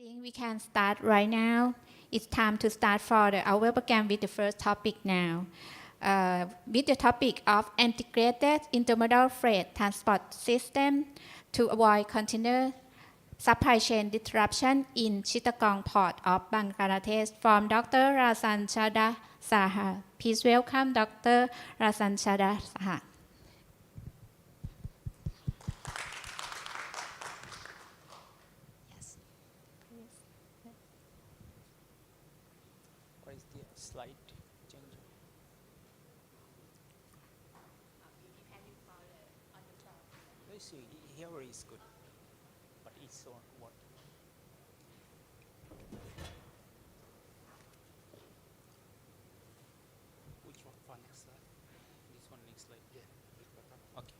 think we can start right now. It's time to start for our program with the first topic now. With the topic of integrated intermodal freight transport system to avoid container supply chain disruption in Chittagong port of Bangladesh from Dr. Rasan Chada Saha. Please welcome Dr. Rasan Chada Saha. What is the slide change? Let's see, here is good, but it's on what? Which one for next slide? This one next slide. Yeah. Okay.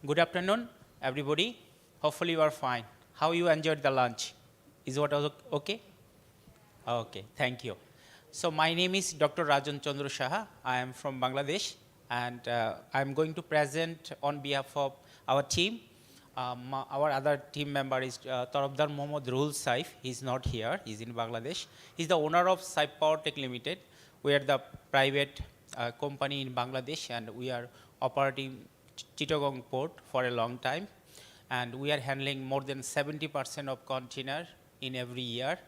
Good afternoon, everybody. Hopefully you are fine. How you enjoyed the lunch? Is what okay? Okay, thank you. So my name is Dr. Rajan Chandra Saha. I am from Bangladesh, and I am going to present on behalf of our team. Our other team member is Tarabdar Mohammad Ruhul Saif. He is not here. He is in Bangladesh. He is the owner of Saif Power Tech Limited. We are the private company in Bangladesh, and we are operating Chittagong port for a long time. And we are handling more than 70% of container in every year.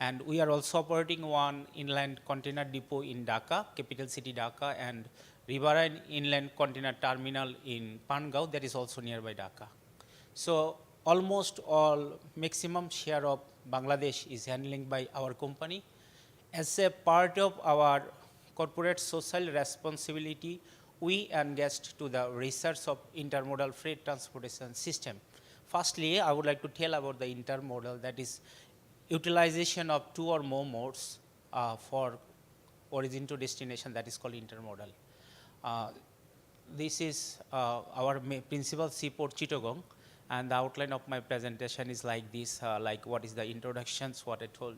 And we are also operating one inland container depot in Dhaka, capital city Dhaka, and riverine inland container terminal in Pangau, that is also nearby Dhaka. So almost all maximum share of Bangladesh is handling by our company. As a part of our corporate social responsibility, we engaged to the research of intermodal freight transportation system. Firstly, I would like to tell about the intermodal, that is utilization of two or more modes for origin to destination, that is called intermodal. This is our principal seaport Chittagong, and the outline of my presentation is like this, like what is the introductions, what I told,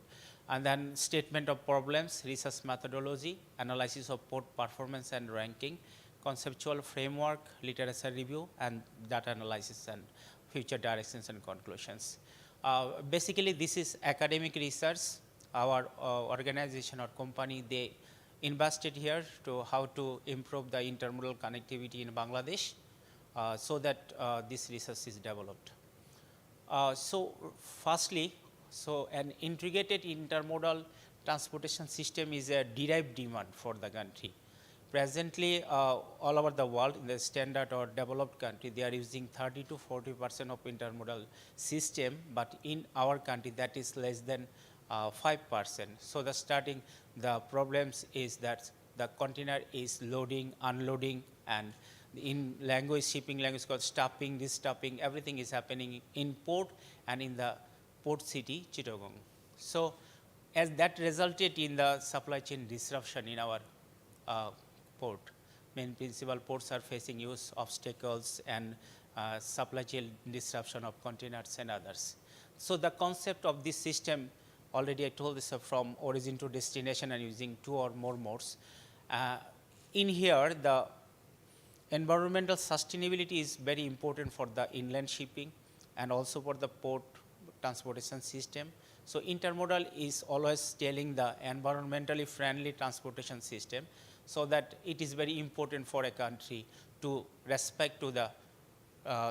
and then statement of problems, research methodology, analysis of port performance and ranking, conceptual framework, literature review, and data analysis and future directions and conclusions. Basically, this is academic research. Our organization or company, they invested here to how to improve the intermodal connectivity in Bangladesh so that this research is developed. So firstly, so an integrated intermodal transportation system is a derived demand for the country. Presently, all over the world, in the standard or developed country, they are using 30 to 40% of intermodal system, but in our country, that is less than 5%. So the problems is that the container is loading, unloading, and in shipping language called stopping, destopping, everything is happening in port and in the port city, Chittagong. So as that resulted in the supply chain disruption in our port. Main principal ports are facing use obstacles and supply chain disruption of containers and others. So the concept of this system, already I told this from origin to destination and using two or more modes. In here, the environmental sustainability is very important for the inland shipping and also for the port transportation system. So intermodal is always telling the environmentally friendly transportation system, so that it is very important for a country to respect to the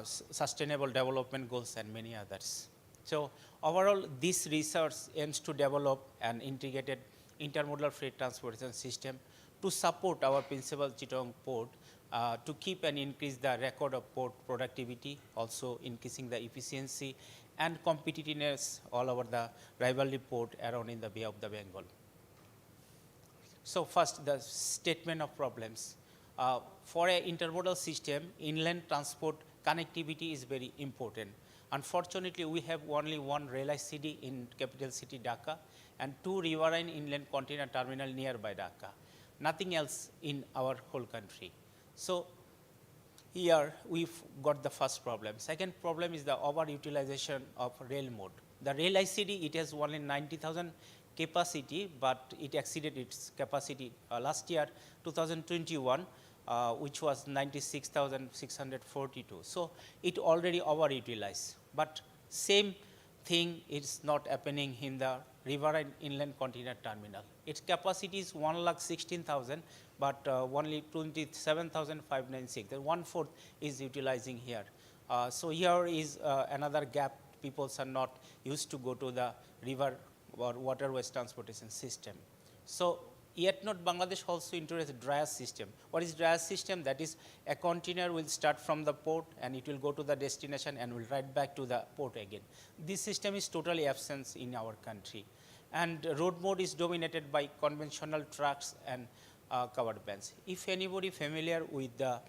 sustainable development goals and many others. So overall, this research aims to develop an integrated intermodal freight transportation system to support our principal Chittagong port to keep and increase the record of port productivity, also increasing the efficiency and competitiveness all over the rivalry port around in the Bay of the Bengal. So first, the statement of problems. For an intermodal system, inland transport connectivity is very important. Unfortunately, we have only one rail ICD in capital city Dhaka and two riverine inland container terminal nearby Dhaka. Nothing else in our whole country. So here we've got the first problem. Second problem is the overutilization of rail mode. The rail ICD, it has only 90,000 capacity, but it exceeded its capacity last year, 2021, which was 96,642. So it already overutilized. But same thing is not happening in the river and inland container terminal. Its capacity is 1,16,000, but only 27,596. The 1/4 is utilizing here. So here is another gap. People are not used to go to the river or waterways transportation system. So yet not Bangladesh also introduced dryage system. What is dryage system? That is a container will start from the port and it will go to the destination and will right back to the port again. This system is totally absent in our country. And road mode is dominated by conventional trucks and covered vans. If anybody familiar with the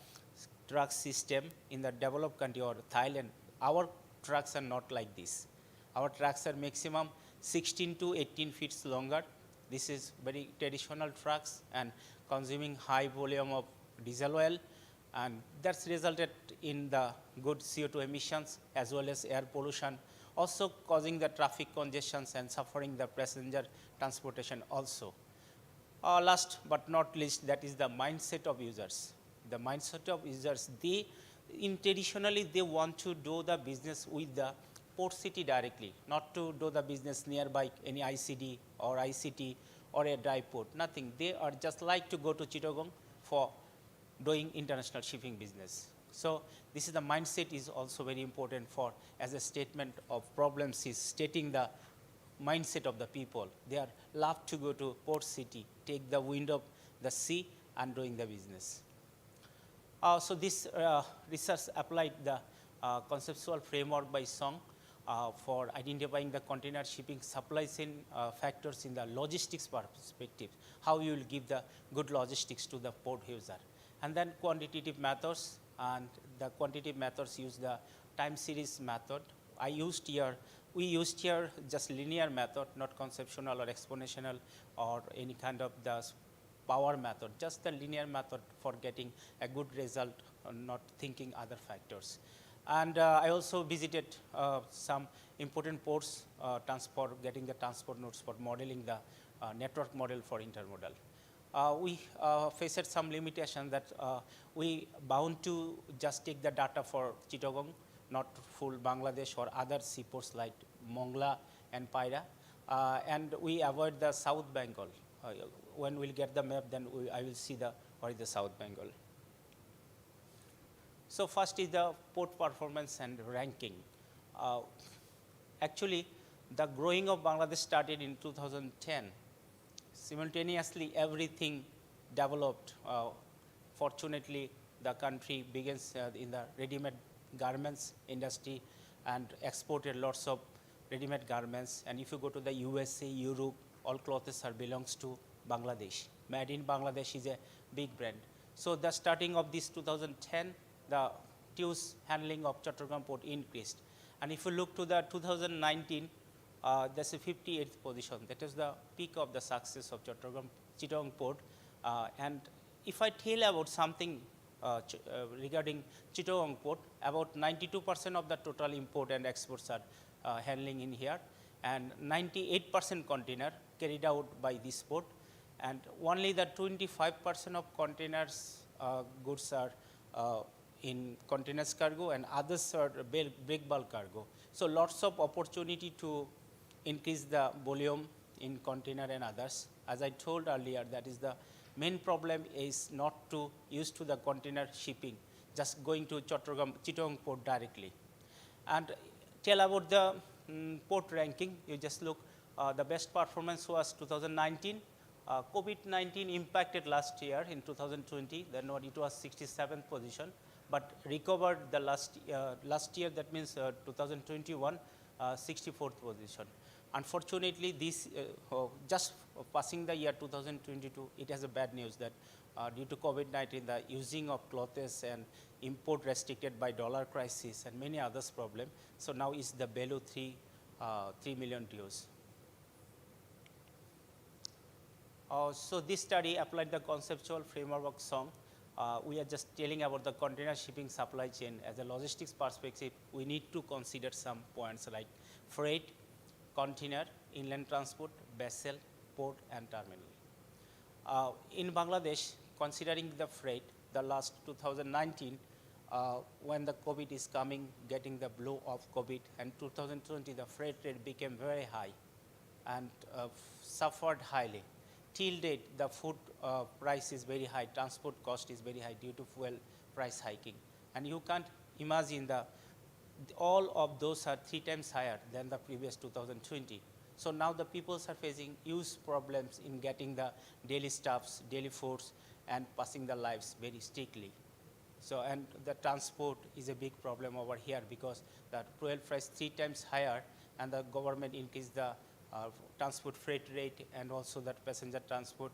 truck system in the developed country or Thailand, our trucks are not like this. Our trucks are maximum 16 to 18 feet longer. This is very traditional trucks and consuming high volume of diesel oil, and that's resulted in the good CO2 emissions as well as air pollution, also causing the traffic congestions and suffering the passenger transportation also. Last but not least, that is the mindset of users. The mindset of users, traditionally they want to do the business with the port city directly, not to do the business nearby any ICD or ICT or a dry port, nothing. They are just like to go to Chittagong for doing international shipping business. So this is the mindset is also very important for as a statement of problems is stating the mindset of the people. They are love to go to port city, take the wind of the sea and doing the business. So this research applied the conceptual framework by Song for identifying the container shipping supply chain factors in the logistics perspective, how you will give the good logistics to the port user. And then quantitative methods, and the quantitative methods use the time series method. We used here just linear method, not conceptual or exponential or any kind of the power method, just the linear method for getting a good result, not thinking other factors. And I also visited some important ports, getting the transport nodes for modeling the network model for intermodal. We faced some limitation that we bound to just take the data for Chittagong, not full Bangladesh or other seaports like Mongla and Paira, and we avoid the South Bengal. When we'll get the map, then I will see what is the South Bengal. So first is the port performance and ranking. Actually, the growing of Bangladesh started in 2010. Simultaneously, everything developed. Fortunately, the country begins in the ready-made garments industry and exported lots of ready-made garments. And if you go to the USA, Europe, all clothes belongs to Bangladesh. Made in Bangladesh is a big brand. So the starting of this 2010, the dues handling of Chattogram port increased. And if you look to the 2019, that's a 58th position. That is the peak of the success of Chittagong port. And if I tell about something regarding Chittagong port, about 92% of the total import and exports are handling in here, and 98% container carried out by this port, and only the 25% of containers goods are in containers cargo, and others are big bulk cargo. So lots of opportunity to increase the volume in container and others. As I told earlier, that is the main problem is not to use to the container shipping, just going to Chittagong port directly. And tell about the port ranking, you just look, the best performance was 2019. COVID-19 impacted last year in 2020, then it was 67th position, but recovered the last year, that means 2021, 64th position. Unfortunately, this just passing the year 2022, it has a bad news that due to COVID-19, the using of clothes and import restricted by dollar crisis and many others problem. So now is the below 3 million dues. So this study applied the conceptual framework song. We are just telling about the container shipping supply chain. As a logistics perspective, we need to consider some points like freight, container, inland transport, vessel, port, and terminal. In Bangladesh, considering the freight, the last 2019, when the COVID is coming, getting the blow of COVID, and 2020 the freight rate became very high and suffered highly. Till date, the food price is very high, transport cost is very high due to fuel price hiking. And you can't imagine all of those are 3 times higher than the previous 2020. So now the peoples are facing huge problems in getting the daily stuffs, daily foods, and passing their lives very strictly. So, and the transport is a big problem over here because the fuel price 3 times higher, and the government increased the transport freight rate and also that passenger transport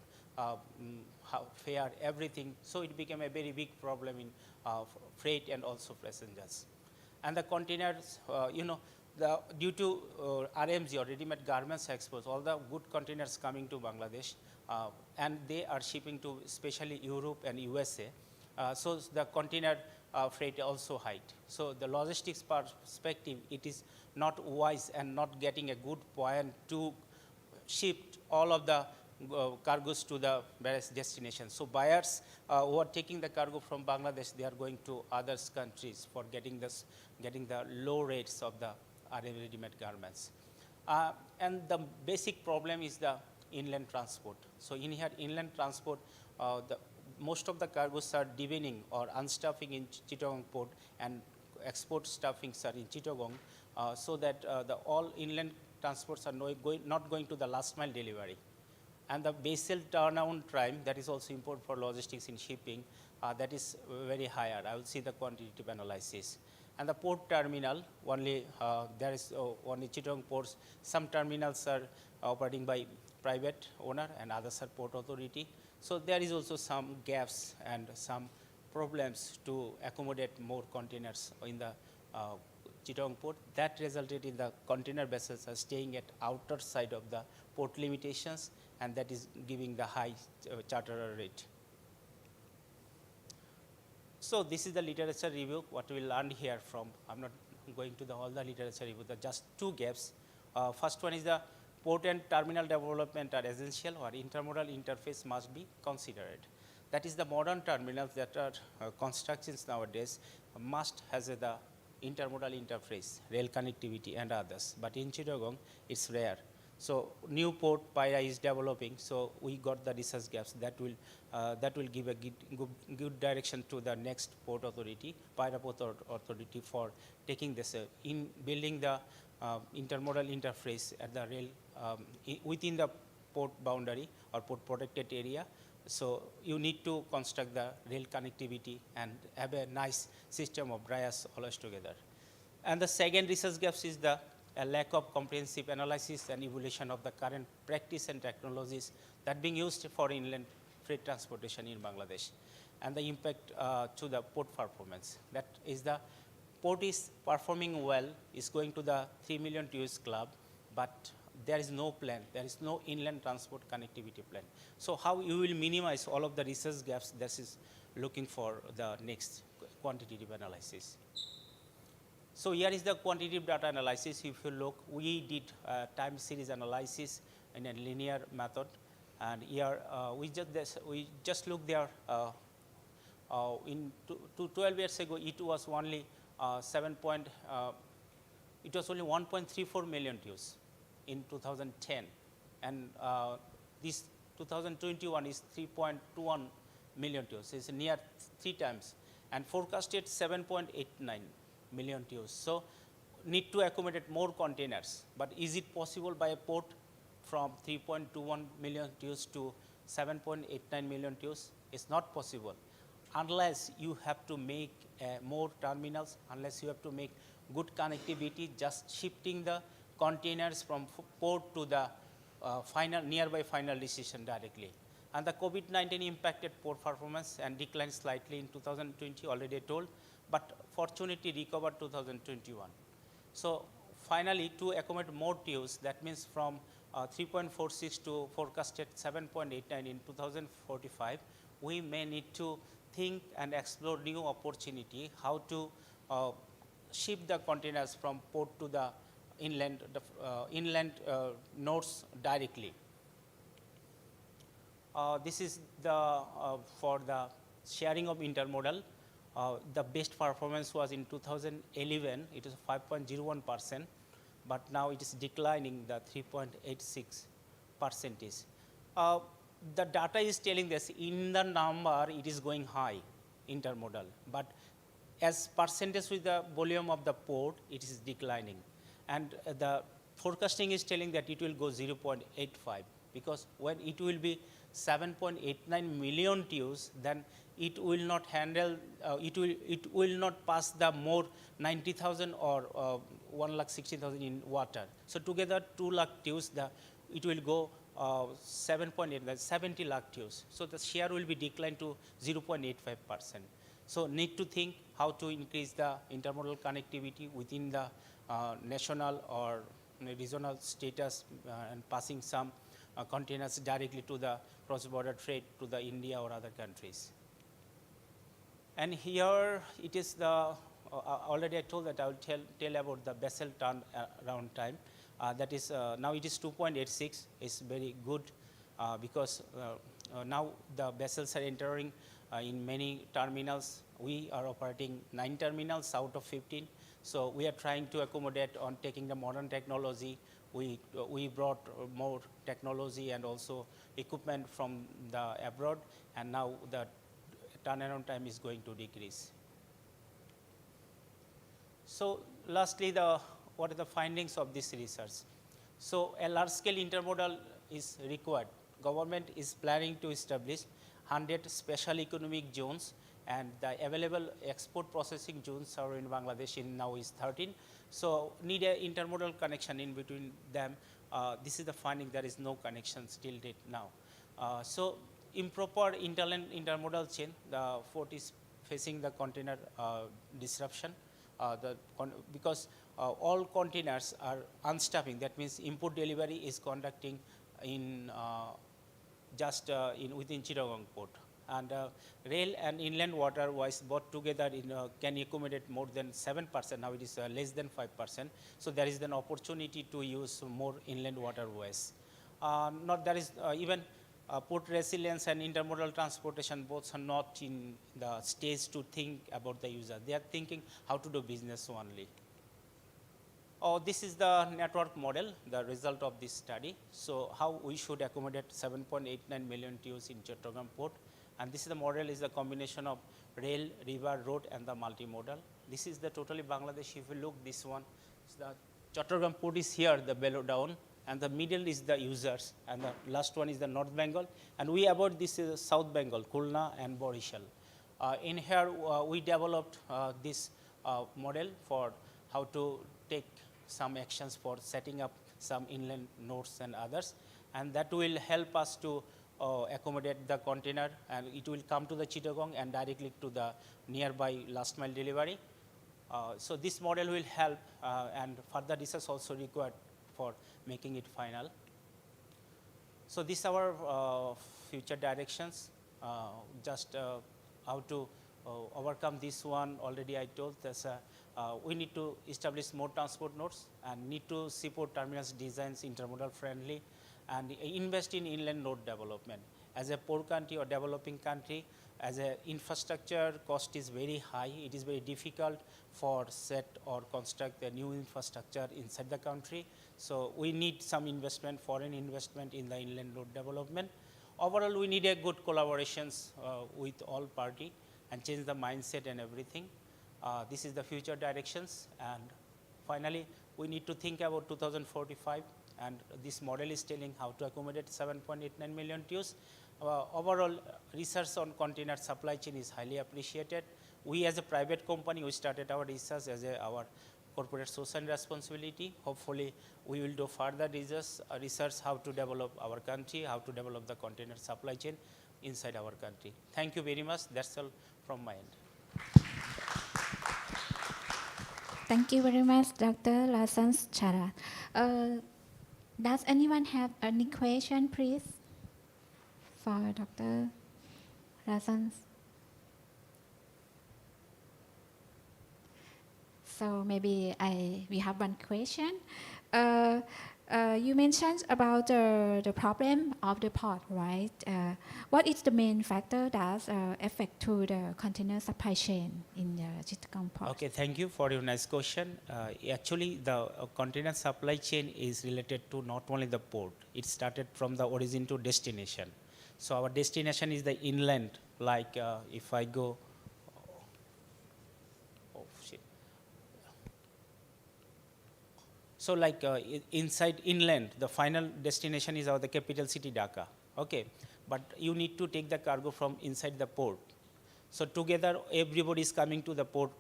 fare, everything. So it became a very big problem in freight and also passengers. And the containers, due to RMG or ready-made garments exports, all the good containers coming to Bangladesh, and they are shipping to especially Europe and USA. So the container freight also hiked. So the logistics perspective, it is not wise and not getting a good point to ship all of the cargoes to the various destinations. So buyers who are taking the cargo from Bangladesh, they are going to other countries for getting the low rates of the ready-made garments. And the basic problem is the inland transport. So in here, inland transport, most of the cargoes are devening or unstuffing in Chittagong port, and export stuffings are in Chittagong, so that all inland transports are not going to the last mile delivery. And the basal turnaround time, that is also important for logistics in shipping, that is very higher. I will see the quantitative analysis. And the port terminal, only there is only Chittagong ports. Some terminals are operating by private owner and others are port authority. So there is also some gaps and some problems to accommodate more containers in the Chittagong port. That resulted in the container vessels are staying at outer side of the port limitations, and that is giving the high charter rate. So this is the literature review, what we learned here from. I'm not going to all the literature review, just 2 gaps. First one is the port and terminal development are essential, or intermodal interface must be considered. That is the modern terminals that are constructions nowadays must has the intermodal interface, rail connectivity and others. But in Chittagong, it's rare. So new port Pyra is developing. So we got the research gaps that will give a good direction to the next port authority, Pyra Port Authority, for taking this in building the intermodal interface at the rail within the port boundary or port protected area. So you need to construct the rail connectivity and have a nice system of dryas all together. And the second research gaps is the lack of comprehensive analysis and evaluation of the current practice and technologies that being used for inland freight transportation in Bangladesh, and the impact to the port performance. That is, the port is performing well, is going to the 3 million TEUs club, but there is no plan, there is no inland transport connectivity plan. So how you will minimize all of the research gaps, this is looking for the next quantitative analysis. So here is the quantitative data analysis. If you look, we did time series analysis in a linear method, and here we just look there. In 12 years ago, it was only it was only 1.34 million TEUs in 2010, and this 2021 is 3.21 million TEUs. It's near 3 times, and forecasted 7.89 million TEUs. So need to accommodate more containers, but is it possible by a port from 3.21 million TEUs to 7.89 million TEUs? It's not possible unless you have to make more terminals, unless you have to make good connectivity, just shifting the containers from port to the nearby final decision directly. And the COVID-19 impacted port performance and declined slightly in 2020, already told, but fortunately recovered 2021. So finally, to accommodate more TEUs, that means from 3.46 to forecasted 7.89 in 2045, we may need to think and explore new opportunity, how to ship the containers from port to the inland nodes directly. This is the for the sharing of intermodal. The best performance was in 2011, it was 5.01%, but now it is declining the 3.86 percentage. The data is telling this in the number it is going high, intermodal, but as percentage with the volume of the port, it is declining. And the forecasting is telling that it will go 0.85, because when it will be 7.89 million TEUs, then it will not handle, it will not pass the more 90,000 or 1,60,000 in water. So together 2 lakh TEUs, it will go 7.8, 70 lakh TEUs. So the share will be declined to 0.85%. So need to think how to increase the intermodal connectivity within the national or regional status and passing some containers directly to the cross-border trade to the India or other countries. And here it is the, already I told that I will tell about the vessel turnaround time. That is, now it is 2.86, is very good because now the vessels are entering in many terminals. We are operating 9 terminals out of 15. So we are trying to accommodate on taking the modern technology. We brought more technology and also equipment from the abroad, and now the turnaround time is going to decrease. So lastly, what are the findings of this research? So a large-scale intermodal is required. Government is planning to establish 100 special economic zones, and the available export processing zones are in Bangladesh now is 13. So need a intermodal connection in between them. This is the finding, there is no connection still date now. So improper intermodal chain, the port is facing the container disruption because all containers are unstuffing. That means import delivery is conducting in just within Chittagong port. And rail and inland water was brought together can accommodate more than 7%. Now it is less than 5%. So there is an opportunity to use more inland waterways. There is even port resilience and intermodal transportation both are not in the stage to think about the user. They are thinking how to do business only. This is the network model, the result of this study. So how we should accommodate 7.89 million TEUs in Chattogram port. And this is the model is a combination of rail, river, road, and the multimodal. This is the totally Bangladesh. If you look this one, the Chattogram port is here, the below down, and the middle is the users, and the last one is the North Bengal. And we about this is South Bengal, Khulna and Borishal. In here, we developed this model for how to take some actions for setting up some inland nodes and others, and that will help us to accommodate the container, and it will come to the Chittagong and directly to the nearby last mile delivery. So this model will help, and further research also required for making it final. So these are our future directions. Just how to overcome this one already I told. We need to establish more transport nodes and need to support terminals designs intermodal friendly and invest in inland node development. As a poor country or developing country, as a infrastructure cost is very high, it is very difficult for set or construct a new infrastructure inside the country. So we need some investment, foreign investment in the inland node development. Overall, we need a good collaborations with all party and change the mindset and everything. This is the future directions, and finally, we need to think about 2045, and this model is telling how to accommodate 7.89 million TEUs. Overall, research on container supply chain is highly appreciated. We as a private company, we started our research as our corporate social responsibility. Hopefully, we will do further research how to develop our country, how to develop the container supply chain inside our country. Thank you very much. That's all from my end. Thank you very much, Dr. Rasan Chara. Does anyone have any question, please, for Dr. Rasan? So maybe we have one question. You mentioned about the problem of the port, right? What is the main factor that affect to the container supply chain in the Chittagong port? Okay, thank you for your nice question. Actually, the container supply chain is related to not only the port. It started from the origin to destination. So our destination is the inland. Like if I go, oh shit. So like inside inland, the final destination is our the capital city Dhaka. Okay, but you need to take the cargo from inside the port. So together, everybody is coming to the port,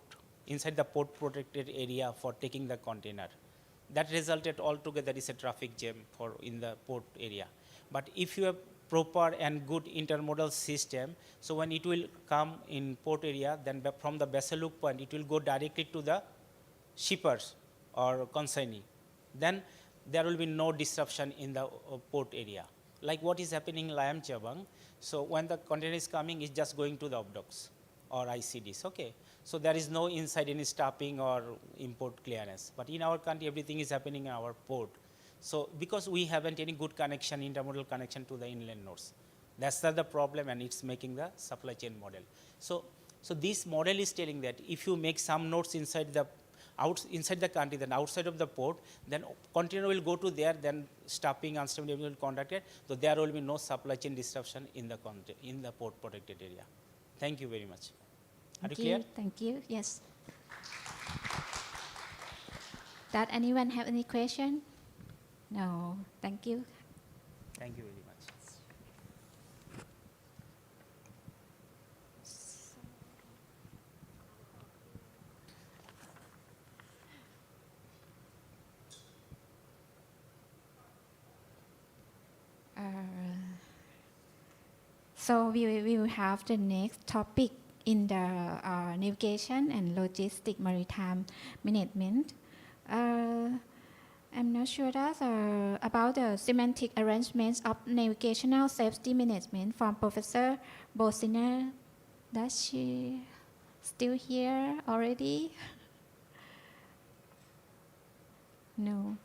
inside the port protected area for taking the container. That resulted altogether is a traffic jam for in the port area. But if you have proper and good intermodal system, so when it will come in port area, then from the vessel point, it will go directly to the shippers or consignee. Then there will be no disruption in the port area. Like what is happening in Layam Chabang, so when the container is coming, it's just going to the docks or ICDs, okay? So there is no inside any stopping or import clearance. But in our country, everything is happening in our port. So because we haven't any good connection, intermodal connection to the inland nodes. That's the problem, and it's making the supply chain model. So this model is telling that if you make some nodes inside the country, then outside of the port, then container will go to there, then stopping and stability will conducted. So there will be no supply chain disruption in the port protected area. Thank you very much. Are you clear? Thank you. Yes. Does anyone have any question? No. Thank you. Thank you very much. So we will have the next topic in the navigation and logistic maritime management. I'm not sure that about the semantic arrangements of navigational safety management from Professor Bosina. Does she still here already? No,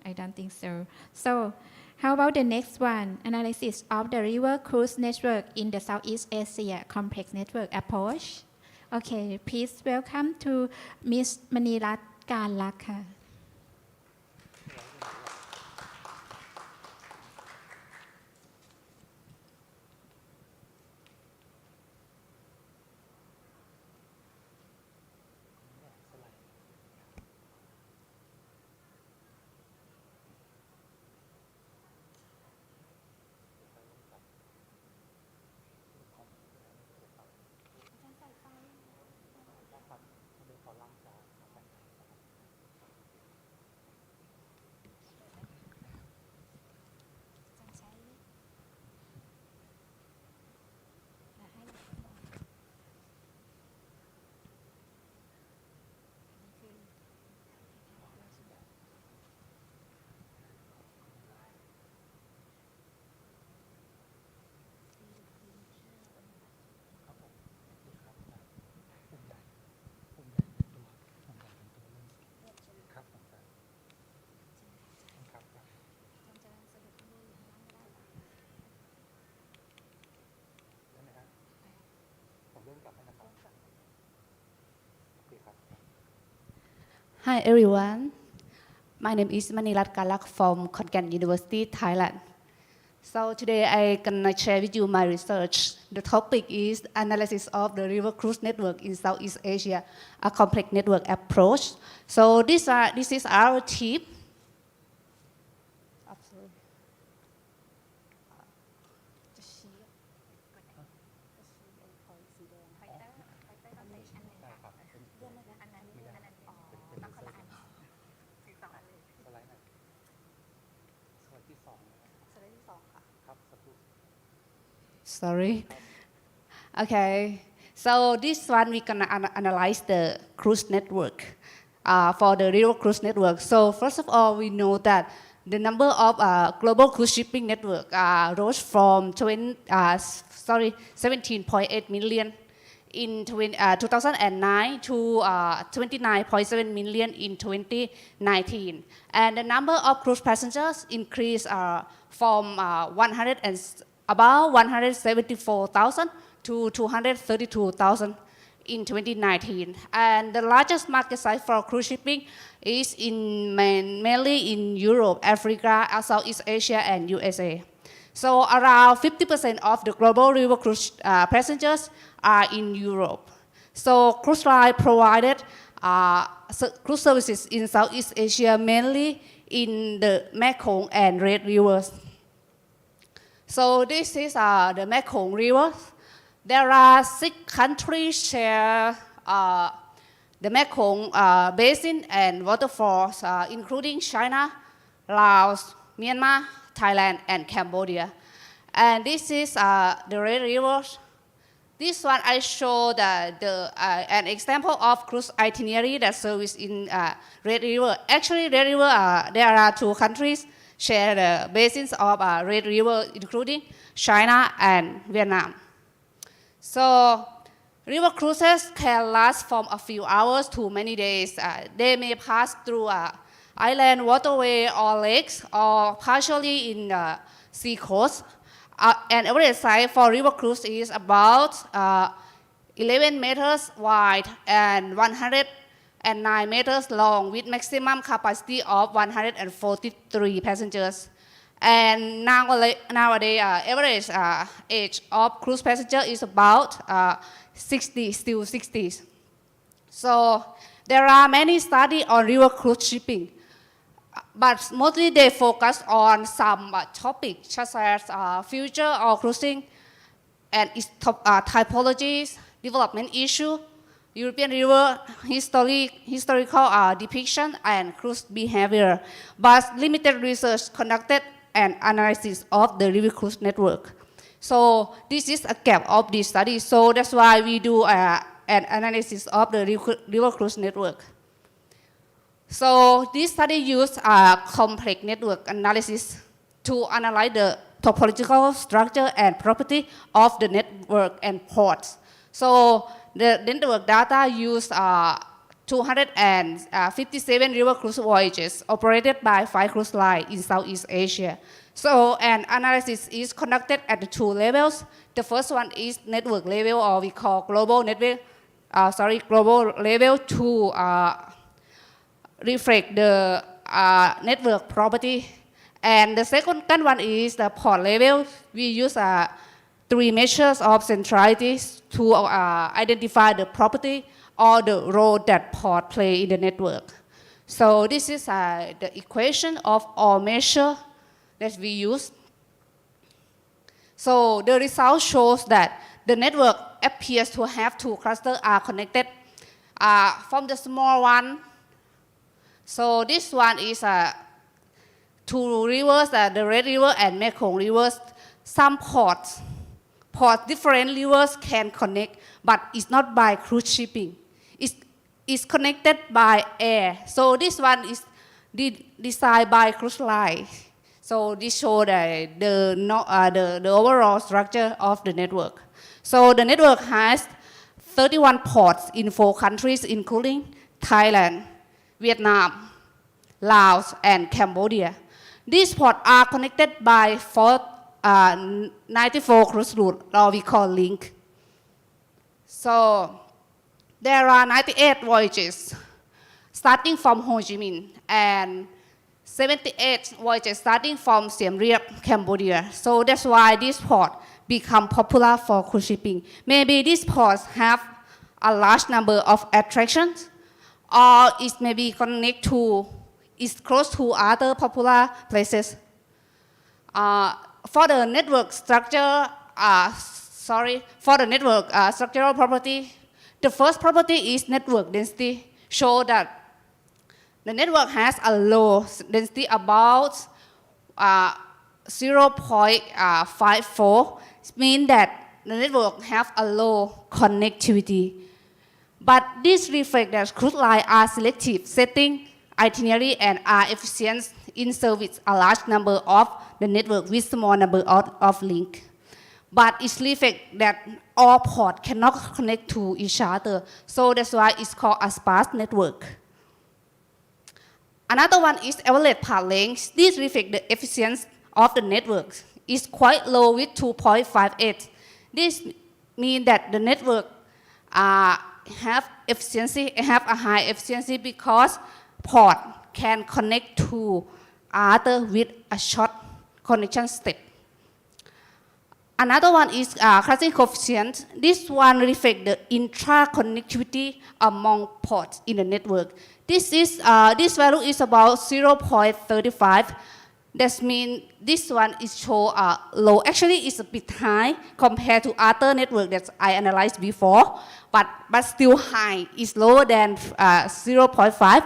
I don't think so. So how about the next one? Analysis of the river cruise network in the Southeast Asia complex network approach. Okay, please welcome to Ms. Manirat Kalak. Hi everyone, my name is Manirat Kalak from Khon University, Thailand. So today I'm gonna share with you my research. The topic is analysis of the river cruise network in Southeast Asia, a complex network approach. So this is our team. Sorry. Okay. So this one we're gonna analyze the cruise network for the river cruise network. So first of all, we know that the number of global cruise shipping network rose from 17.8 million in 2009 to 29.7 million in 2019. And the number of cruise passengers increased from about 174,000 to 232,000 in 2019. And the largest market size for cruise shipping is mainly in Europe, Africa, Southeast Asia, and USA. So around 50% of the global river cruise passengers are in Europe. So cruise line provided cruise services in Southeast Asia, mainly in the Mekong and Red rivers. So this is the Mekong River. There are 6 countries share the Mekong basin and waterfalls, including China, Laos, Myanmar, Thailand, and Cambodia. And this is the Red River. This one I show an example of cruise itinerary that service in Red River. Actually, Red River, there are 2 countries share the basins of Red River, including China and Vietnam. So river cruises can last from a few hours to many days. They may pass through island waterway or lakes or partially in the sea coast. An average size for river cruise is about 11 meters wide and 109 meters long with maximum capacity of 143 passengers. And nowadays, average age of cruise passenger is about 60s. So there are many studies on river cruise shipping, but mostly they focus on some topics such as future of cruising and its typologies, development issue, European river historical depiction, and cruise behavior. But limited research conducted and analysis of the river cruise network. So this is a gap of this study. So that's why we do an analysis of the river cruise network. So this study used a complex network analysis to analyze the topological structure and property of the network and ports. So the network data used 257 river cruise voyages operated by 5 cruise lines in Southeast Asia. So an analysis is conducted at the 2 levels. The first one is network level, or we call global global level to reflect the network property. And the second one is the port level. We use 3 measures of centrality to identify the property or the role that port play in the network. So this is the equation of all measure that we use. So the result shows that the network appears to have 2 clusters are connected from the small one. So this one is 2 rivers, the Red River and Mekong rivers. Some ports, different rivers can connect, but it's not by cruise shipping. It's connected by air. So this one is designed by cruise line. So this shows the overall structure of the network. So the network has 31 ports in 4 countries, including Thailand, Vietnam, Laos, and Cambodia. These ports are connected by 94 cruise routes, or we call link. So there are 98 voyages starting from Ho Chi Minh and 78 voyages starting from Siem Reap, Cambodia. So that's why this port become popular for cruise shipping. Maybe these ports have a large number of attractions, or it may be it's close to other popular places. For the network structure, structural property, the first property is network density. Show that the network has a low density, about 0.54. It means that the network has a low connectivity. But this reflects that cruise lines are selective, setting itinerary and are efficient in service a large number of the network with small number of links. But it reflects that all ports cannot connect to each other. So that's why it's called a sparse network. Another one is average path length. This reflects the efficiency of the network. It's quite low with 2.58. This means that the network have a high efficiency because port can connect to other with a short connection step. Another one is clustering coefficient. This one reflects the intra-connectivity among ports in the network. This value is about 0.35. That means this one is show low. Actually, it's a bit high compared to other network that I analyzed before, but still high. It's lower than 0.5.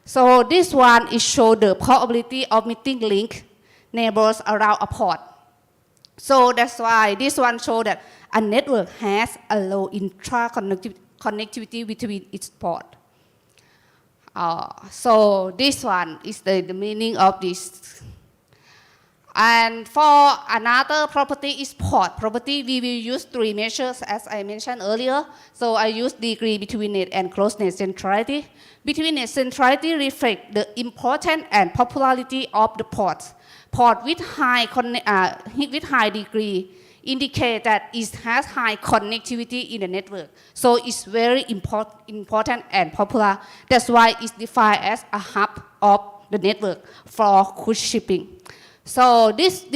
So this one is show the probability of meeting link neighbors around a port. So that's why this one shows that a network has a low intra-connectivity between its port. So this one is the meaning of this. And for another property is port property, we will use three measures as I mentioned earlier. So I use degree betweenness and closeness centrality. Betweenness centrality reflects the importance and popularity of the ports. Port with high degree indicate that it has high connectivity in the network. So it's very important and popular. That's why it's defined as a hub of the network for cruise shipping. So this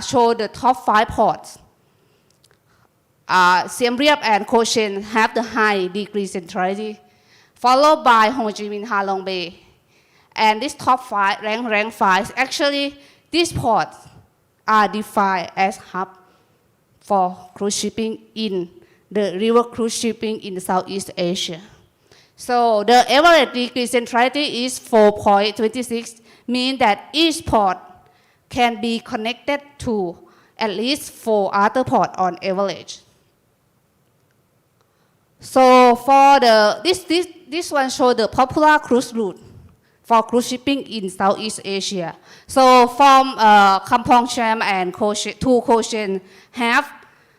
show the top 5 ports. Siem Reap and Cochin have the high degree centrality, followed by Ho Chi Minh Ha Long Bay. And this top 5, rank 5, actually these ports are defined as hub for cruise shipping in the river cruise shipping in Southeast Asia. So the average degree centrality is 4.26, meaning that each port can be connected to at least 4 other ports on average. So for this one shows the popular cruise route for cruise shipping in Southeast Asia. So from Kampong Cham and Cochin have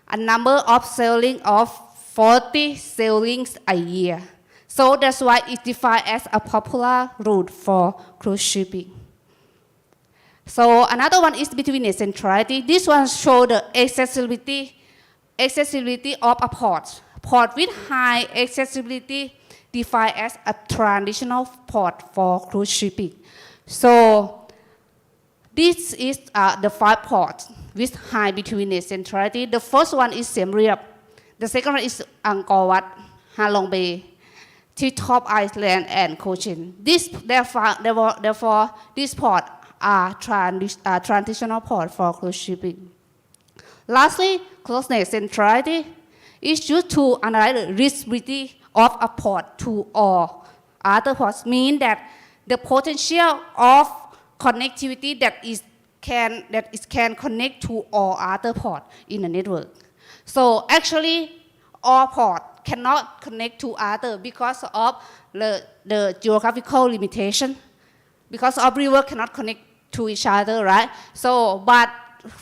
a number of sailing of 40 sailings a year. So that's why it's defined as a popular route for cruise shipping. So another one is betweenness centrality. This one shows the accessibility of a port. Port with high accessibility defined as a traditional port for cruise shipping. So this is the 5 ports with high betweenness centrality. The first one is Siem Reap. The second one is Angkor Wat, Ha Long Bay, T-Top Island, and Cochin. Therefore, these ports are transitional ports for cruise shipping. Lastly, closeness centrality is used to analyze the reachability of a port to all other ports, mean that the potential of connectivity that can connect to all other ports in the network. So actually, all ports cannot connect to other because of the geographical limitation. Because of river cannot connect to each other, right? So, but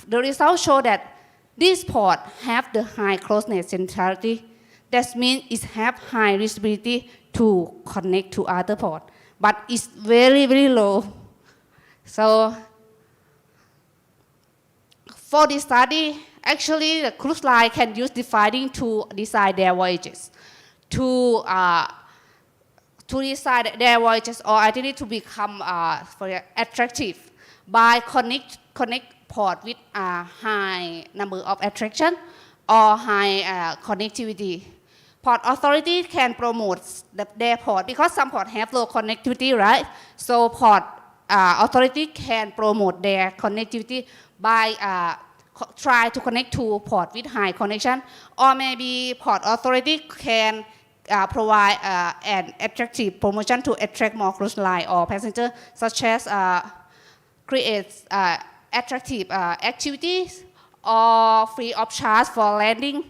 the results show that these ports have the high closeness centrality. That means it have high reachability to connect to other ports, but it's very, very low. So for this study, actually the cruise line can use dividing to design their voyages, to decide their voyages or itinerary to become attractive by connect port with a high number of attraction or high connectivity. Port authority can promote their port because some ports have low connectivity, right? So port authority can promote their connectivity by try to connect to port with high connection, or maybe port authority can provide an attractive promotion to attract more cruise line or passenger, such as create attractive activities or free of charge for landing,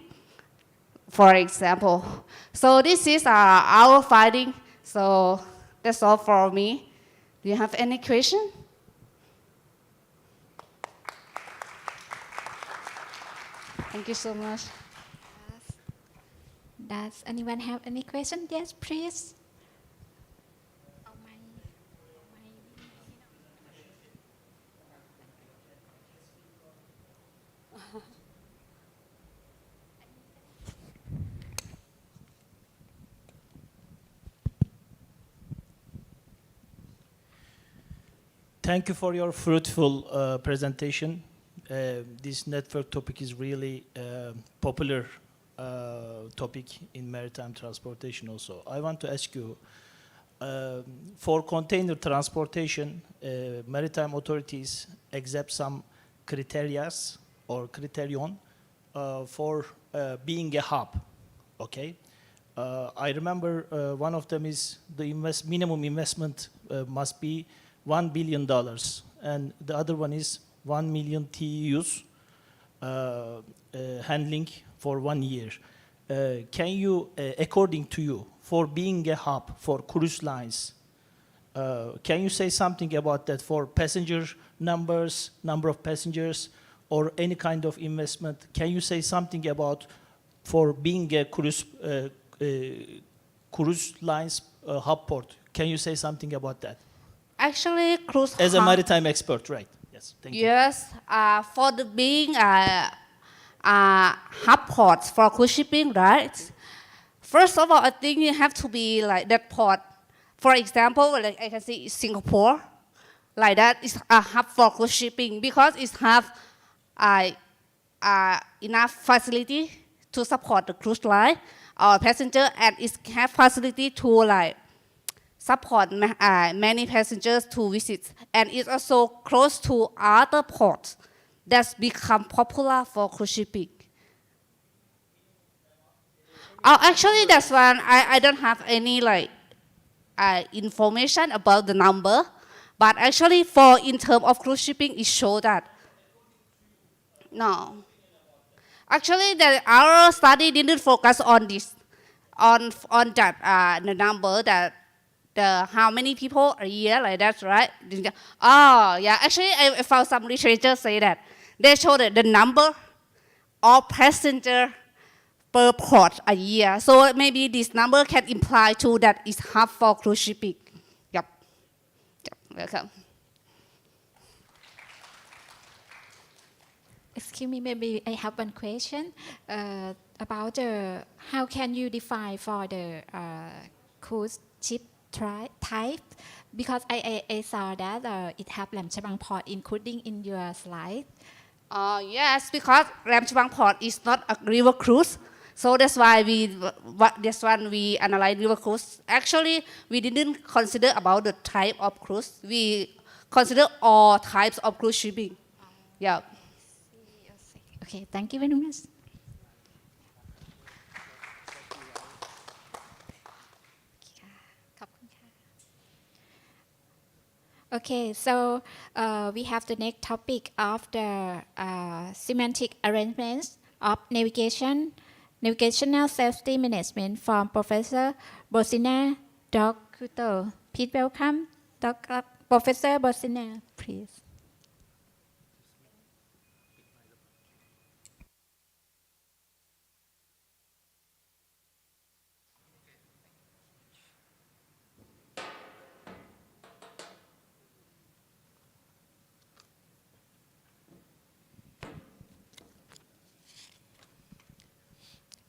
for example. So this is our finding. So that's all for me. Do you have any question? Thank you so much. Does anyone have any question? Yes, please. Thank you for your fruitful presentation. This network topic is really popular topic in maritime transportation also. I want to ask you, for container transportation, maritime authorities accept some criterias or criterion for being a hub, okay? I remember one of them is the minimum investment must be $1 billion, and the other one is 1 million TEUs handling for 1 year. Can you, according to you, for being a hub for cruise lines, can you say something about that for passenger numbers, number of passengers, or any kind of investment? Can you say something about for being a cruise lines hub port? Can you say something about that? Actually, cruise As a hub- maritime expert, right? Yes, thank you. Yes, for the being hub ports for cruise shipping, right? First of all, I think you have to be like that port. For example, like I can see Singapore, like that is a hub for cruise shipping because it have enough facility to support the cruise line or passenger, and it have facility to like support many passengers to visit, and it's also close to other ports that's become popular for cruise shipping. Oh, actually, that's one. I don't have any like information about the number, but actually, for in terms of cruise shipping, it shows that. No, actually, our study didn't focus on this, on that the number that. How many people a year, like that, right? Oh, yeah, actually, I found some literature say that. They show that the number of passenger per port a year. So maybe this number can imply to that it's hub for cruise shipping. Yep. Welcome. Excuse me, maybe I have one question about how can you define for the cruise ship type, because I saw that it have Lam Chabang port including in your slide. Yes, because Lam Chabang port is not a river cruise, so that's why we analyze river cruise. Actually, we didn't consider about the type of cruise. We consider all types of cruise shipping. Yeah. Okay, thank you very much. Okay, so we have the next topic of the semantic arrangements of navigational safety management from Professor Bosina Dr. Please welcome Professor Bosina, please.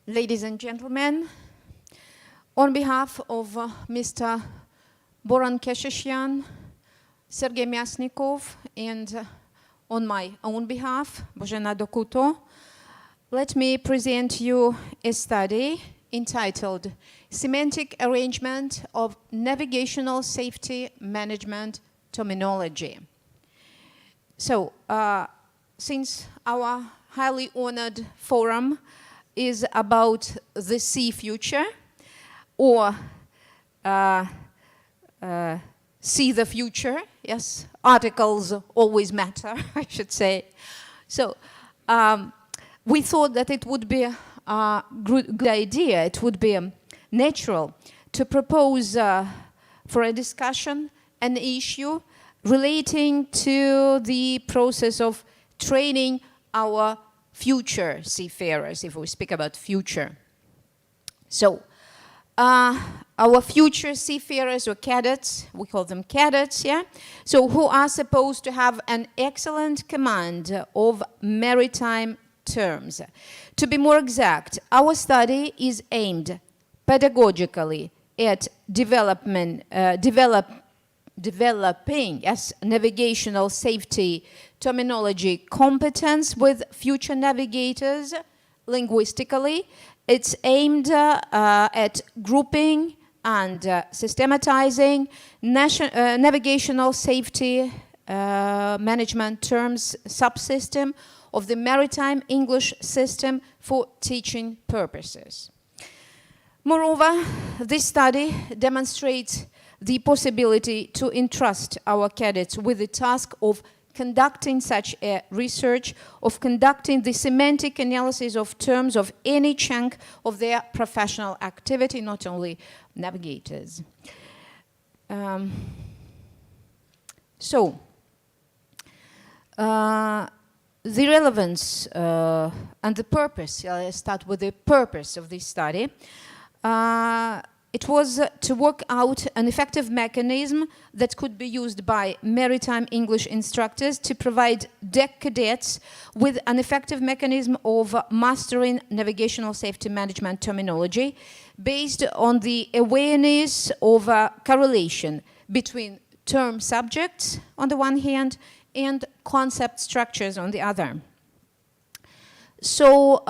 Ladies and gentlemen, on behalf of Mr. Boran Kesheshian, Sergei Myasnikov, and on my own behalf, Bozhena Dokuto, let me present you a study entitled Semantic Arrangement of Navigational Safety Management Terminology. So, since our highly honored forum is about the sea future, or see the future. Yes, articles always matter, I should say. So we thought that it would be a good idea, it would be natural to propose for a discussion an issue relating to the process of training our future seafarers, if we speak about future. So, our future seafarers or cadets, we call them cadets, yeah? So, who are supposed to have an excellent command of maritime terms. To be more exact, our study is aimed pedagogically at developing navigational safety terminology competence with future navigators linguistically. It's aimed at grouping and systematizing navigational safety management terms subsystem of the maritime English system for teaching purposes. Moreover, this study demonstrates the possibility to entrust our cadets with the task of conducting such a research, of conducting the semantic analysis of terms of any chunk of their professional activity, not only navigators. The relevance and the purpose, I'll start with the purpose of this study. It was to work out an effective mechanism that could be used by maritime English instructors to provide deck cadets with an effective mechanism of mastering navigational safety management terminology based on the awareness of a correlation between term subjects on the one hand and concept structures on the other. So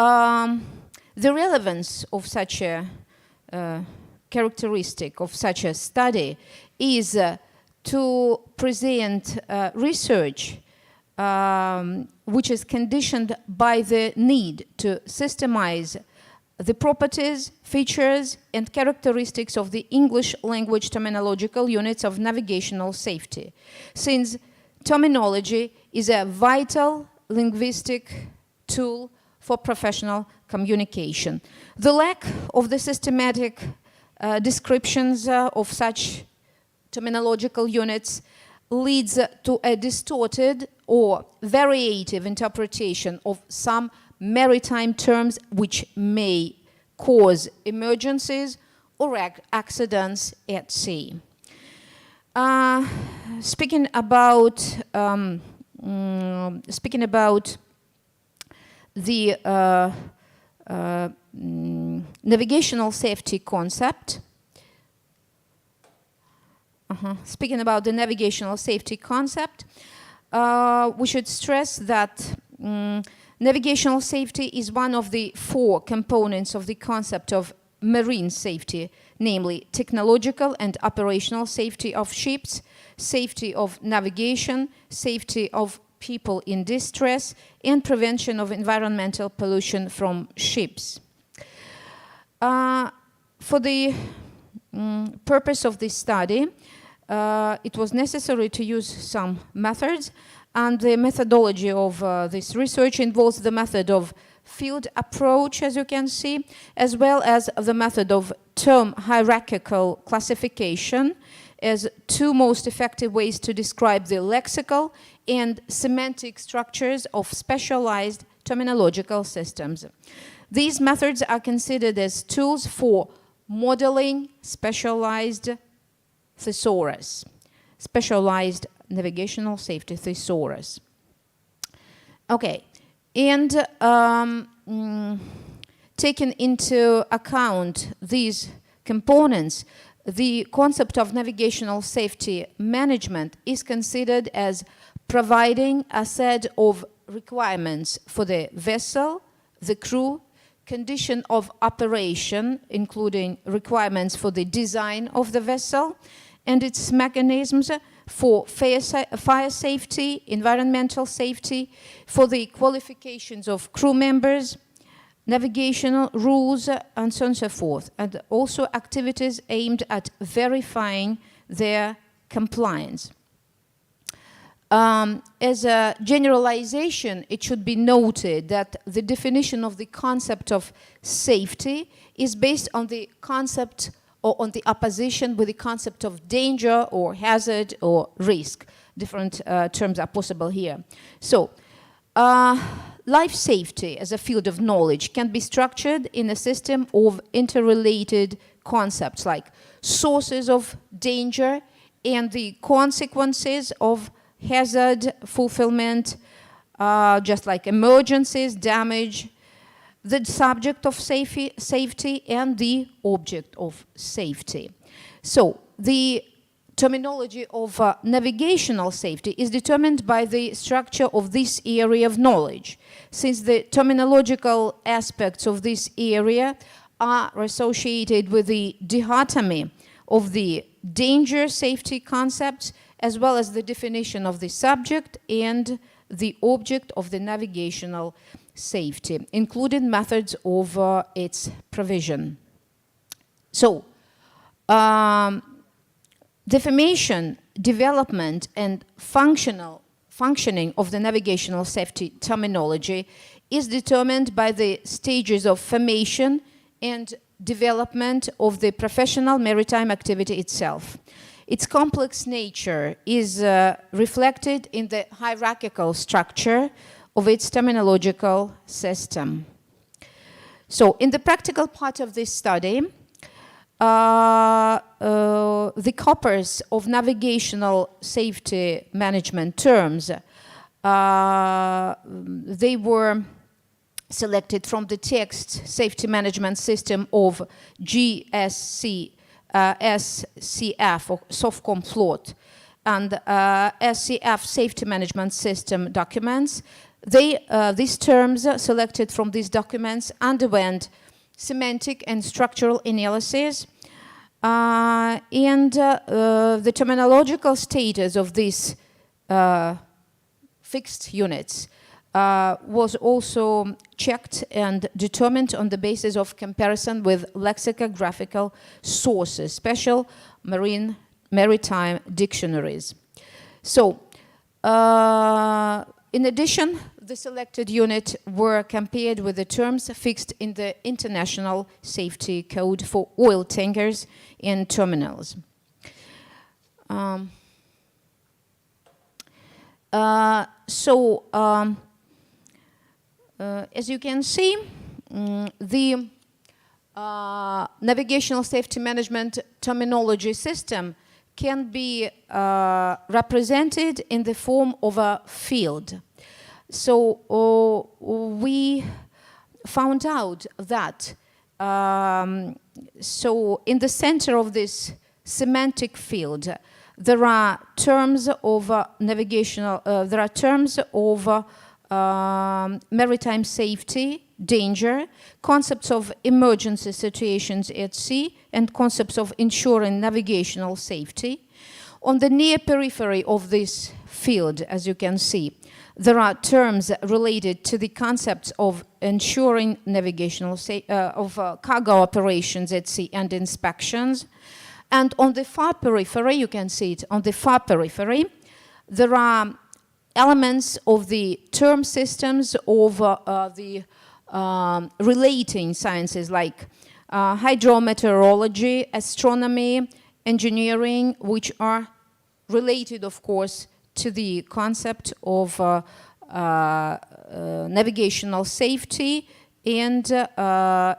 the relevance of such a characteristic of such a study is to present research which is conditioned by the need to systemize the properties, features, and characteristics of the English language terminological units of navigational safety, since terminology is a vital linguistic tool for professional communication. The lack of the systematic descriptions of such terminological units leads to a distorted or variative interpretation of some maritime terms which may cause emergencies or accidents at sea. Speaking about the navigational safety concept. Speaking about the navigational safety concept, we should stress that navigational safety is one of the 4 components of the concept of marine safety, namely technological and operational safety of ships, safety of navigation, safety of people in distress, and prevention of environmental pollution from ships. For the purpose of this study, it was necessary to use some methods, and the methodology of this research involves the method of field approach, as you can see, as well as the method of term hierarchical classification as 2 most effective ways to describe the lexical and semantic structures of specialized terminological systems. These methods are considered as tools for modeling specialized thesaurus, specialized navigational safety thesaurus. Okay, and taking into account these components, the concept of navigational safety management is considered as providing a set of requirements for the vessel, the crew, condition of operation, including requirements for the design of the vessel, and its mechanisms for fire safety, environmental safety, for the qualifications of crew members, navigational rules, and so on and so forth, and also activities aimed at verifying their compliance. As a generalization, it should be noted that the definition of the concept of safety is based on the concept or on the opposition with the concept of danger or hazard or risk. Different terms are possible here. So, life safety as a field of knowledge can be structured in a system of interrelated concepts like sources of danger and the consequences of hazard fulfillment, just like emergencies, damage, the subject of safety and the object of safety. So the terminology of navigational safety is determined by the structure of this area of knowledge, since the terminological aspects of this area are associated with the dichotomy of the danger safety concepts as well as the definition of the subject and the object of the navigational safety, including methods of its provision. So, the formation, development, and functioning of the navigational safety terminology is determined by the stages of formation and development of the professional maritime activity itself. Its complex nature is reflected in the hierarchical structure of its terminological system. So, in the practical part of this study, the corpus of navigational safety management terms, they were selected from the text safety management system of GSC, SCF, or SOFCOM float, and SCF safety management system documents. These terms selected from these documents underwent semantic and structural analysis, and the terminological status of these fixed units was also checked and determined on the basis of comparison with lexicographical sources, special maritime dictionaries. So, in addition, the selected units were compared with the terms fixed in the International Safety Code for oil tankers and terminals. As you can see, the navigational safety management terminology system can be represented in the form of a field. So we found out that so in the center of this semantic field, there are terms of maritime safety, danger, concepts of emergency situations at sea, and concepts of ensuring navigational safety. On the near periphery of this field, as you can see, there are terms related to the concepts of ensuring navigational cargo operations at sea and inspections. And on the far periphery, you can see it on the far periphery, there are elements of the term systems of the relating sciences like hydrometeorology, astronomy, engineering, which are related, of course, to the concept of navigational safety and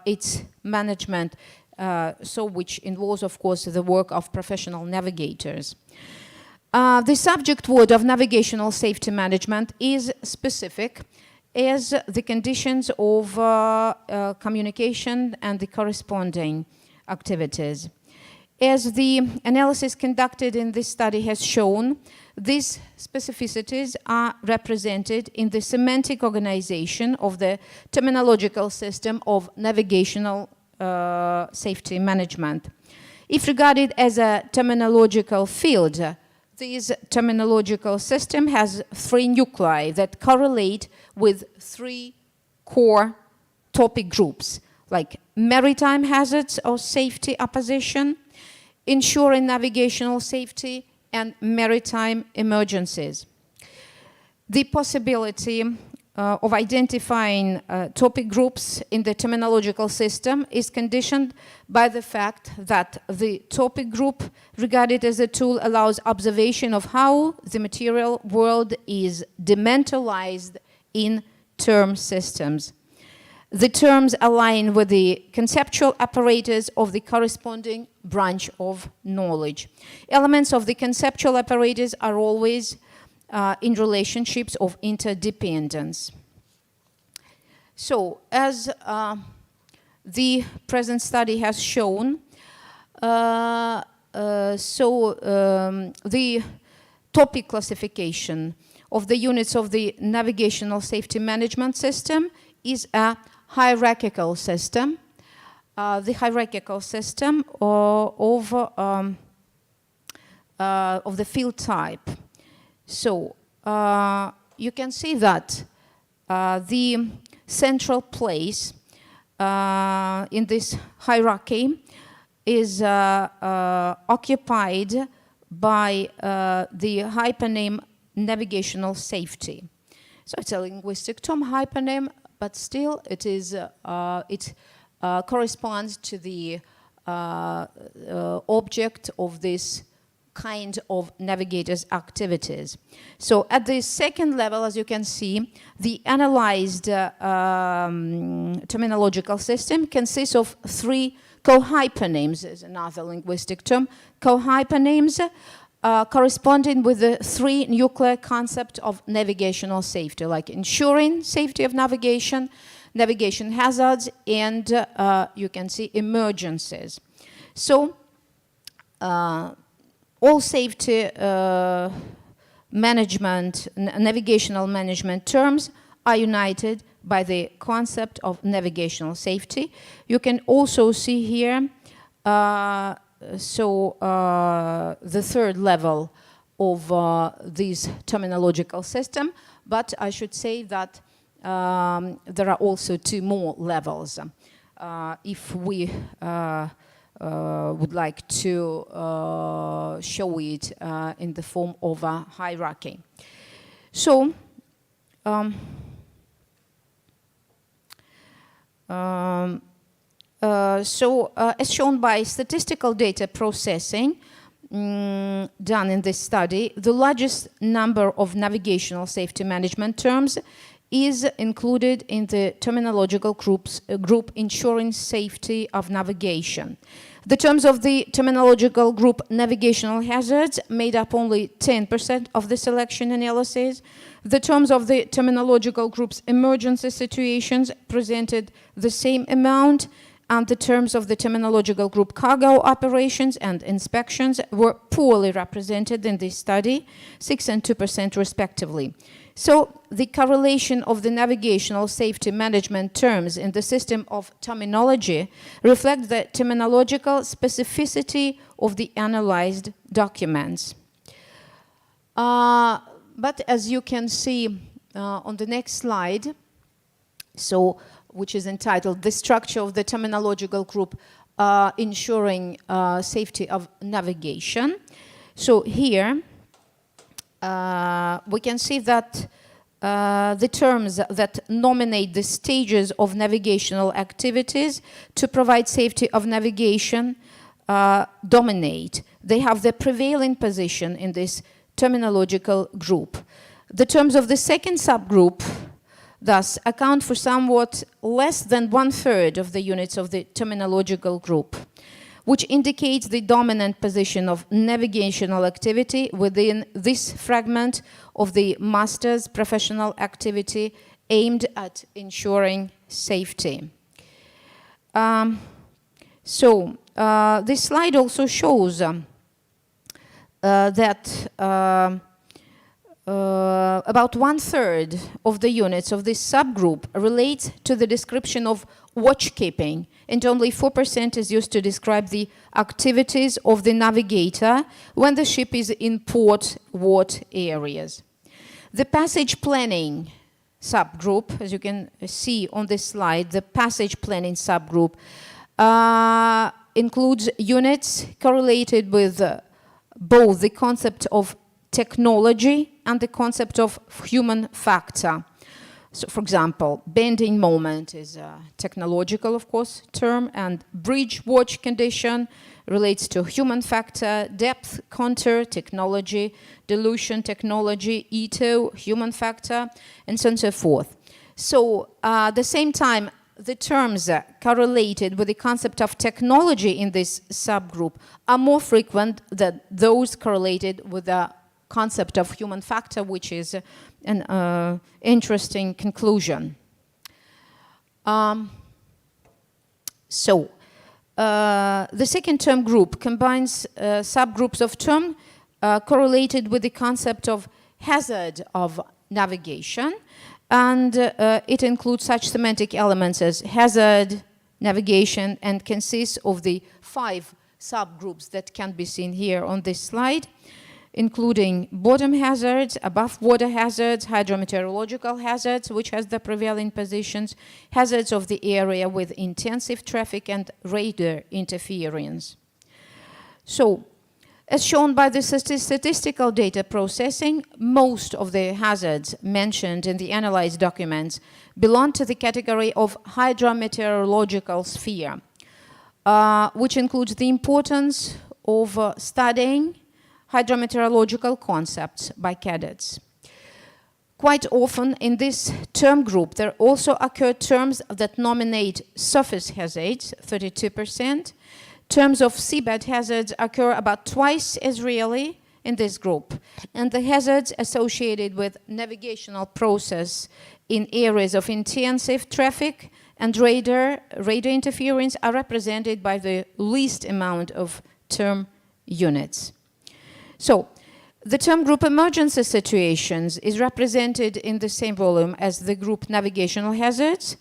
its management, which involves, of course, the work of professional navigators. The subject word of navigational safety management is specific as the conditions of communication and the corresponding activities. As the analysis conducted in this study has shown, these specificities are represented in the semantic organization of the terminological system of navigational safety management. If regarded as a terminological field, this terminological system has three nuclei that correlate with three core topic groups, like maritime hazards or safety opposition, ensuring navigational safety, and maritime emergencies. The possibility of identifying topic groups in the terminological system is conditioned by the fact that the topic group regarded as a tool allows observation of how the material world is dementalized in term systems. The terms align with the conceptual apparatus of the corresponding branch of knowledge. Elements of the conceptual apparatus are always in relationships of interdependence. So, as the present study has shown, the topic classification of the units of the navigational safety management system is a hierarchical system. The hierarchical system of the field type. So you can see that the central place in this hierarchy is occupied by the hypernym navigational safety. So it's a linguistic term, hypernym, but still it is corresponds to the object of this kind of navigator's activities. So at the second level, as you can see, the analyzed terminological system consists of three co-hypernames, is another linguistic term, co-hypernames corresponding with the three nuclear concepts of navigational safety, like ensuring safety of navigation, navigation hazards, and you can see emergencies. So all safety management, navigational management terms are united by the concept of navigational safety. You can also see here the third level of this terminological system, but I should say that there are also two more levels if we would like to show it in the form of a hierarchy. So, as shown by statistical data processing done in this study, the largest number of navigational safety management terms is included in the terminological group ensuring safety of navigation. The terms of the terminological group navigational hazards made up only 10% of the selection analysis. The terms of the terminological group's emergency situations presented the same amount, and the terms of the terminological group cargo operations and inspections were poorly represented in this study, 6% and 2% respectively. So the correlation of the navigational safety management terms in the system of terminology reflects the terminological specificity of the analyzed documents. But as you can see on the next slide, which is entitled "The Structure of the Terminological Group Ensuring Safety of Navigation." So here we can see that the terms that nominate the stages of navigational activities to provide safety of navigation dominate. They have the prevailing position in this terminological group. The terms of the second subgroup thus account for somewhat less than 1/3 of the units of the terminological group, which indicates the dominant position of navigational activity within this fragment of the master's professional activity aimed at ensuring safety. This slide also shows that about 1/3 of the units of this subgroup relates to the description of watchkeeping, and only 4% is used to describe the activities of the navigator when the ship is in port areas. The passage planning subgroup, as you can see on this slide, the passage planning subgroup includes units correlated with both the concept of technology and the concept of human factor. So, for example, bending moment is a technological, of course, term, and bridge watch condition relates to human factor, depth contour technology, dilution technology, ETO, human factor, and so on and so forth. So at the same time, the terms correlated with the concept of technology in this subgroup are more frequent than those correlated with the concept of human factor, which is an interesting conclusion. The second term group combines subgroups of term correlated with the concept of hazard of navigation, and it includes such semantic elements as hazard, navigation, and consists of the 5 subgroups that can be seen here on this slide, including bottom hazards, above water hazards, hydrometeorological hazards, which has the prevailing positions, hazards of the area with intensive traffic, and radar interference. So, as shown by the statistical data processing, most of the hazards mentioned in the analyzed documents belong to the category of hydrometeorological sphere, which includes the importance of studying hydrometeorological concepts by cadets. Quite often in this term group, there also occur terms that nominate surface hazards, 32%. Terms of seabed hazards occur about twice as rarely in this group, and the hazards associated with navigational process in areas of intensive traffic and radar interference are represented by the least amount of term units. So, the term group emergency situations is represented in the same volume as the group navigational hazards,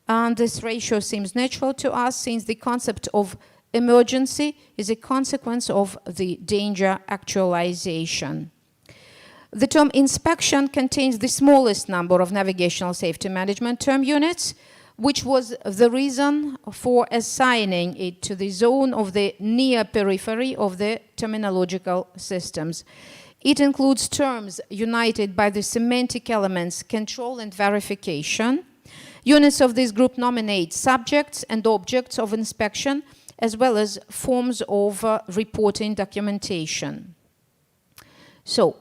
and this ratio seems natural to us since the concept of emergency is a consequence of the danger actualization. The term inspection contains the smallest number of navigational safety management term units, which was the reason for assigning it to the zone of the near periphery of the terminological systems. It includes terms united by the semantic elements control and verification. Units of this group nominate subjects and objects of inspection, as well as forms of reporting documentation. So,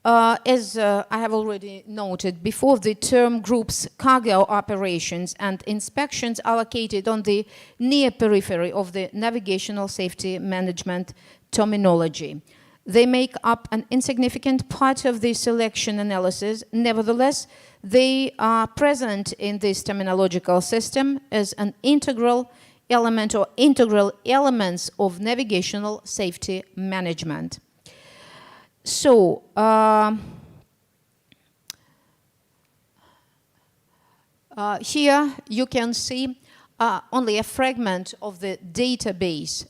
as I have already noted before, the term groups cargo operations and inspections are located on the near periphery of the navigational safety management terminology. They make up an insignificant part of the selection analysis. Nevertheless, they are present in this terminological system as an integral element or integral elements of navigational safety management. So, here you can see only a fragment of the database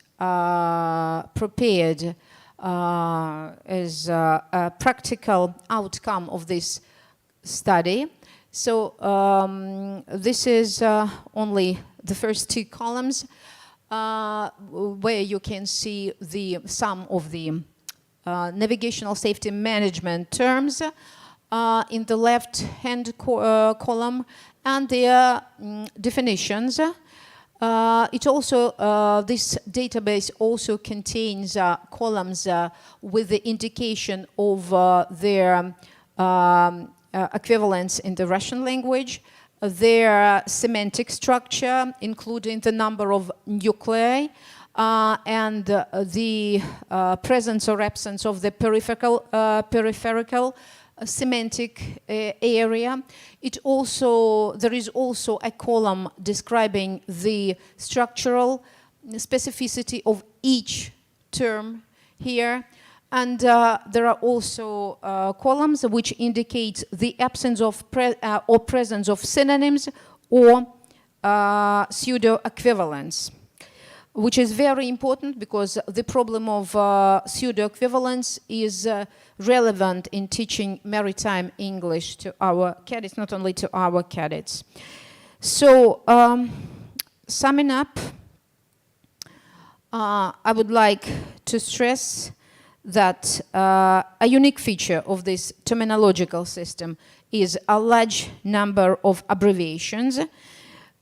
prepared as a practical outcome of this study. So this is only the first 2 columns where you can see the sum of the navigational safety management terms in the left-hand column and their definitions. It also, this database also contains columns with the indication of their equivalents in the Russian language, their semantic structure, including the number of nuclei, and the presence or absence of the peripheral semantic area. There is also a column describing the structural specificity of each term here. And there are also columns which indicate the absence of or presence of synonyms or pseudo-equivalents, which is very important because the problem of pseudo-equivalence is relevant in teaching maritime English to our cadets, not only to our cadets. So, summing up, I would like to stress that a unique feature of this terminological system is a large number of abbreviations.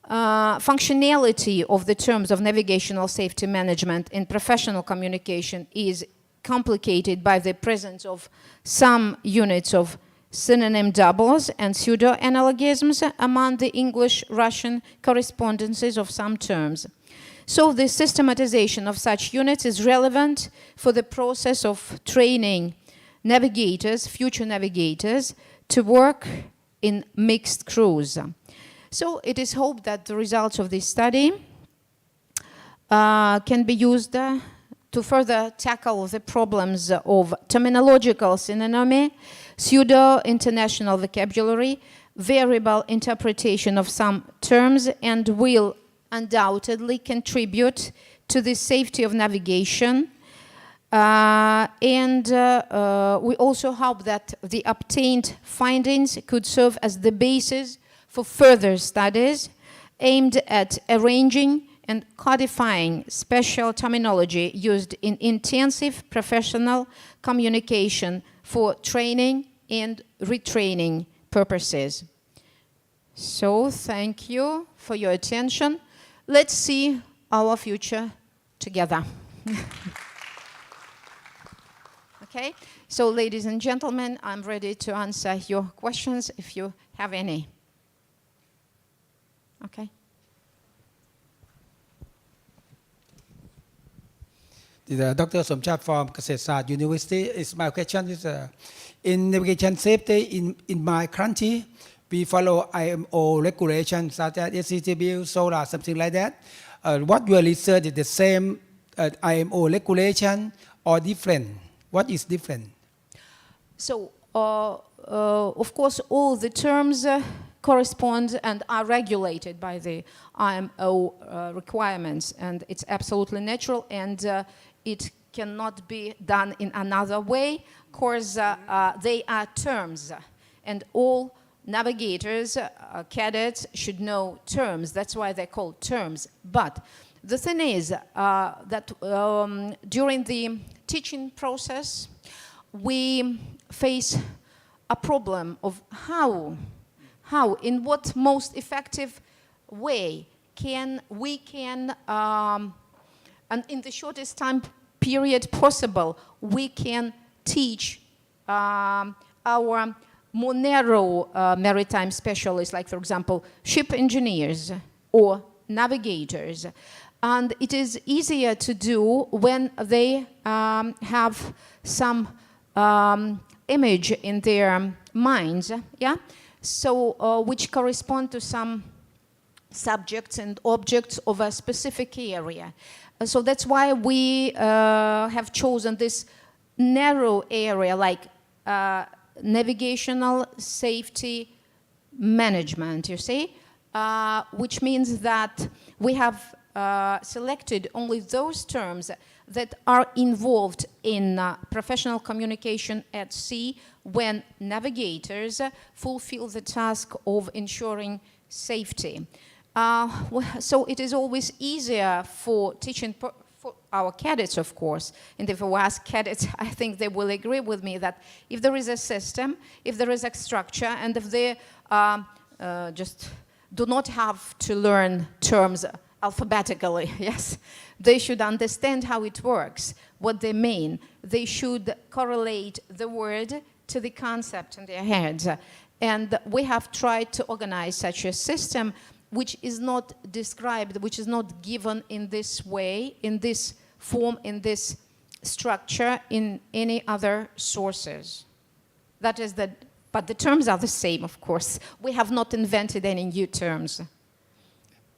Functionality of the terms of navigational safety management in professional communication is complicated by the presence of some units of synonym doubles and pseudo-analogisms among the English-Russian correspondences of some terms. So the systematization of such units is relevant for the process of training navigators, future navigators, to work in mixed crews. So it is hoped that the results of this study can be used to further tackle the problems of terminological synonymy, pseudo-international vocabulary, variable interpretation of some terms, and will undoubtedly contribute to the safety of navigation. We also hope that the obtained findings could serve as the basis for further studies aimed at arranging and codifying special terminology used in intensive professional communication for training and retraining purposes. So thank you for your attention. Let's see our future together. Okay, so ladies and gentlemen, I'm ready to answer your questions if you have any. Okay. Dr. Somchat from เกษตรศาสตร์ University. My question is in navigation safety in my country, we follow IMO regulations such as SCTB, SOLAR, something like that. What your research is the same IMO regulation or different? What is different? So, of course, all the terms correspond and are regulated by the IMO requirements, and it's absolutely natural, and it cannot be done in another way. Of course, they are terms, and all navigators, cadets should know terms. That's why they're called terms. But the thing is that during the teaching process, we face a problem of how, in what most effective way we can, and in the shortest time period possible, we can teach our more narrow maritime specialists, like, for example, ship engineers or navigators. And it is easier to do when they have some image in their minds, yeah? So, which correspond to some subjects and objects of a specific area. So that's why we have chosen this narrow area, like navigational safety management, you see, which means that we have selected only those terms that are involved in professional communication at sea when navigators fulfill the task of ensuring safety. So it is always easier for teaching for our cadets, of course. And if we ask cadets, I think they will agree with me that if there is a system, if there is a structure, and if they just do not have to learn terms alphabetically, yes, they should understand how it works, what they mean. They should correlate the word to the concept in their heads. And we have tried to organize such a system which is not described, which is not given in this way, in this form, in this structure, in any other sources. That is that, but the terms are the same, of course. We have not invented any new terms.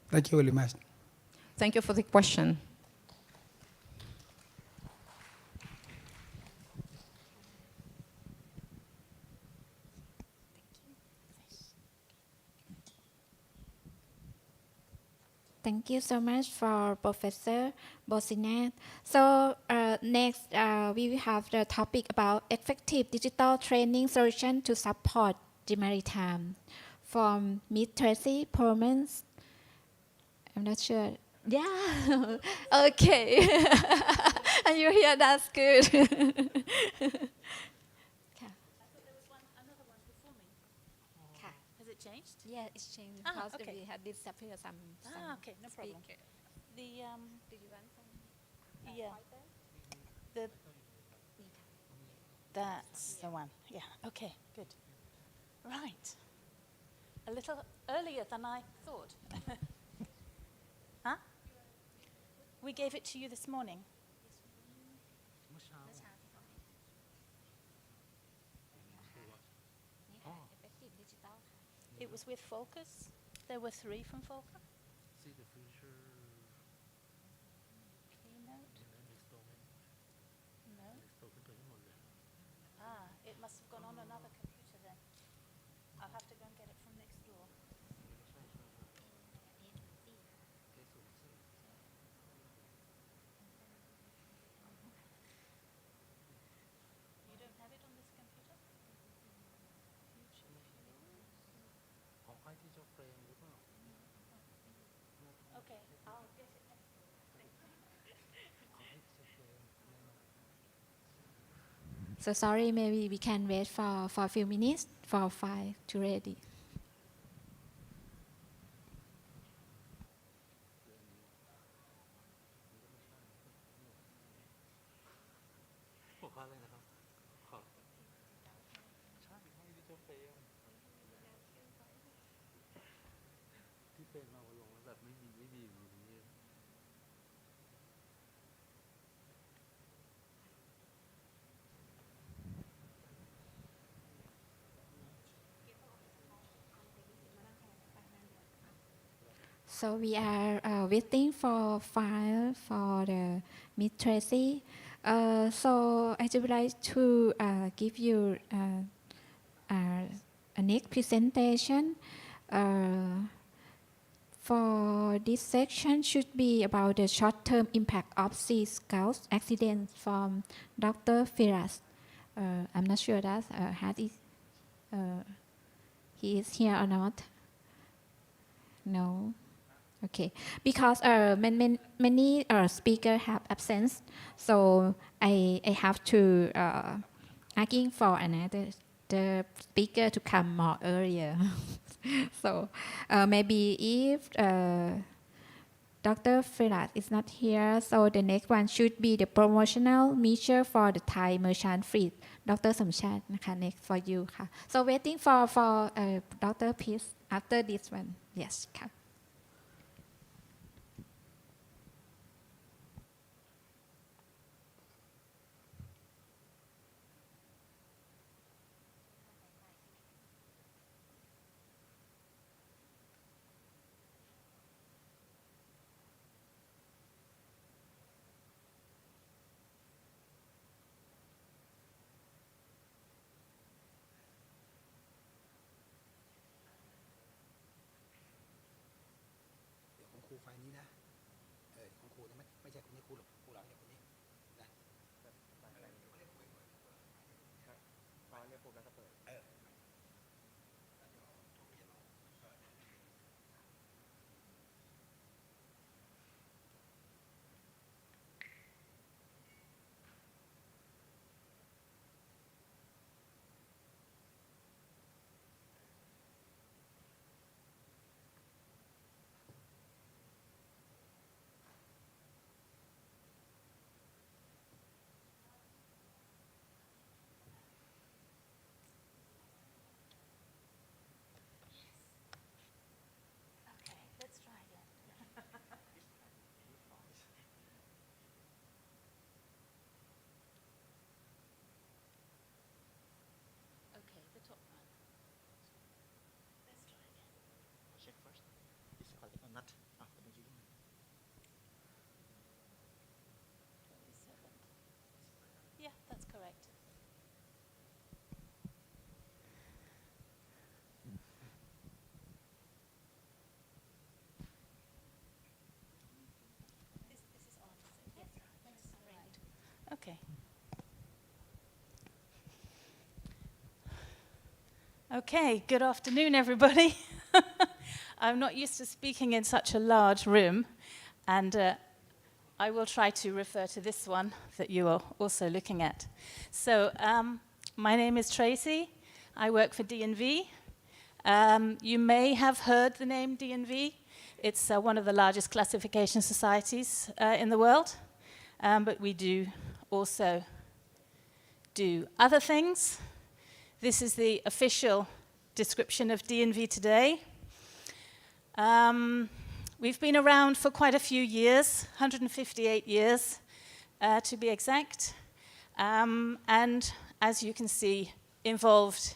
Thank you very much. Thank you for the question. Thank you so much for Professor Bosinat. So next we will have the topic about effective digital training solution to support the maritime from Ms. Tracy Permans. I'm not sure. Yeah, okay. And you hear that's good. Has it changed? Yeah, it's changed Ah, because okay. we had disappeared some. Okay, no problem. speaker. The Did you want some? yeah, the that's the one. Yeah. Okay, good. Right. A little earlier than I thought. Huh? We gave it to you this morning. It was with Focus. There were 3 from Focus. Keynote. No. It must have gone on another computer then. I'll have to go and get it from next door. You don't have it on this computer? Okay, I'll get it next door. So sorry, maybe we can wait for a few minutes for file to ready. So we are waiting for file for the Miss Tracy. So I would like to give you a next presentation. For this section should be about the short-term impact of Sea Scout accidents from Dr. Firas. I'm not sure that he is here or not. No. Okay, because many speakers have absence, so I have to asking for the speaker to come more earlier. So maybe if Dr. Firas is not here, so the next one should be the promotional measure for the Thai merchant fleet. Dr. Somchat, next for you. So waiting for Dr. Peace after this one. Yes. 27. Yeah, that's correct. This is on, is it? Yes, that's right. Okay. Okay, good afternoon, everybody. I'm not used to speaking in such a large room, and I will try to refer to this one that you are also looking at. So, my name is Tracy. I work for DNV. You may have heard the name DNV. It's one of the largest classification societies in the world, but we do also do other things. This is the official description of DNV today. We've been around for quite a few years, 158 years to be exact, and as you can see, involved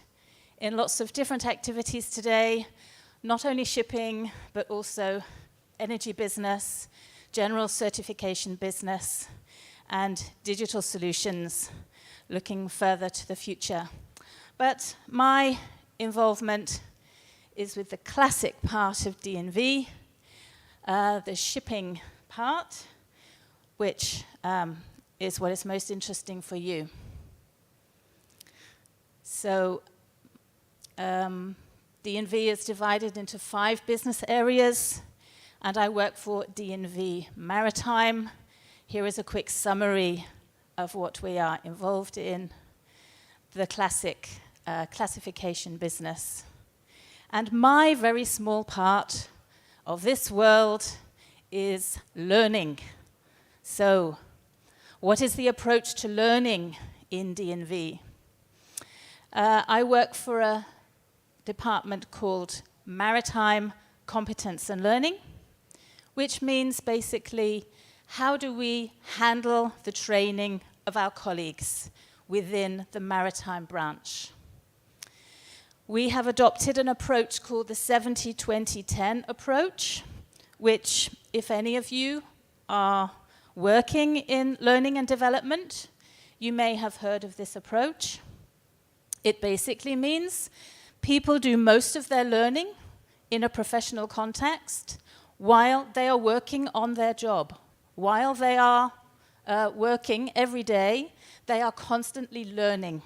in lots of different activities today, not only shipping, but also energy business, general certification business, and digital solutions, looking further to the future. But my involvement is with the classic part of DNV, the shipping part, which is what is most interesting for you. So DNV is divided into 5 business areas, and I work for DNV Maritime. Here is a quick summary of what we are involved in, the classic classification business. And my very small part of this world is learning. So, what is the approach to learning in DNV? I work for a department called Maritime Competence and Learning, which means basically how do we handle the training of our colleagues within the maritime branch. We have adopted an approach called the 70-20-10 approach, which, if any of you are working in learning and development, you may have heard of this approach. It basically means people do most of their learning in a professional context while they are working on their job. While they are working every day, they are constantly learning.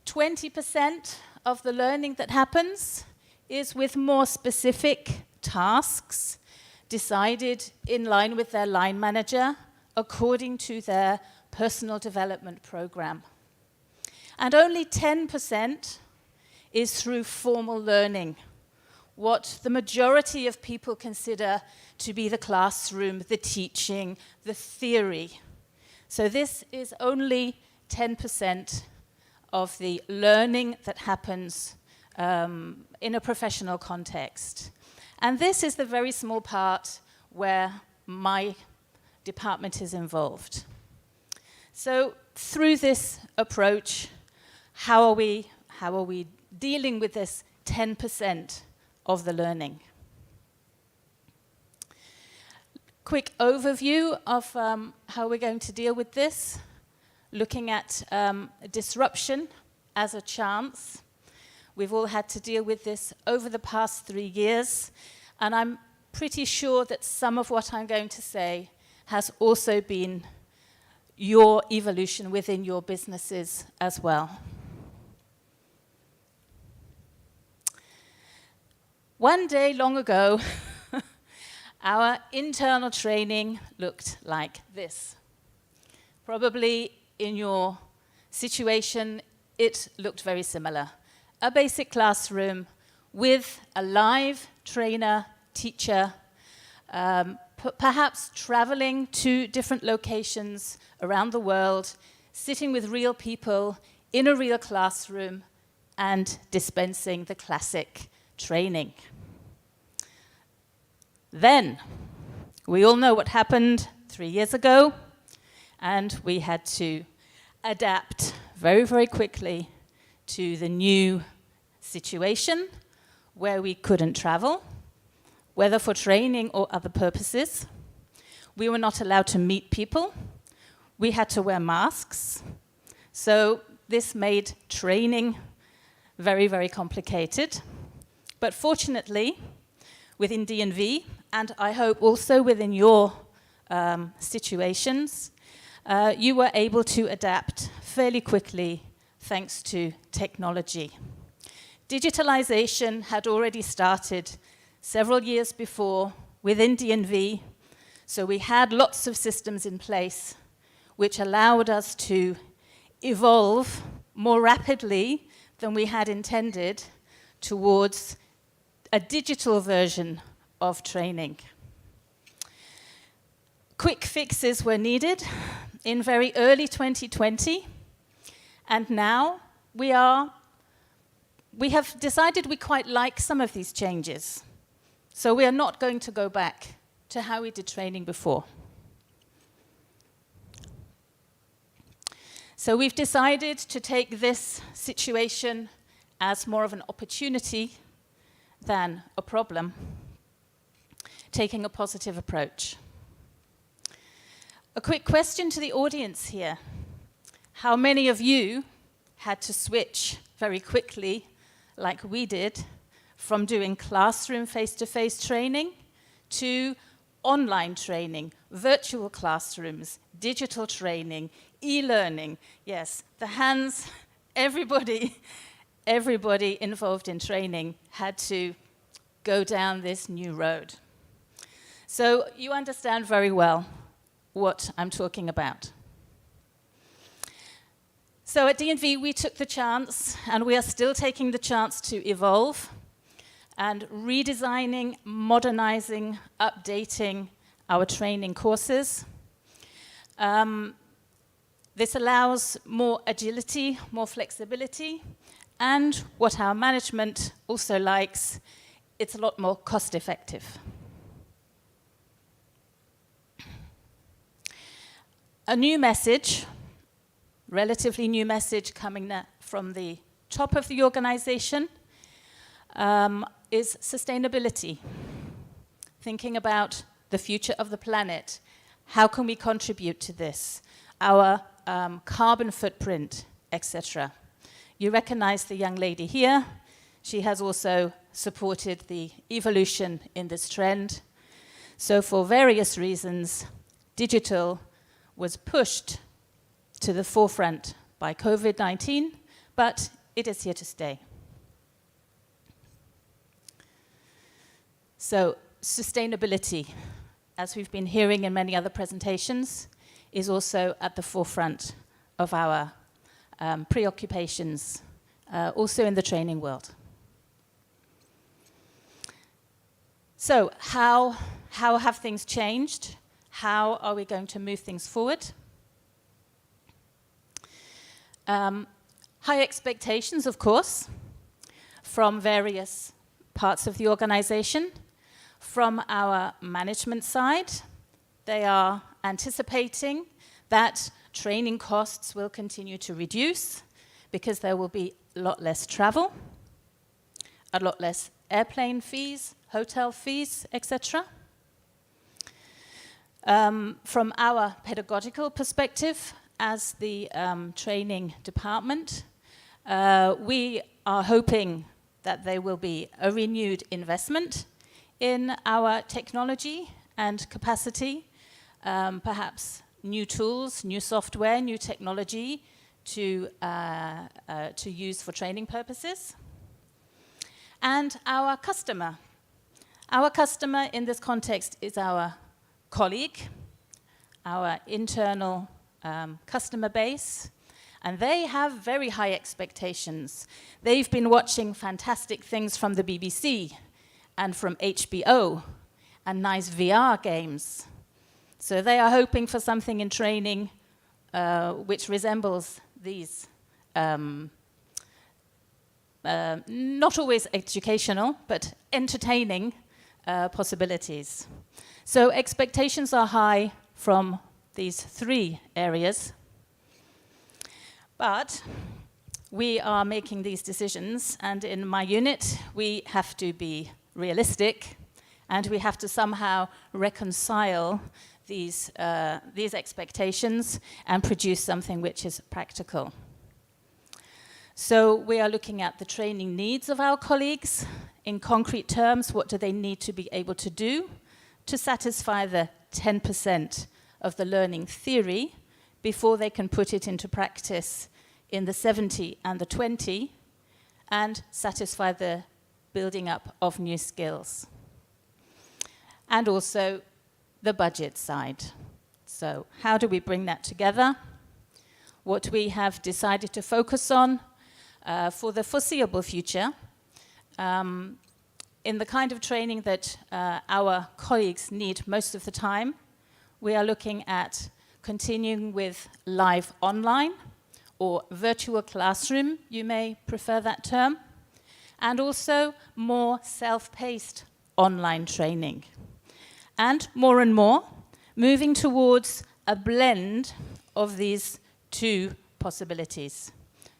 20% of the learning that happens is with more specific tasks decided in line with their line manager according to their personal development program. And only 10% is through formal learning, what the majority of people consider to be the classroom, the teaching, the theory. So this is only 10% of the learning that happens in a professional context. And this is the very small part where my department is involved. So through this approach, how are we dealing with this 10% of the learning? Quick overview of how we're going to deal with this, looking at disruption as a chance. We've all had to deal with this over the past 3 years, and I'm pretty sure that some of what I'm going to say has also been your evolution within your businesses as well. One day long ago, our internal training looked like this. Probably in your situation, it looked very similar. A basic classroom with a live trainer, teacher, perhaps traveling to different locations around the world, sitting with real people in a real classroom and dispensing the classic training. Then, we all know what happened 3 years ago, and we had to adapt very, very quickly to the new situation where we couldn't travel, whether for training or other purposes. We were not allowed to meet people. We had to wear masks. So this made training very, very complicated. But fortunately, within DNV, and I hope also within your situations, you were able to adapt fairly quickly thanks to technology. Digitalization had already started several years before within DNV, so we had lots of systems in place which allowed us to evolve more rapidly than we had intended towards a digital version of training. Quick fixes were needed in very early 2020, and now we are we have decided we quite like some of these changes. So we are not going to go back to how we did training before. So we've decided to take this situation as more of an opportunity than a problem, taking a positive approach. A quick question to the audience here. How many of you had to switch very quickly, like we did, from doing classroom face-to-face training to online training, virtual classrooms, digital training, e-learning? Yes, the hands, everybody involved in training had to go down this new road. So you understand very well what I'm talking about. So at DNV, we took the chance, and we are still taking the chance to evolve and redesigning, modernizing, updating our training courses. This allows more agility, more flexibility, and what our management also likes, it's a lot more cost-effective. A new message, relatively new message coming from the top of the organization, is sustainability. Thinking about the future of the planet. How can we contribute to this? Our carbon footprint, etc. You recognize the young lady here. She has also supported the evolution in this trend. So for various reasons, digital was pushed to the forefront by COVID-19, but it is here to stay. So sustainability, as we've been hearing in many other presentations, is also at the forefront of our preoccupations, also in the training world. So how have things changed? How are we going to move things forward? High expectations, of course, from various parts of the organization. From our management side, they are anticipating that training costs will continue to reduce because there will be a lot less travel, a lot less airplane fees, hotel fees, etc. From our pedagogical perspective, as the training department, we are hoping that there will be a renewed investment in our technology and capacity, perhaps new tools, new software, new technology to use for training purposes. And our customer in this context is our colleague, our internal customer base, and they have very high expectations. They've been watching fantastic things from the BBC and from HBO and nice VR games. So they are hoping for something in training which resembles these, not always educational, but entertaining possibilities. So expectations are high from these three areas. But we are making these decisions, and in my unit, we have to be realistic, and we have to somehow reconcile these expectations and produce something which is practical. So we are looking at the training needs of our colleagues. In concrete terms, what do they need to be able to do to satisfy the 10% of the learning theory before they can put it into practice in the 70 and the 20 and satisfy the building up of new skills. And also the budget side. So how do we bring that together? What we have decided to focus on for the foreseeable future, in the kind of training that our colleagues need most of the time, we are looking at continuing with live online or virtual classroom, you may prefer that term, and also more self-paced online training. And more, moving towards a blend of these two possibilities.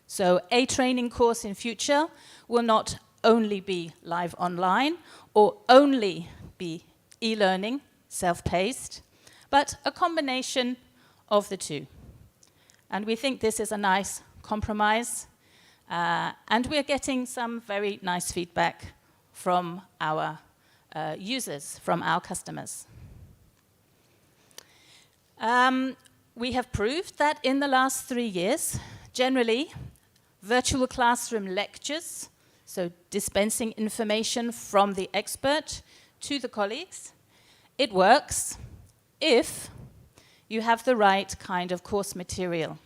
So a training course in future will not only be live online or only be e-learning, self-paced, but a combination of the two. And we think this is a nice compromise, and we're getting some very nice feedback from our users, from our customers. We have proved that in the last 3 years, generally, virtual classroom lectures, so dispensing information from the expert to the colleagues, it works if you have the right kind of course material.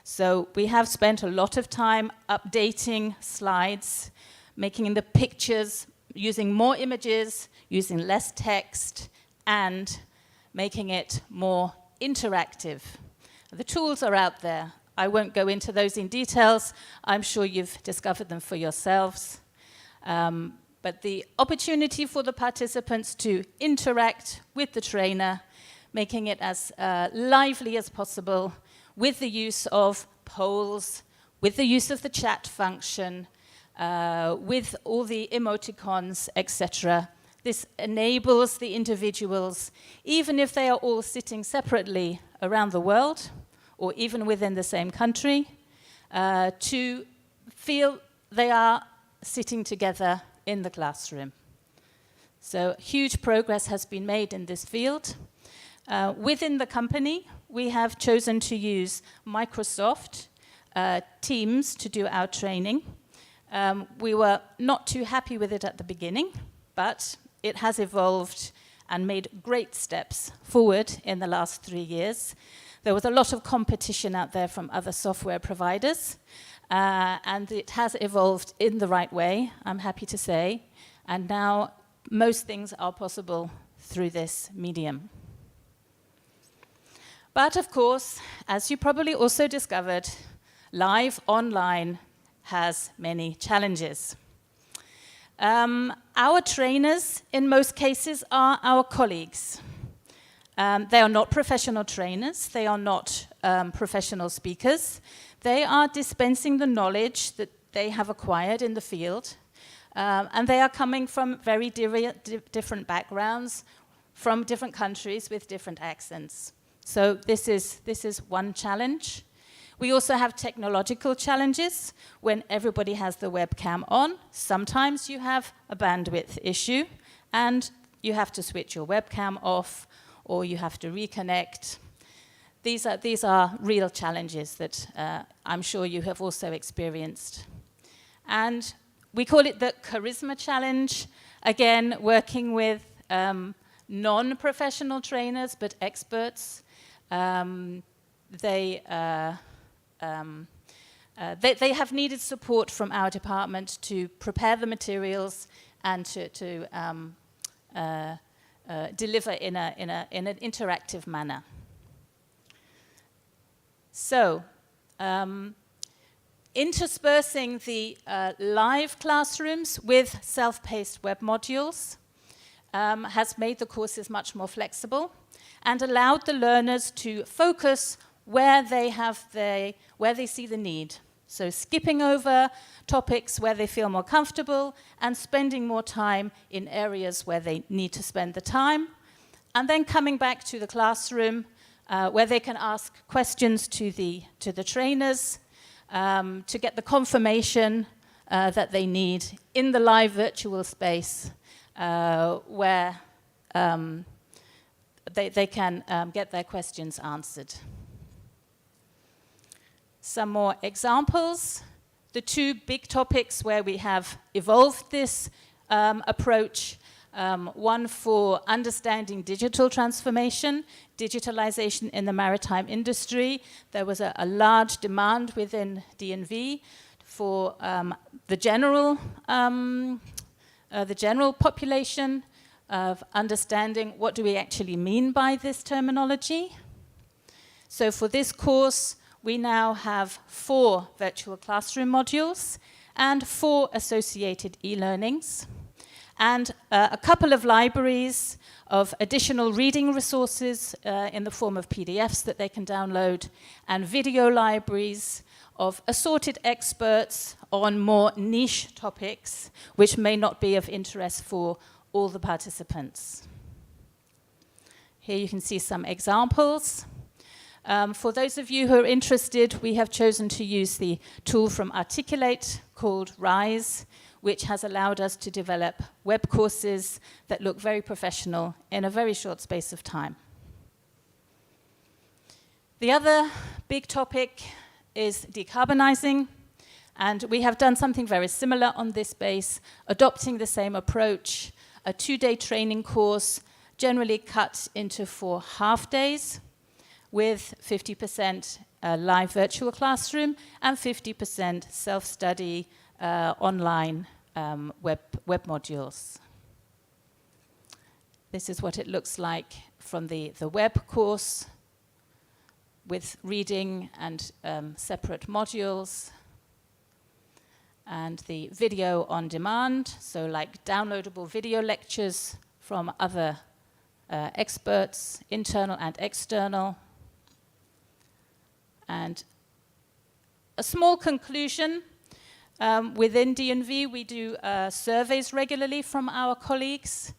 So we have spent a lot of time updating slides, making the pictures, using more images, using less text, and making it more interactive. The tools are out there. I won't go into those in details. I'm sure you've discovered them for yourselves. But the opportunity for the participants to interact with the trainer, making it as lively as possible with the use of polls, with the use of the chat function, with all the emoticons, etc. This enables the individuals, even if they are all sitting separately around the world, or even within the same country, to feel they are sitting together in the classroom. So huge progress has been made in this field. Within the company, we have chosen to use Microsoft Teams to do our training. We were not too happy with it at the beginning, but it has evolved and made great steps forward in the last 3 years. There was a lot of competition out there from other software providers, and it has evolved in the right way, I'm happy to say, and now most things are possible through this medium. But of course, as you probably also discovered, live online has many challenges. Our trainers, in most cases, are our colleagues. They are not professional trainers, they are not professional speakers. They are dispensing the knowledge that they have acquired in the field, and they are coming from very different backgrounds, from different countries with different accents. So this is one challenge. We also have technological challenges. When everybody has the webcam on, sometimes you have a bandwidth issue, and you have to switch your webcam off, or you have to reconnect. These are real challenges that I'm sure you have also experienced. And we call it the Charisma Challenge, again, working with non-professional trainers, but experts. They have needed support from our department to prepare the materials and to deliver in an interactive manner. So, interspersing the live classrooms with self-paced web modules has made the courses much more flexible and allowed the learners to focus where they see the need. So skipping over topics where they feel more comfortable and spending more time in areas where they need to spend the time, and then coming back to the classroom where they can ask questions to the trainers to get the confirmation that they need in the live virtual space where they can get their questions answered. Some more examples. The two big topics where we have evolved this approach, one for understanding digital transformation, digitalization in the maritime industry. There was a large demand within DNV for the general population of understanding what do we actually mean by this terminology. So for this course, we now have 4 virtual classroom modules, and 4 associated e-learnings, and a couple of libraries of additional reading resources in the form of PDFs that they can download, and video libraries of assorted experts on more niche topics which may not be of interest for all the participants. Here you can see some examples. For those of you who are interested, we have chosen to use the tool from Articulate called RISE, which has allowed us to develop web courses that look very professional in a very short space of time. The other big topic is decarbonizing, and we have done something very similar on this base, adopting the same approach, a 2-day training course generally cut into 4 half days with 50% live virtual classroom and 50% self-study online web modules. This is what it looks like from the web course with reading and separate modules, and the video on demand, so like downloadable video lectures from other experts, internal and external. And a small conclusion, within DNV we do surveys regularly from our colleagues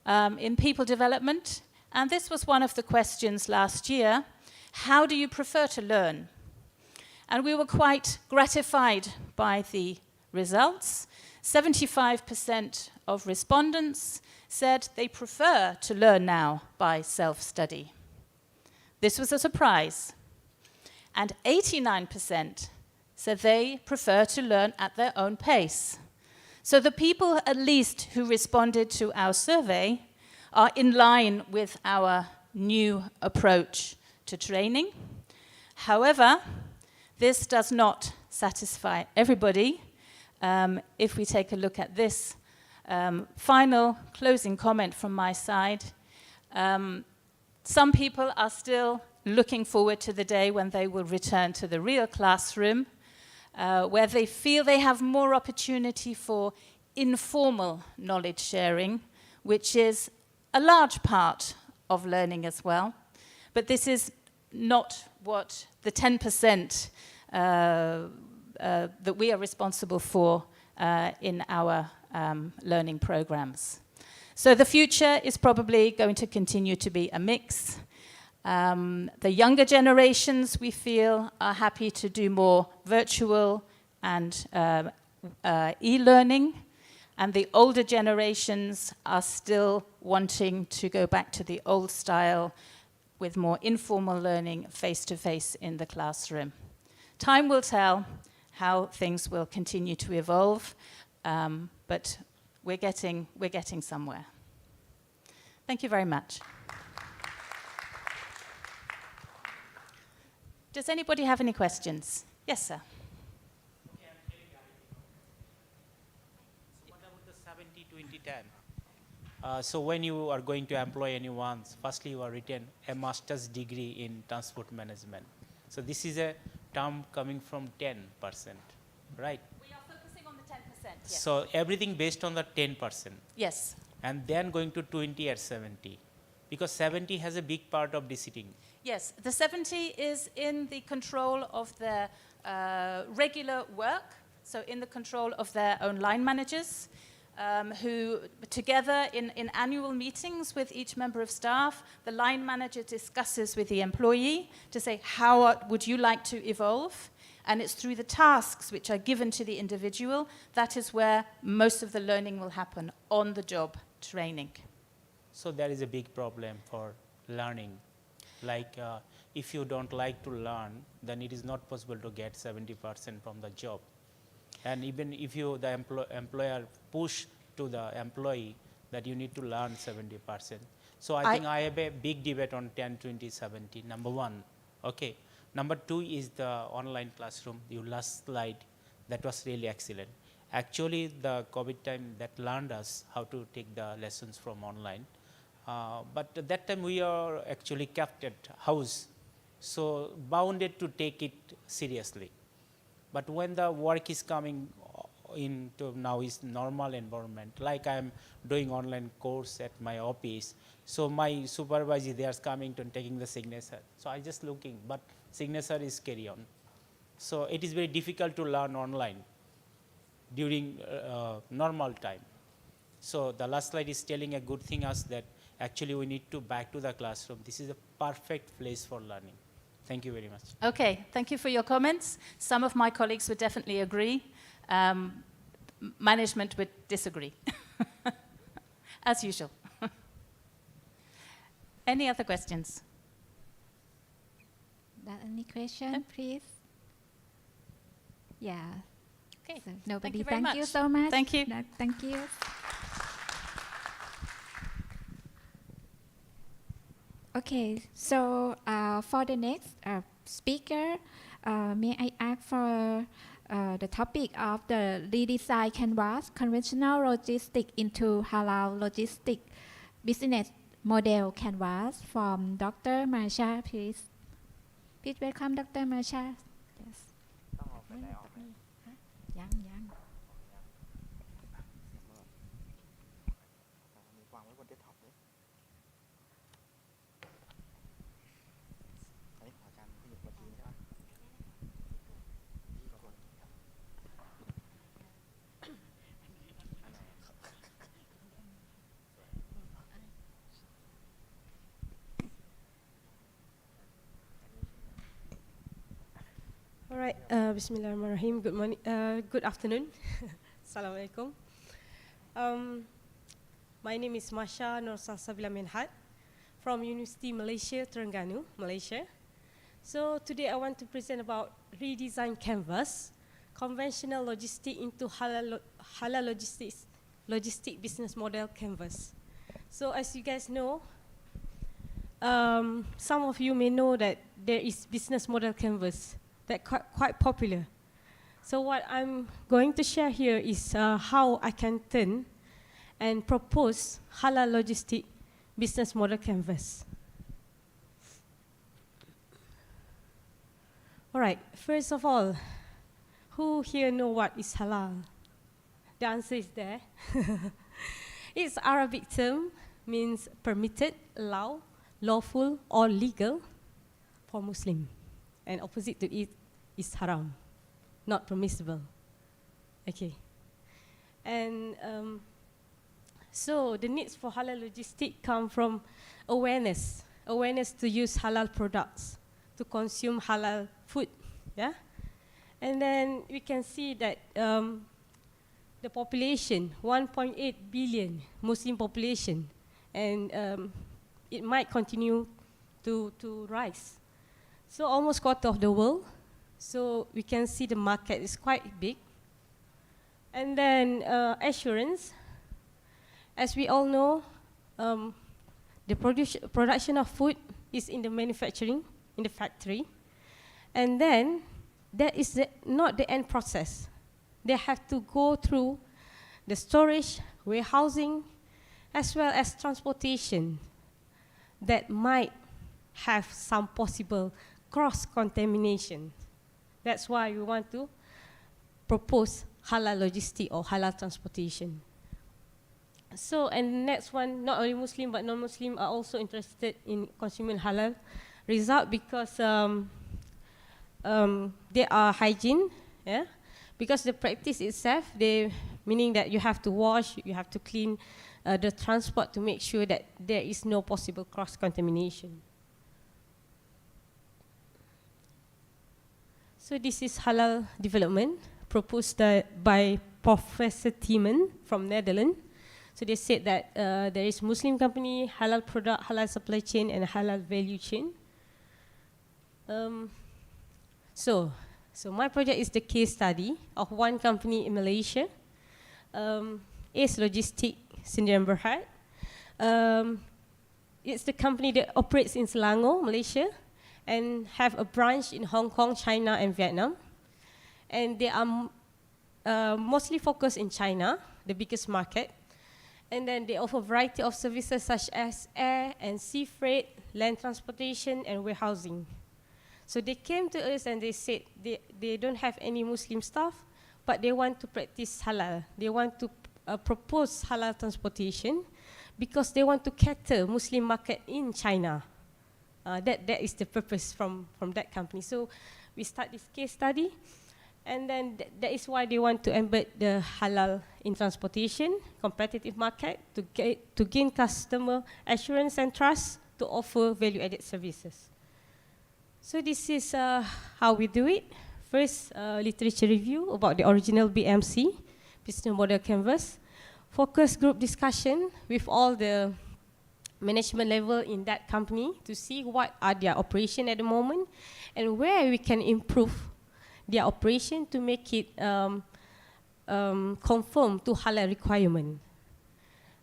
in people development, and this was one of the questions last year: how do you prefer to learn? And we were quite gratified by the results. 75% of respondents said they prefer to learn now by self-study. This was a surprise. And 89% said they prefer to learn at their own pace. So the people, at least, who responded to our survey are in line with our new approach to training. However, this does not satisfy everybody. If we take a look at this final closing comment from my side, some people are still looking forward to the day when they will return to the real classroom, where they feel they have more opportunity for informal knowledge sharing, which is a large part of learning as well. But this is not what the 10% that we are responsible for in our learning programs. So the future is probably going to continue to be a mix. The younger generations, we feel, are happy to do more virtual and e-learning, and the older generations are still wanting to go back to the old style with more informal learning face-to-face in the classroom. Time will tell how things will continue to evolve, but we're getting somewhere. Thank you very much. Does anybody have any questions? Yes, sir. So what about the 70-20-10? So when you are going to employ anyone, firstly you are written a master's degree in transport management. So this is a term coming from 10%, right? We are focusing on the 10%, yes. So everything based on the 10%. Yes. And then going to 20 or 70. Because 70 has a big part of decision. Yes, the 70 is in the control of their regular work, so in the control of their own line managers, who together in annual meetings with each member of staff, the line manager discusses with the employee to say, how would you like to evolve? And it's through the tasks which are given to the individual, that is where most of the learning will happen, on-the-job training. So there is a big problem for learning. Like if you don't like to learn, then it is not possible to get 70% from the job. And even if you, the employer push to the employee that you need to learn 70%. So I think I have a big debate on 10, 20, 70, number one. Okay. Number two is the online classroom. Your last slide, that was really excellent. Actually, the COVID time that learned us how to take the lessons from online. But at that time we are actually kept at house, so bounded to take it seriously. But when the work is coming into now is normal environment. Like I'm doing online course at my office. So my supervisor, they are coming to taking the signature. So I just looking, but signature is carry on. So it is very difficult to learn online during normal time. So the last slide is telling a good thing us that actually we need to back to the classroom. This is a perfect place for learning. Thank you very much. Okay, thank you for your comments. Some of my colleagues would definitely agree. Management would disagree, as usual. Any other questions? Any question, please? Yeah. Okay. So nobody. very Thank you much. so much. Thank you. Thank you. Okay, so for the next speaker, may I ask for the topic of the redesign canvas, conventional logistic into halal logistic business model canvas from Dr. Marsha, please. Please welcome Dr. Marsha. Yes. ยัง All right, Bismillahirrahmanirrahim. Good morning, good afternoon. Assalamualaikum. My name is Masha Nur Salsabila Menhat from University Malaysia, Terengganu, Malaysia. So today I want to present about redesign canvas, conventional logistic into halal logistic business model canvas. So as you guys know, some of you may know that there is business model canvas that quite popular. So what I'm going to share here is how I can turn and propose halal logistic business model canvas. All right, first of all, who here know what is halal? The answer is there. It's Arabic term, means permitted, allowed, lawful, or legal for Muslim. And opposite to it is haram, not permissible. Okay. And so the needs for halal logistic come from awareness to use halal products, to consume halal food, yeah? And then we can see that the population, 1.8 billion Muslim population, and it might continue to rise. So almost quarter of the world. So we can see the market is quite big. And then assurance. As we all know, the production of food is in the manufacturing, in the factory. And then that is not the end process. They have to go through the storage, warehousing, as well as transportation that might have some possible cross-contamination. That's why we want to propose halal logistic or halal transportation. So, and the next one, not only Muslim but non-Muslim are also interested in consuming halal result because they are hygiene, yeah? Because the practice itself, meaning that you have to wash, you have to clean the transport to make sure that there is no possible cross-contamination. So this is halal development proposed by Professor Tiemann from Netherlands. So they said that there is Muslim company, halal product, halal supply chain, and halal value chain. So my project is the case study of one company in Malaysia, Ace Logistic Sdn Bhd. It's the company that operates in Selangor, Malaysia, and have a branch in Hong Kong, China, and Vietnam. And they are mostly focused in China, the biggest market. And then they offer a variety of services such as air and sea freight, land transportation, and warehousing. So they came to us and they said they don't have any Muslim staff. but they want to practice halal. They want to propose halal transportation because they want to cater Muslim market in China. That is the purpose from that company. So we start this case study, and then that is why they want to embed the halal in transportation, competitive market, to gain customer assurance and trust, to offer value-added services. So this is how we do it. First, literature review about the original BMC, Business Model Canvas. Focus group discussion with all the management level in that company to see what are their operation at the moment and where we can improve their operation to make it conform to halal requirement.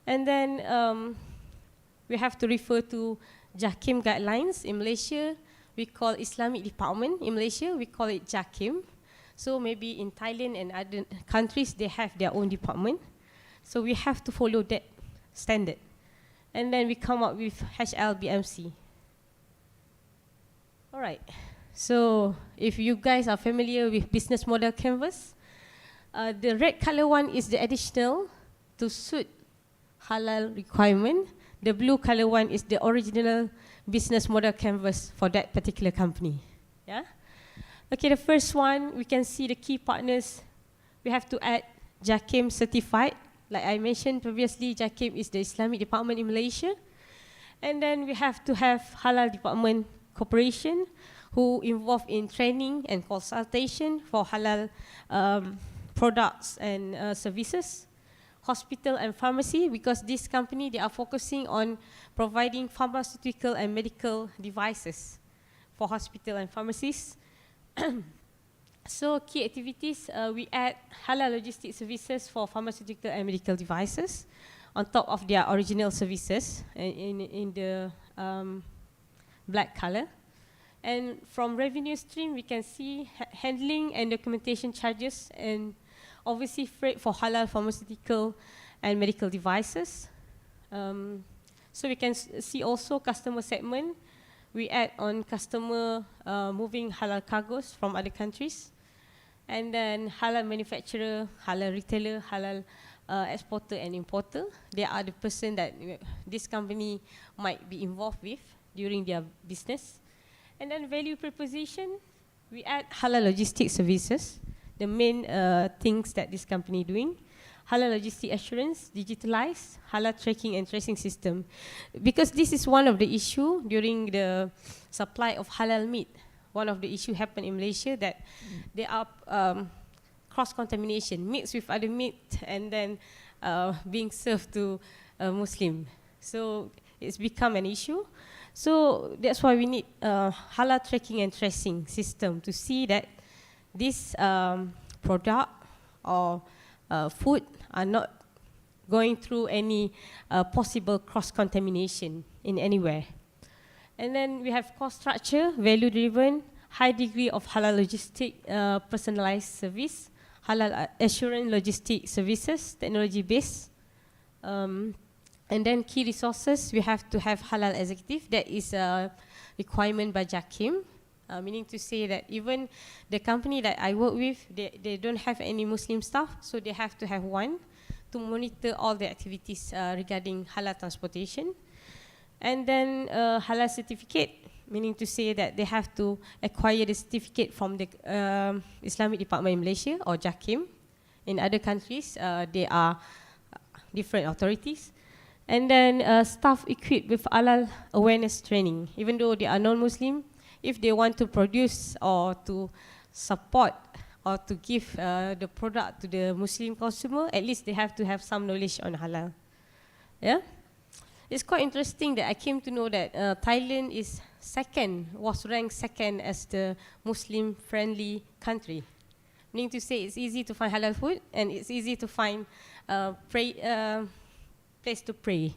And then we have to refer to JAKIM guidelines. In Malaysia, we call Islamic Department. In Malaysia, we call it JAKIM. So maybe in Thailand and other countries, they have their own department. So we have to follow that standard. And then we come up with HLBMC. All right. So if you guys are familiar with business model canvas, the red color one is the additional to suit halal requirement. The blue color one is the original business model canvas for that particular company. Yeah. Okay, the first one, we can see the key partners. We have to add JAKIM certified. Like I mentioned previously, JAKIM is the Islamic department in Malaysia. And then we have to have halal department corporation who involved in training and consultation for halal products and services. Hospital and pharmacy, because this company, they are focusing on providing pharmaceutical and medical devices for hospital and pharmacies. So key activities, we add halal logistics services for pharmaceutical and medical devices on top of their original services in the black color. And from revenue stream, we can see handling and documentation charges and obviously freight for halal pharmaceutical and medical devices. So we can see also customer segment. We add on customer moving halal cargoes from other countries. And then halal manufacturer, halal retailer, halal exporter and importer. They are the person that this company might be involved with during their business. And then value proposition, we add halal logistics services, the main things that this company doing. Halal logistic assurance, digitalized, halal tracking and tracing system. Because this is one of the issue during the supply of halal meat. One of the issue happened in Malaysia that there are cross-contamination, mixed with other meat and then being served to a Muslim. So it's become an issue. So that's why we need halal tracking and tracing system to see that this product or food are not going through any possible cross-contamination in anywhere. And then we have cost structure, value-driven, high degree of halal logistic personalized service, halal assurance logistic services, technology-based. And then key resources, we have to have halal executive. That is a requirement by JAKIM, meaning to say that even the company that I work with, they don't have any Muslim staff, so they have to have one to monitor all the activities regarding halal transportation. And then halal certificate, meaning to say that they have to acquire the certificate from the Islamic Department in Malaysia or JAKIM. In other countries, they are different authorities. And then staff equipped with halal awareness training. Even though they are non-Muslim, if they want to produce or to support or to give the product to the Muslim consumer, at least they have to have some knowledge on halal. Yeah? It's quite interesting that I came to know that Thailand was ranked second as the Muslim-friendly country. Meaning to say it's easy to find halal food and it's easy to find place to pray.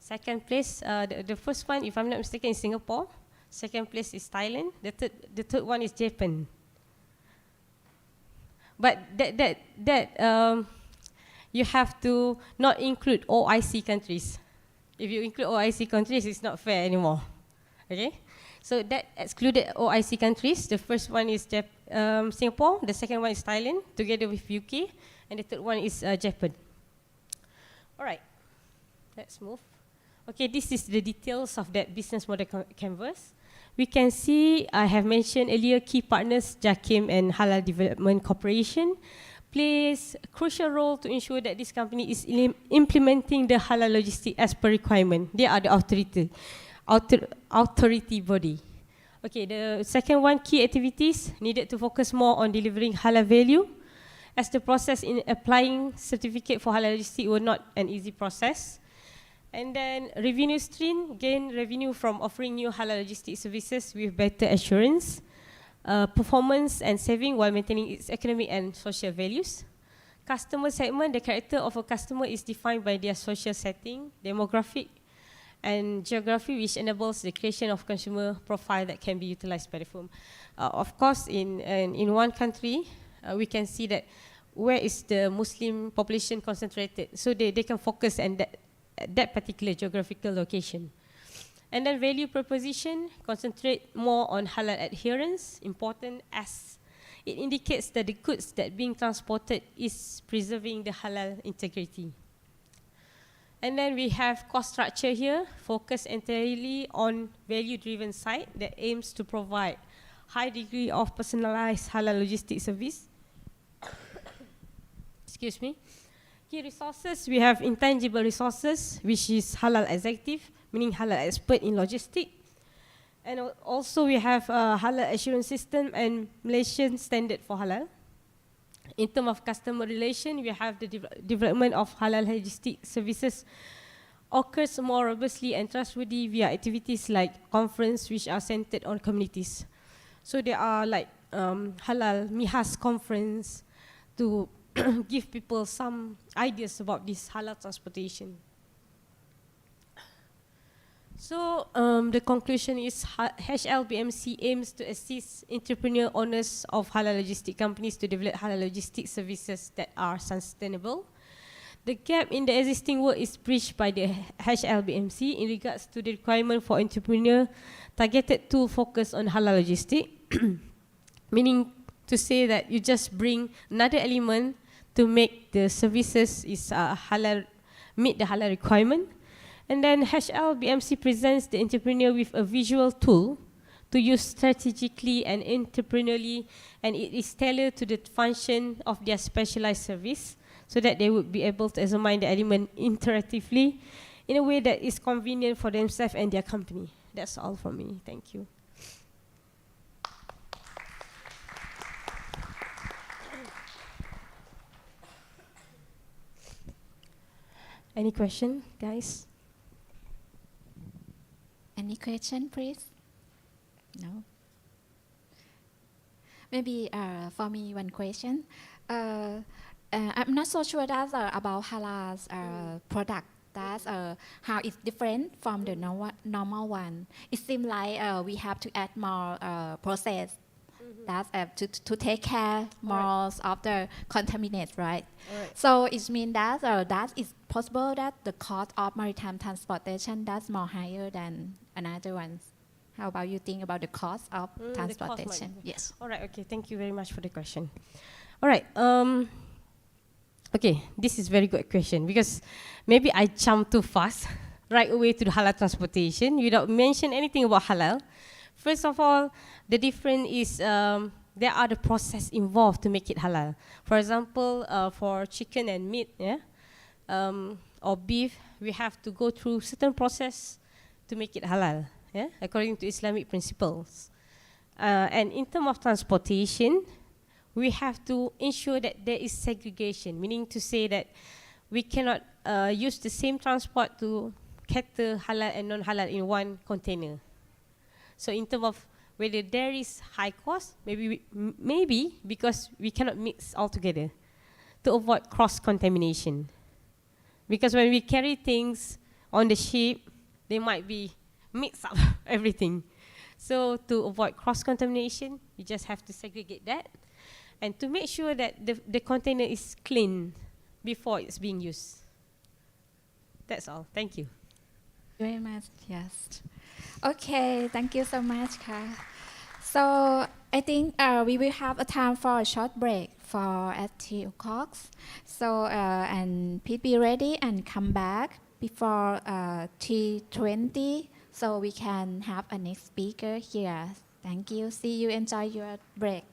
Second place, the first one, if I'm not mistaken, is Singapore. Second place is Thailand. The third one is Japan. But you have to not include OIC countries. If you include OIC countries, it's not fair anymore. Okay? So that excluded OIC countries. The first one is Singapore, the second one is Thailand, together with UK, and the third one is Japan. All right, let's move. Okay, this is the details of that business model canvas. We can see, I have mentioned earlier, key partners, JAKIM and Halal Development Corporation, plays a crucial role to ensure that this company is implementing the halal logistics as per requirement. They are the authority body. Okay, the second one, key activities needed to focus more on delivering halal value, as the process in applying certificate for halal logistics was not an easy process. And then revenue stream, gain revenue from offering new halal logistics services with better assurance, performance and saving while maintaining its economic and social values. Customer segment, the character of a customer is defined by their social setting, demographic, and geography, which enables the creation of consumer profile that can be utilized by the firm. Of course, in one country, we can see that where is the Muslim population concentrated, so they can focus on that particular geographical location. And then value proposition, concentrate more on halal adherence, important as it indicates that the goods that being transported is preserving the halal integrity. And then we have cost structure here, focused entirely on value-driven side that aims to provide high degree of personalized halal logistics service. Excuse me. Key resources, we have intangible resources, which is halal executive, meaning halal expert in logistics. And also we have a halal assurance system and Malaysian standard for halal. In terms of customer relation, we have the development of halal logistics services occurs more robustly and trustworthy via activities like conference, which are centered on communities. So there are like halal mihas conference to give people some ideas about this halal transportation. So the conclusion is HLBMC aims to assist entrepreneur owners of halal logistic companies to develop halal logistic services that are sustainable. The gap in the existing work is bridged by the HLBMC in regards to the requirement for entrepreneur targeted to focus on halal logistic, meaning to say that you just bring another element to make the services is halal, meet the halal requirement. And then HLBMC presents the entrepreneur with a visual tool to use strategically and entrepreneurially, and it is tailored to the function of their specialized service so that they would be able to examine the element interactively in a way that is convenient for themselves and their company. That's all from me. Thank you. Any question, guys? Any question, please? No? Maybe for me, one question. I'm not so sure that about halal's product. That's how it's different from the normal one. It seems like we have to add more process. That's to take care more of the contaminants, right? So it means that that is possible that the cost of maritime transportation that's more higher than another ones. How about you think about the cost of transportation? Yes. All right. Okay. Thank you very much for the question. All right. Okay. This is very good question because maybe I jumped too fast right away to the halal transportation without mention anything about halal. First of all, the difference is there are the process involved to make it halal. For example, for chicken and meat, or beef, we have to go through certain process to make it halal, according to Islamic principles. And in terms of transportation, we have to ensure that there is segregation, meaning to say that we cannot use the same transport to cater halal and non-halal in one container. So in terms of whether there is high cost, maybe because we cannot mix all together to avoid cross-contamination. Because when we carry things on the ship, they might be mixed up everything. So to avoid cross-contamination, you just have to segregate that. And to make sure that the container is clean before it's being used. That's all. Thank you. Very much. Yes. Okay, thank you so much. Ka. So I think we will have a time for a short break for at 2 o'clock. So and please be ready and come back before 3:20 so we can have a next speaker here. Thank you. See you. Enjoy your break.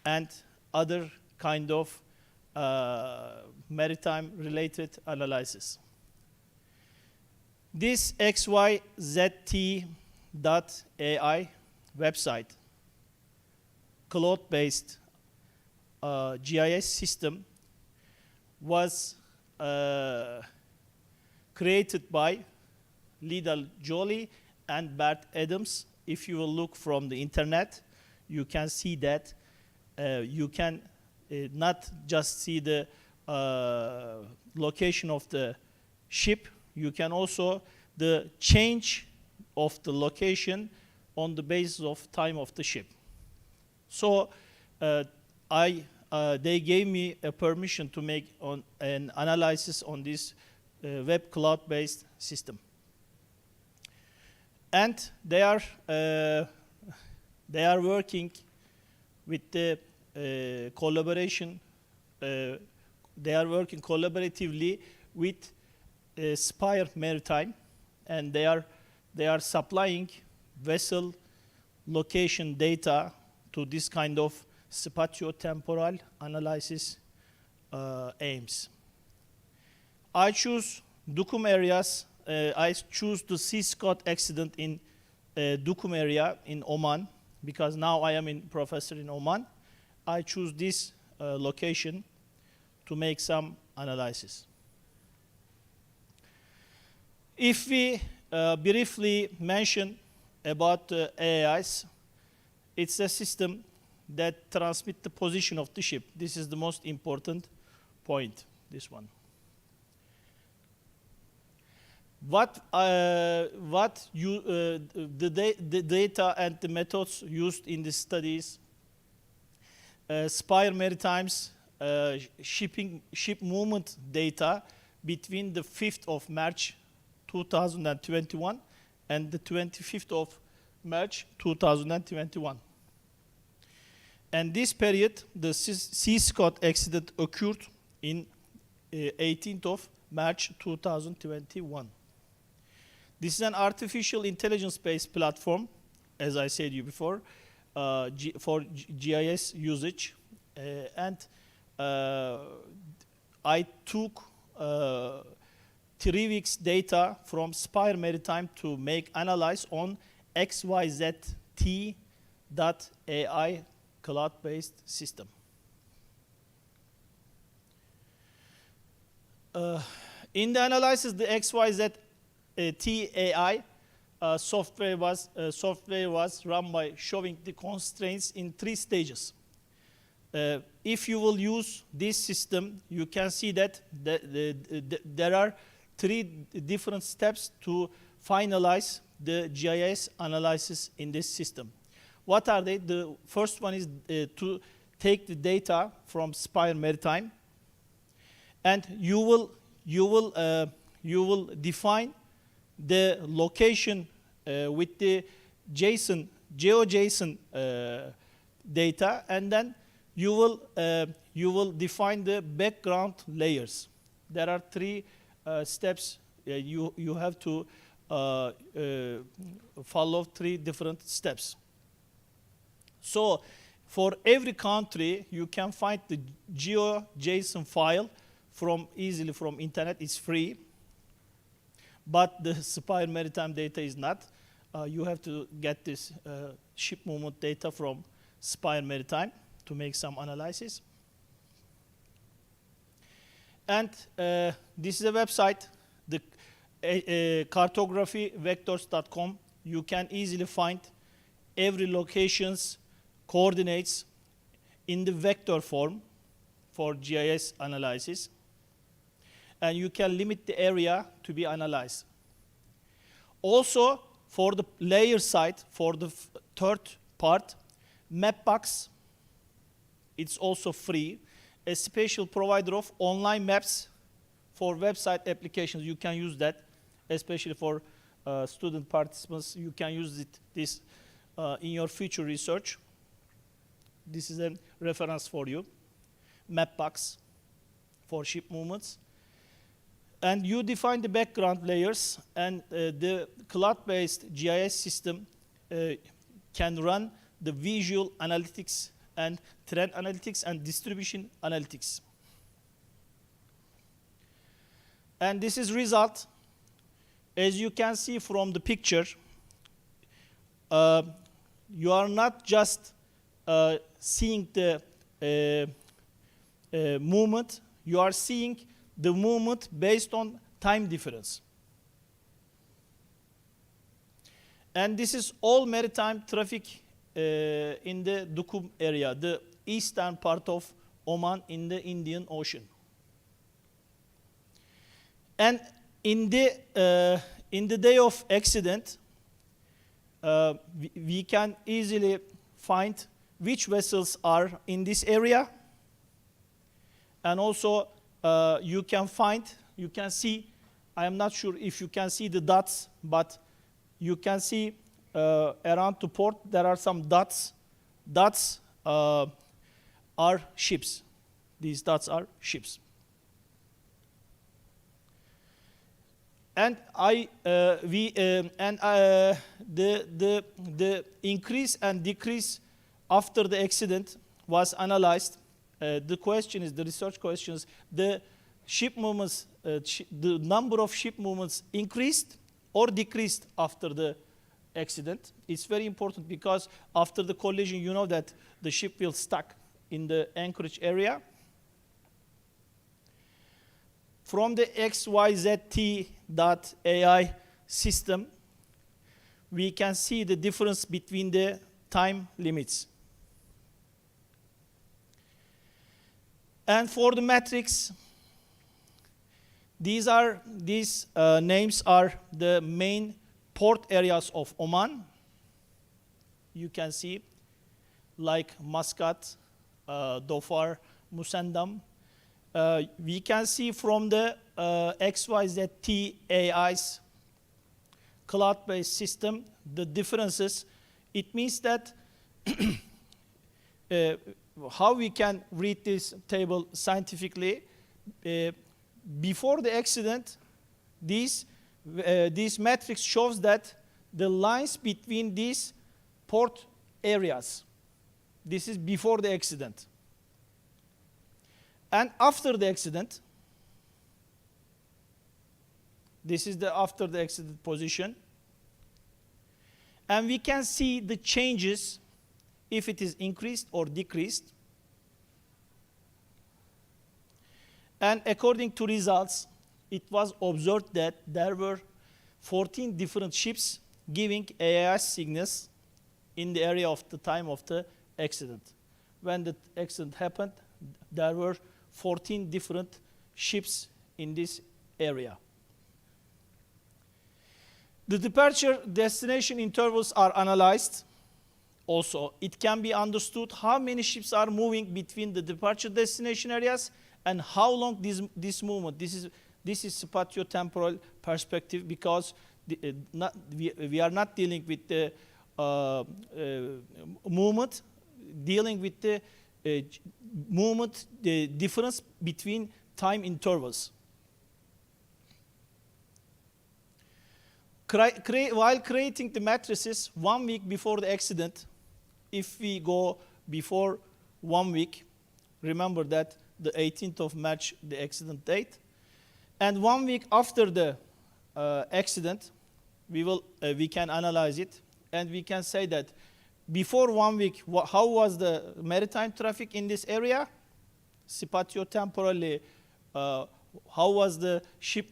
and other kind of maritime related analysis. This XYZT.ai website, cloud-based GIS system, was created by Lidl Jolie and Bert Adams. If you will look from the internet, you can see that you can not just see the location of the ship, you can also the change of the location on the basis of time of the ship. So they gave me a permission to make an analysis on this web cloud-based system. And they are working with the collaboration. They are working collaboratively with Spire Maritime, and they are supplying vessel location data to this kind of spatio-temporal analysis aims. I choose Duqm areas. I choose the Sea Scott accident in Duqm area in Oman, because now I am a professor in Oman. I choose this location to make some analysis. If we briefly mention about AIs, it's a system that transmits the position of the ship. This is the most important point, this one. The data and the methods used in the studies, Spire Maritime's ship movement data between the 5th of March 2021 and the 25th of March 2021. And this period, the Sea Scott accident occurred in 18th of March 2021. This is an artificial intelligence-based platform, as I said you before, for GIS usage. I took 3 weeks data from Spire Maritime to make analysis on XYZT.ai cloud-based system. In the analysis, the XYZT.ai software was run by showing the constraints in 3 stages. If you will use this system, you can see that there are 3 different steps to finalize the GIS analysis in this system. What are they? The first one is to take the data from Spire Maritime, and you will define the location with the GeoJSON data, and then you will define the background layers. There are 3 steps. You have to follow 3 different steps. So for every country, you can find the GeoJSON file easily from internet. It's free. But the Spire Maritime data is not. You have to get this ship movement data from Spire Maritime to make some analysis. And this is a website, the cartographyvectors.com. You can easily find every location's coordinates in the vector form for GIS analysis. And you can limit the area to be analyzed. Also, for the layer side, for the third part, Mapbox, it's also free, a special provider of online maps for website applications. You can use that, especially for student participants. You can use this in your future research. This is a reference for you. Mapbox for ship movements. And you define the background layers, and the cloud-based GIS system can run the visual analytics and trend analytics and distribution analytics. And this is result. As you can see from the picture, you are not just seeing the movement, you are seeing the movement based on time difference. And this is all maritime traffic in the Duqm area, the eastern part of Oman in the Indian Ocean. And in the day of accident, we can easily find which vessels are in this area. And also you can see, I am not sure if you can see the dots, but you can see around the port there are some dots. Dots are ships. These dots are ships. And the increase and decrease after the accident was analyzed. The question is, the research questions, the ship movements, the number of ship movements increased or decreased after the accident. It's very important because after the collision, you know that the ship will stuck in the anchorage area. From the XYZT.AI system, we can see the difference between the time limits. And for the metrics, these names are the main port areas of Oman. You can see like Muscat, Dhofar, Musandam. We can see from the XYZT-AI's cloud-based system the differences. It means that how we can read this table scientifically. Before the accident, these metrics shows that the lines between these port areas, this is before the accident. And after the accident, this is the after the accident position. And we can see the changes if it is increased or decreased. And according to results, it was observed that there were 14 different ships giving AIS signals in the area of the time of the accident. When the accident happened, there were 14 different ships in this area. The departure destination intervals are analyzed. Also, it can be understood how many ships are moving between the departure destination areas and how long this movement. This is spatio-temporal perspective because we are not dealing with the movement, dealing with the movement, the difference between time intervals. While creating the matrices 1 week before the accident, if we go before 1 week, remember that the 18th of March, the accident date, and 1 week after the accident, we can analyze it, and we can say that before 1 week, how was the maritime traffic in this area? Spatio-temporally, how was the ship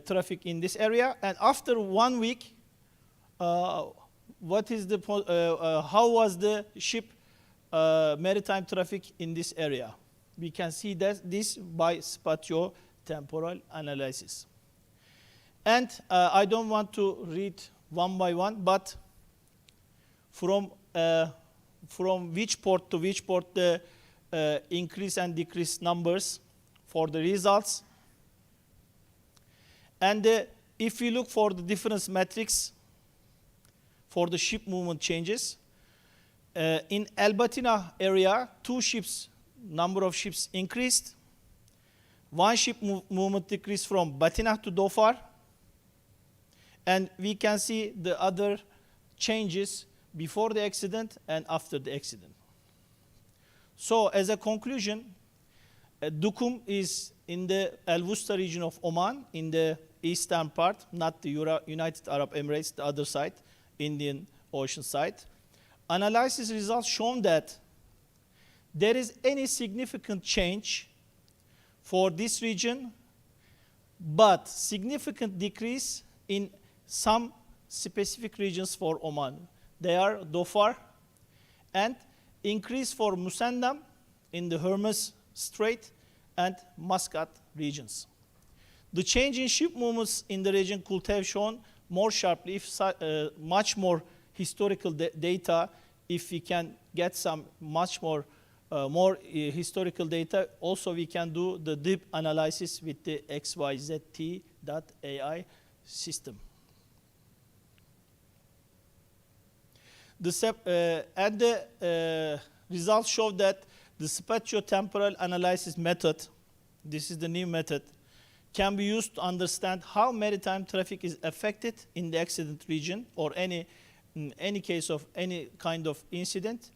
traffic in this area? And after 1 week, what is the how was the ship maritime traffic in this area? We can see that this by spatio-temporal analysis. And I don't want to read one by one, but from which port to which port the increase and decrease numbers for the results. And if we look for the difference metrics for the ship movement changes, in El Batina area, 2 ships, number of ships increased. 1 ship movement decreased from Batina to Dhofar. And we can see the other changes before the accident and after the accident. So as a conclusion, Duqm is in the Al Wusta region of Oman, in the eastern part, not the United Arab Emirates, the other side, Indian Ocean side. Analysis results shown that there is any significant change for this region, but significant decrease in some specific regions for Oman. They are Dhofar and increase for Musandam in the Hormuz Strait and Muscat regions. The change in ship movements in the region could have shown more sharply if much more historical data, if we can get some much more historical data. Also, we can do the deep analysis with the XYZT.ai system. The results show that the spatiotemporal analysis method, this is the new method, can be used to understand how maritime traffic is affected in the accident region or any case of any kind of incident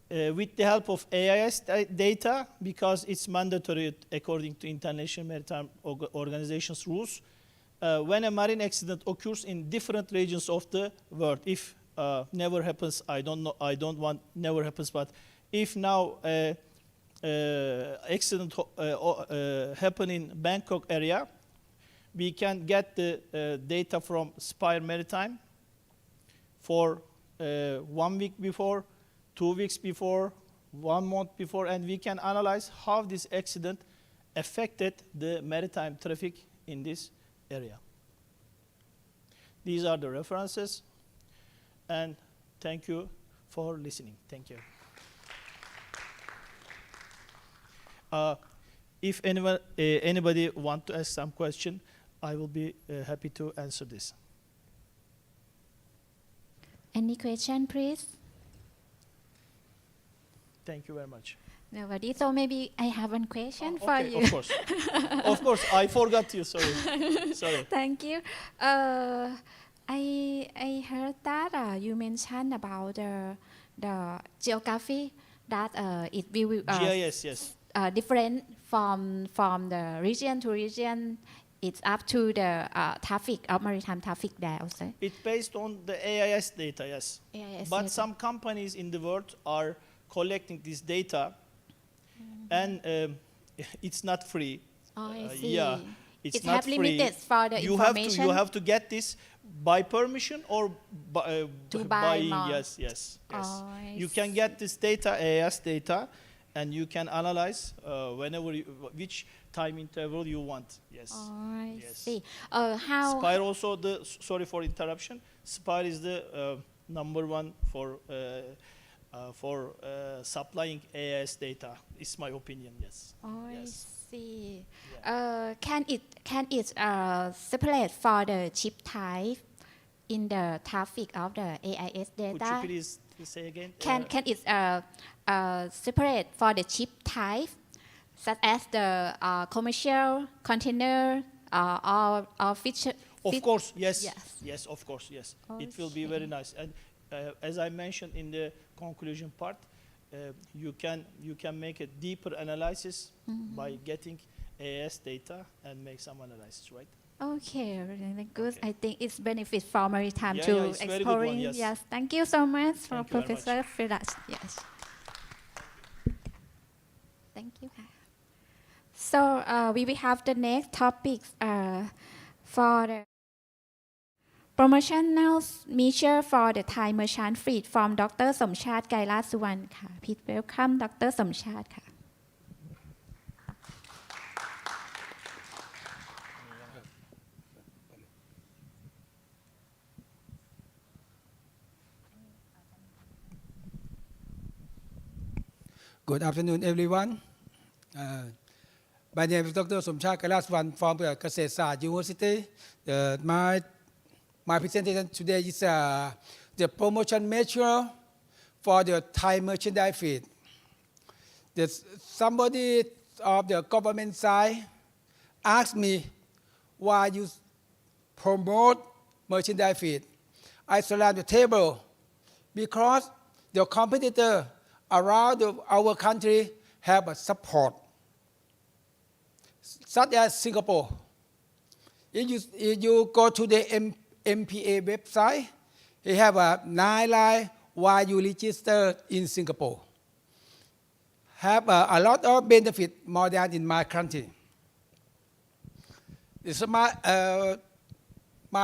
with the help of AIS data, because it's mandatory according to International Maritime Organization's rules when a marine accident occurs in different regions of the world. If never happens, I don't want never happens, but if now accident happen in Bangkok area, we can get the data from Spire Maritime for 1 week before, 2 weeks before, 1 month before, and we can analyze how this accident affected the maritime traffic in this area. These are the references, and thank you for listening. Thank you. If anybody want to ask some question, I will be happy to answer this. Any question, please? Thank you very much. Nobody. So maybe I have one question for Okay, you. of course. Of course, I forgot you. Sorry. Sorry. Thank you. I heard that you mentioned about the geography that it will GIS, yes. different from the region to region. It's up to the traffic of maritime traffic there also. It's based on the AIS data, yes. AIS But data. some companies in the world are collecting this data, and it's not free. Oh, I see. Yeah, it's It not have free. limited for the information. You have to get this by permission or To buy buying. more. Yes. Oh, I You can get this data, AIS data, and you can analyze whenever which time interval you want. Yes. Oh, I Yes. see. How? Spire also sorry for interruption. Spire is the number one for supplying AIS data. It's my opinion. Yes. Oh, I Yes. see. Can it separate for the chip type in the traffic of the AIS Could you data? please say again? Can it separate for the chip type, such as the commercial container or fish? Of course, yes. Yes. Yes, of course, yes. It will be very nice. And as I mentioned in the conclusion part, you can make a deeper analysis by getting AIS data and make some analysis, right? Okay, really good. Okay. I think it's benefit for maritime Yeah, to yeah, it's very good one, exploring. yes. Thank you so much for Thank you very Professor Firas. Yes. Thank you. So we will have the next topic for the promotional measure for the Thai merchant fleet from Dr. สมชาติ ไกรราชสุวรรณค่ะ Please welcome Dr. สมชาติค่ะ Good afternoon, everyone. My name is Dr. Somchat Kailaswan from the เกษตรศาสตร์ University. My presentation today is the promotion measure for the Thai merchandise fleet. Somebody of the government side asked me why you promote merchandise fleet. I slammed the table because the competitor around our country have a support, such as Singapore. If you go to the MPA website, they have a 9 line why you register in Singapore. Have a lot of benefit more than in my country. This my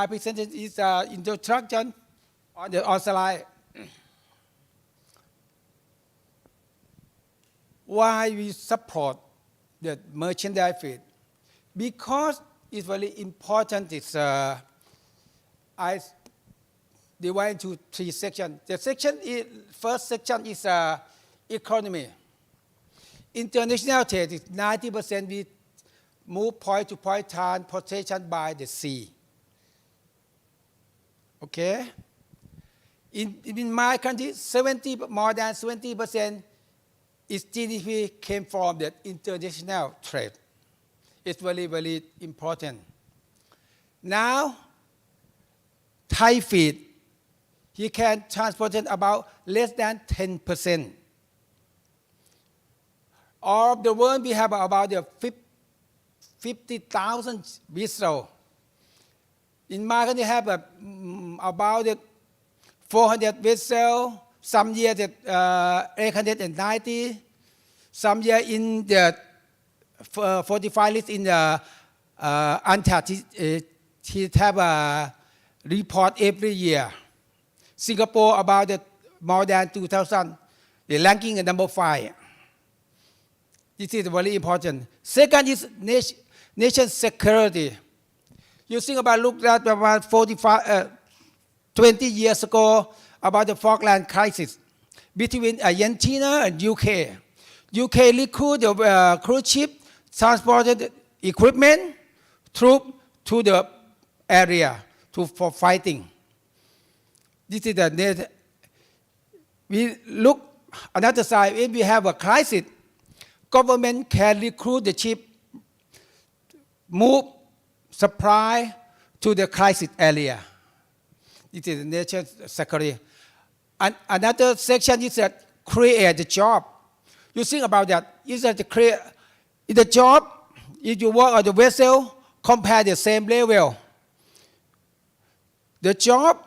presentation is introduction on the slide. Why we support the merchandise trade? Because it's very important. It's I divide into 3 sections. The first section is economy. International trade is 90% we move point to point transportation by the sea. Okay? In my country, more than 70% is GDP came from the international trade. It's very, very important. Now, Thai feed, he can transport about less than 10%. All of the world, we have about 50,000 vessels. In my country, have about 400 vessels. Some years 890. Some year in the 45 list in the UNTAD, he have a report every year. Singapore about more than 2,000. The ranking is number 5. This is very important. Second is nation security. You think about look at about 20 years ago about the Falkland crisis between Argentina and UK. UK recruited the cruise ship, transported equipment, troops to the area for fighting. This is the we look another side. If we have a crisis, government can recruit the ship, move supply to the crisis area. This is national security. And another section is that create the job. You think about that. Is that to create the job? If you work on the vessel, compare the same level. The job,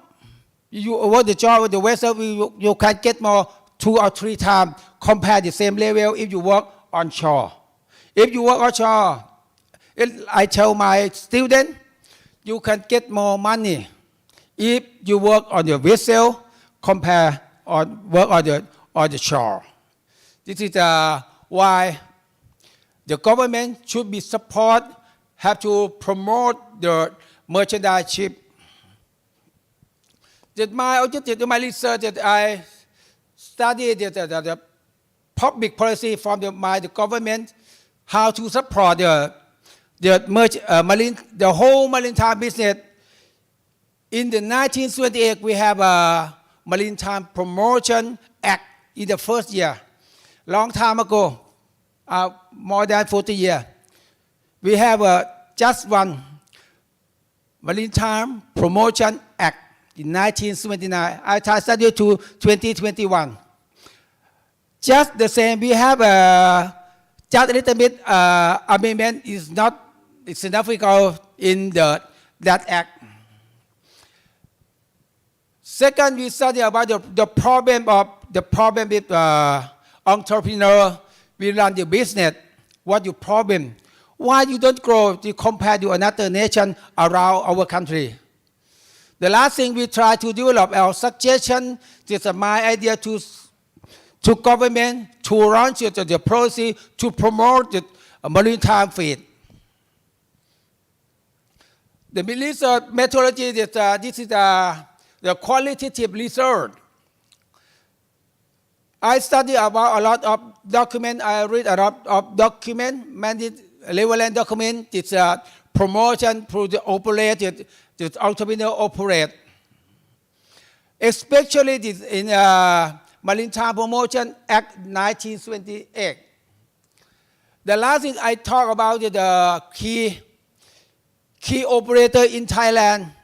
you work the job with the vessel, you can get more 2 or 3 times compare the same level if you work onshore. If you work onshore, I tell my student, you can get more money if you work on your vessel compare or work on the shore. This is why the government should be support, have to promote the merchandise ship. That my objective, my research that I studied the public policy from the government, how to support the whole maritime business. In the 1928, we have a Maritime Promotion Act in the first year. Long time ago, more than 40 years. We have just one Maritime Promotion Act in 1979. I studied to 2021. Just the same, we have just a little bit amendment is not significant in that act. Second, we study about the problem with entrepreneur. We run the business. What your problem? Why you don't grow to compare to another nation around our country? The last thing we try to develop our suggestion. This is my idea to government to launch the policy to promote the maritime trade. The research methodology this is the qualitative research. I study about a lot of documents. I read a lot of documents, many relevant documents. It's a promotion to the operate, the entrepreneur operate. Especially this in Maritime Promotion Act 1928. The last thing I talk about is the key operator in Thailand.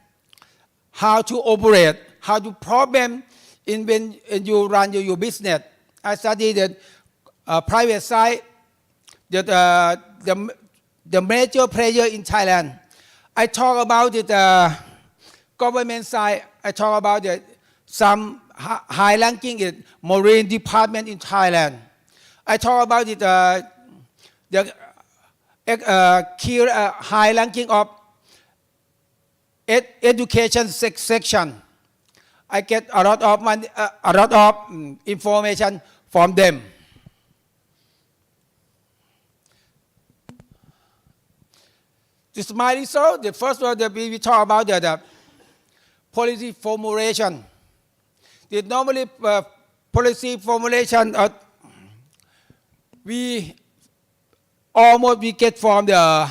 How to operate, how to problem when you run your business. I study the private side, the major player in Thailand. I talk about the government side. I talk about some high ranking marine department in Thailand. I talk about the key high ranking of education section. I get a lot of money, a lot of information from them. This is my result. The first one that we talk about the policy formulation. The normally policy formulation we get from the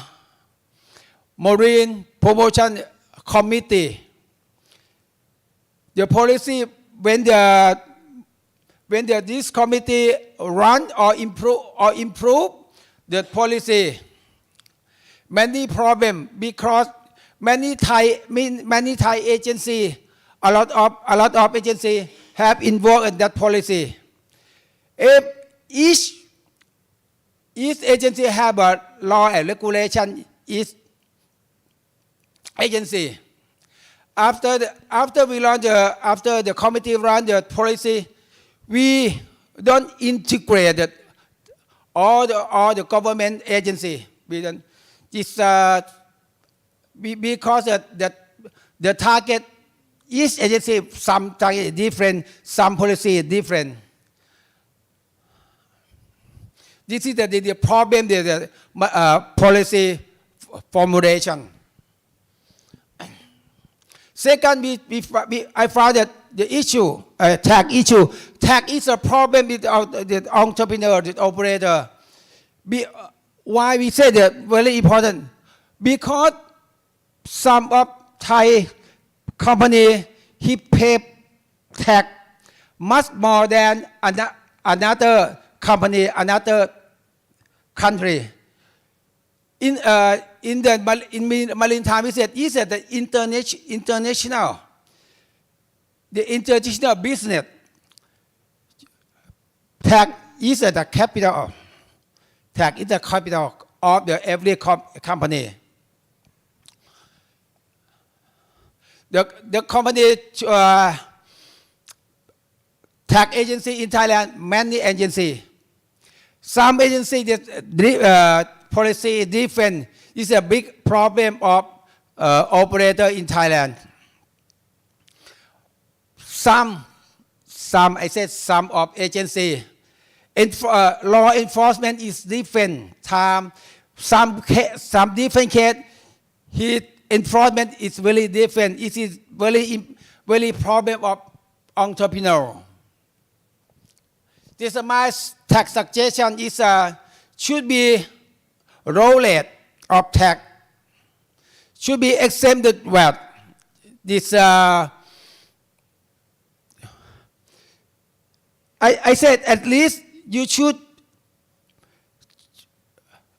Marine Promotion Committee. The policy when this committee run or improve the policy. Many problems because many Thai agency, a lot of agency have involved in that policy. If each agency have a law and regulation, each agency. After the committee run the policy, we don't integrate all the government agency. We don't. It's because the target each agency some target is different, some policy is different. This is the problem, the policy formulation. Second, I found that the issue, tax issue. Tax is a problem with the entrepreneur, the operator. Why we say that very important? Because some of Thai company he pay tax much more than another company, another country. In Maritime, we said the international business tax is the capital. Tax is the capital of every company. The company tax agency in Thailand, many agency. Some agency policy is different. It's a big problem of operator in Thailand. Some of agency. Law enforcement is different. Some different case, enforcement is very different. It is very problem of entrepreneur. This my tax suggestion is should be rate of tax should be exempted VAT. This I said at least you should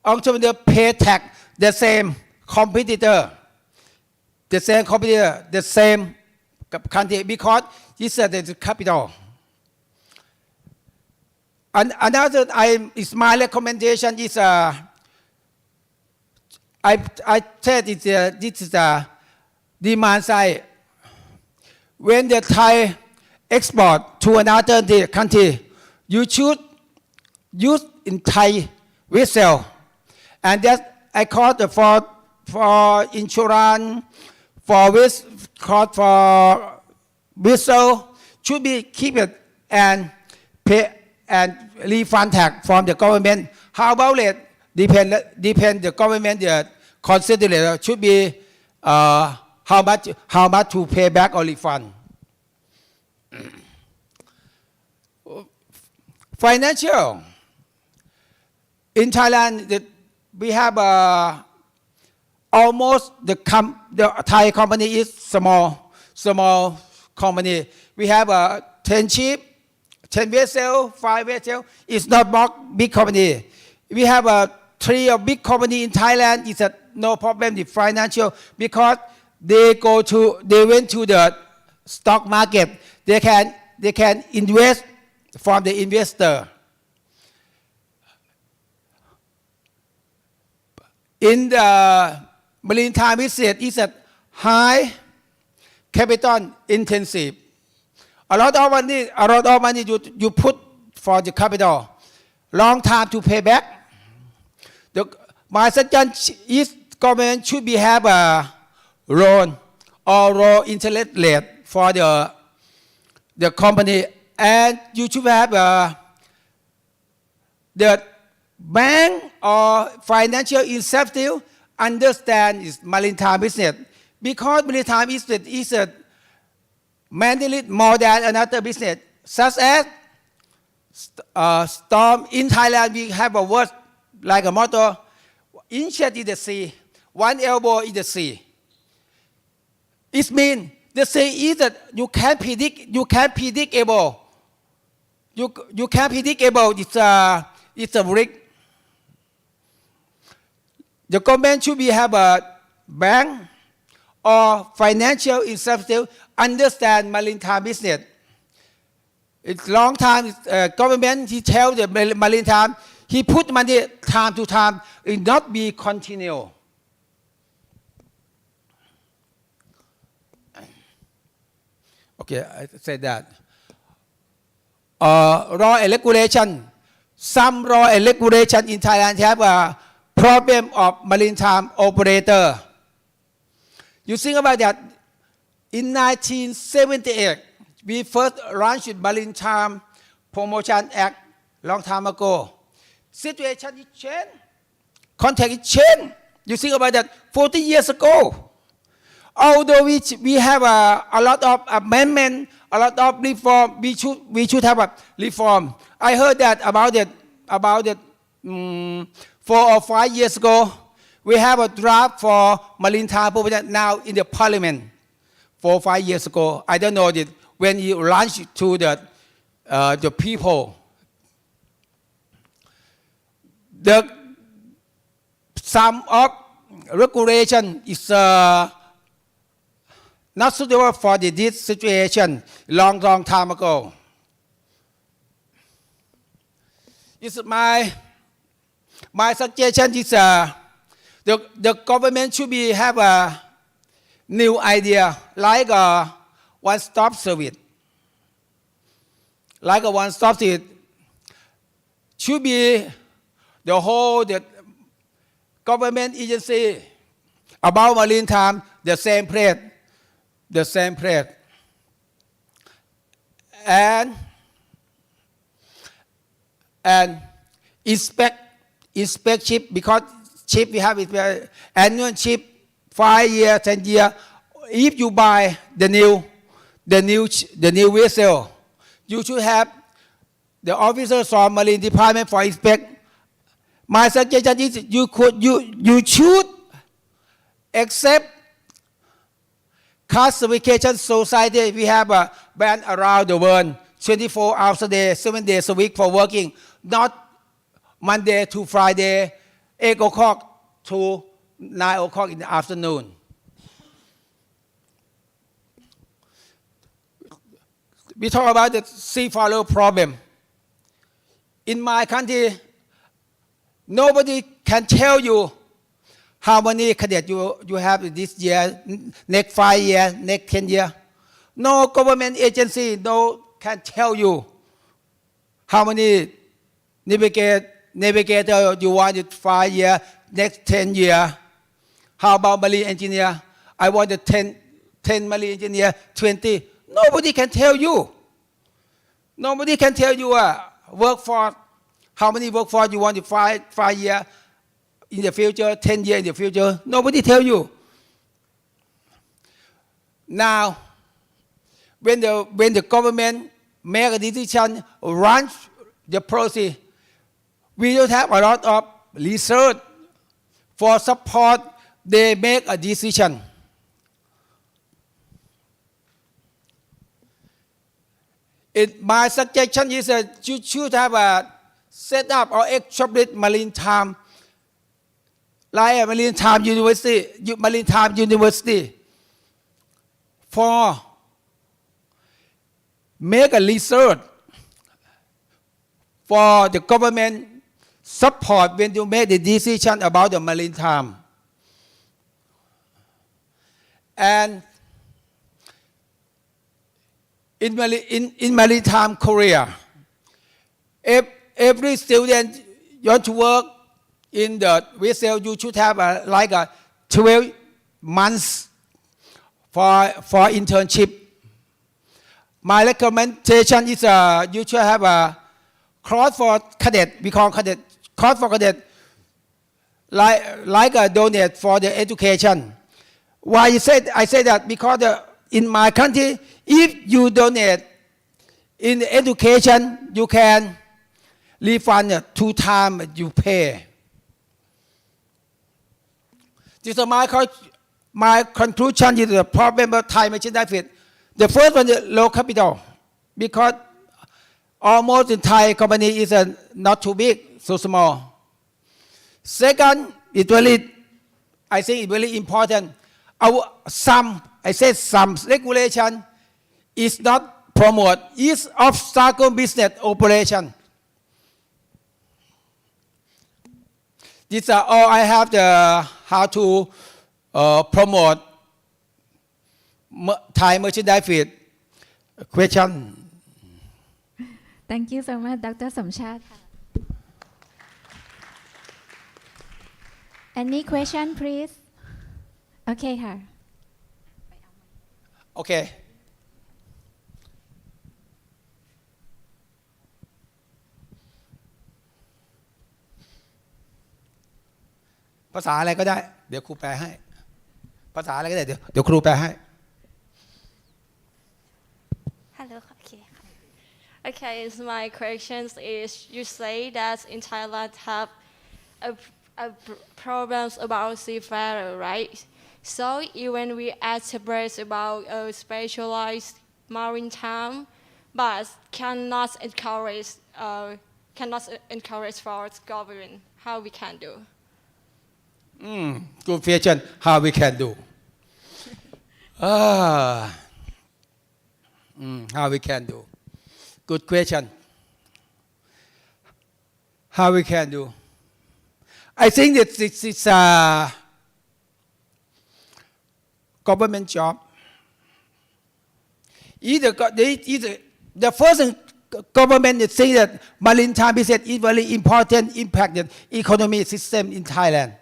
entrepreneur pay tax the same competitor, the same country because this is the capital. And another is my recommendation is I said this is the demand side. When the Thai export to another country, you should use in Thai vessel, and that I call for insurance, for vessel should be keep it and pay and refund tax from the government. How about it? Depend the government consider should be how much to pay back or refund. Financial. In Thailand, we have almost the Thai company is small company. We have 10 ship, 10 vessel, 5 vessel. It's not big company. We have 3 big company in Thailand. It's no problem with financial because they went to the stock market. They can invest from the investor. In the maritime business, it's a high capital intensive. A lot of money you put for the capital, long time to pay back. My suggestion is government should have a loan or low interest rate for the company, and you should have the bank or financial incentive understand is maritime business, because maritime business is a mandate more than another business, such as storm. In Thailand, we have a word like a motto: inches in the sea, one elbow in the sea. It means the sea is that you can't predictable. You can't predictable. It's a risk. The government should have a bank or financial incentive understand maritime business. It's long time. Government he tell the maritime he put money time to time. It not be continue. Okay, I said that. Law and regulation. Some law and regulation in Thailand have a problem of maritime operator. You think about that. In 1978, we first launched Maritime Promotion Act long time ago. Situation is changed. Context is changed. You think about that 40 years ago. Although we have a lot of amendment, a lot of reform, we should have a reform. I heard that about it 4 or 5 years ago. We have a draft for maritime promotion now in the parliament. 4 or 5 years ago, I don't know that when you launch to the people. Some of regulation is not suitable for this situation long time ago. It's my suggestion is the government should have a new idea like a one-stop service. Like a one-stop service should be the whole government agency about maritime the same place. And inspect ship, because ship we have it annual ship 5 years, 10 years. If you buy the new vessel, you should have the officers from Marine Department for inspect. My suggestion is you should accept classification society. We have a band around the world, 24 hours a day, 7 days a week for working, not Monday to Friday, 8 o'clock to 9 o'clock in the afternoon. We talk about the seafarer problem. In my country, nobody can tell you how many cadets you have this year, next 5 years, next 10 years. No government agency can tell you how many navigator you wanted 5 years, next 10 years. How about marine engineer? I wanted 10 marine engineer, 20. Nobody can tell you. Nobody can tell you workforce, how many workforce you want 5 years in the future, 10 years in the future. Nobody tell you. Now, when the government make a decision, launch the process, we don't have a lot of research for support. They make a decision. My suggestion is that you should have a set up or establish maritime, like a maritime university for make a research for the government support when you make the decision about the maritime. And in maritime Korea, if every student want to work in the vessel, you should have like a 12 months for internship. My recommendation is you should have a course for cadet. We call cadet course for cadet, like a donate for the education. Why I say that because in my country, if you donate in the education, you can refund 2 times you pay. This is my conclusion is the problem of Thai merchandise fit. The first one is low capital, because almost in Thai company is not too big, so small. Second, I think it's very important. Some regulation is not promote ease of circle business operation. These are all I have how to promote Thai merchandise fit. Question. Thank you so much, Dr. Somchat. Any question, please? Okay, her. Okay. ภาษาอะไรก็ได้เดี๋ยวครูแปลให้ภาษาอะไรก็ได้เดี๋ยวครูแปลให้ Hello. Okay, so my question is, you say that in Thailand have a problems about seafarer, right? So even we advise about a specialized maritime, but cannot encourage for government. How we can do? Good question. How we can do? How we can do? Good question. How we can do? I think that this is a government job. Either the first government is saying that maritime business is very important, impact the economy system in Thailand.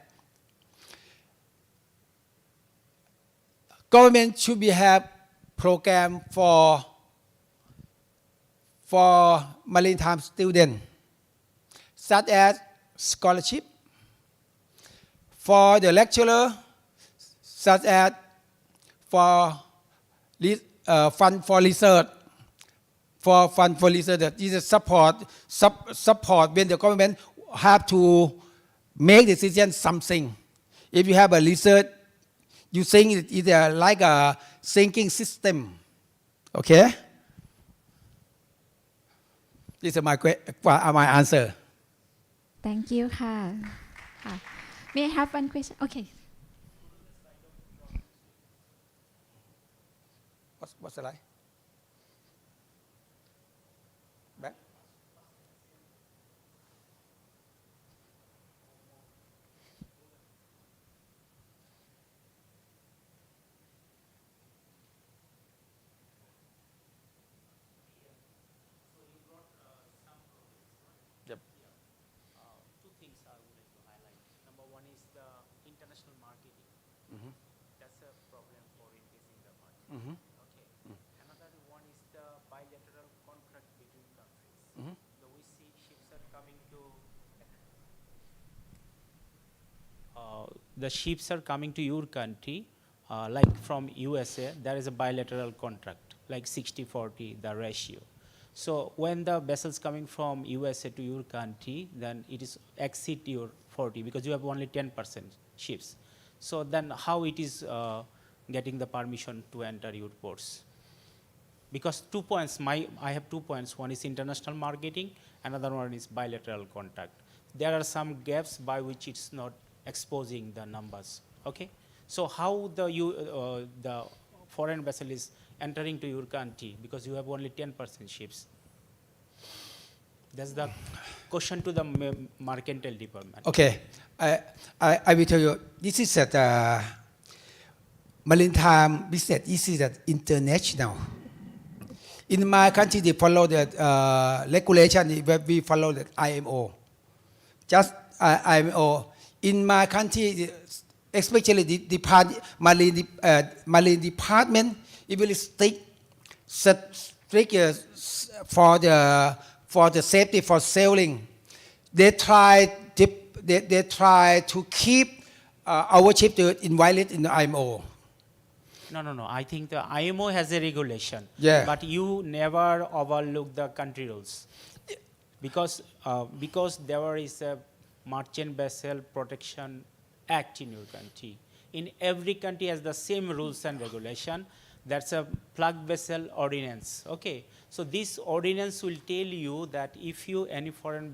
Government should have program for maritime students, such as scholarship for the lecturer, such as for fund for research, that is a support when the government have to make decision something. If you have a research, you think it is like a thinking system. Okay? This is my answer. Thank you ค่ะ May I have one question? Okay. What's the line? Back. Yep. Two things I would like to highlight. Number one is the international marketing. That's a problem for increasing the market. Okay. Another one is the bilateral contract between countries. So we see ships are coming to the ships are coming to your country, like from USA. There is a bilateral contract, like 60-40, the ratio. So when the vessels coming from USA to your country, then it is exceed your 40 because you have only 10% ships. So then how it is getting the permission to enter your ports? Because 2 points, I have 2 points. One is international marketing, another one is bilateral contract. There are some gaps by which it's not exposing the numbers. Okay, so how the foreign vessel is entering to your country because you have only 10% ships. That's the question to the mercantile department. Okay, I will tell you. This is at Maritime business. This is at international. In my country, they follow the regulation. We follow the IMO. Just IMO. In my country, especially the marine department, it will strict for the safety for sailing. They try to keep our ship to invalid in the IMO. No. I think the IMO has a regulation. Yeah. But you never overlook the country rules. Because there is a Merchant Vessel Protection Act in your country. In every country has the same rules and regulation. That's a plug vessel ordinance. Okay. So this ordinance will tell you that if you any foreign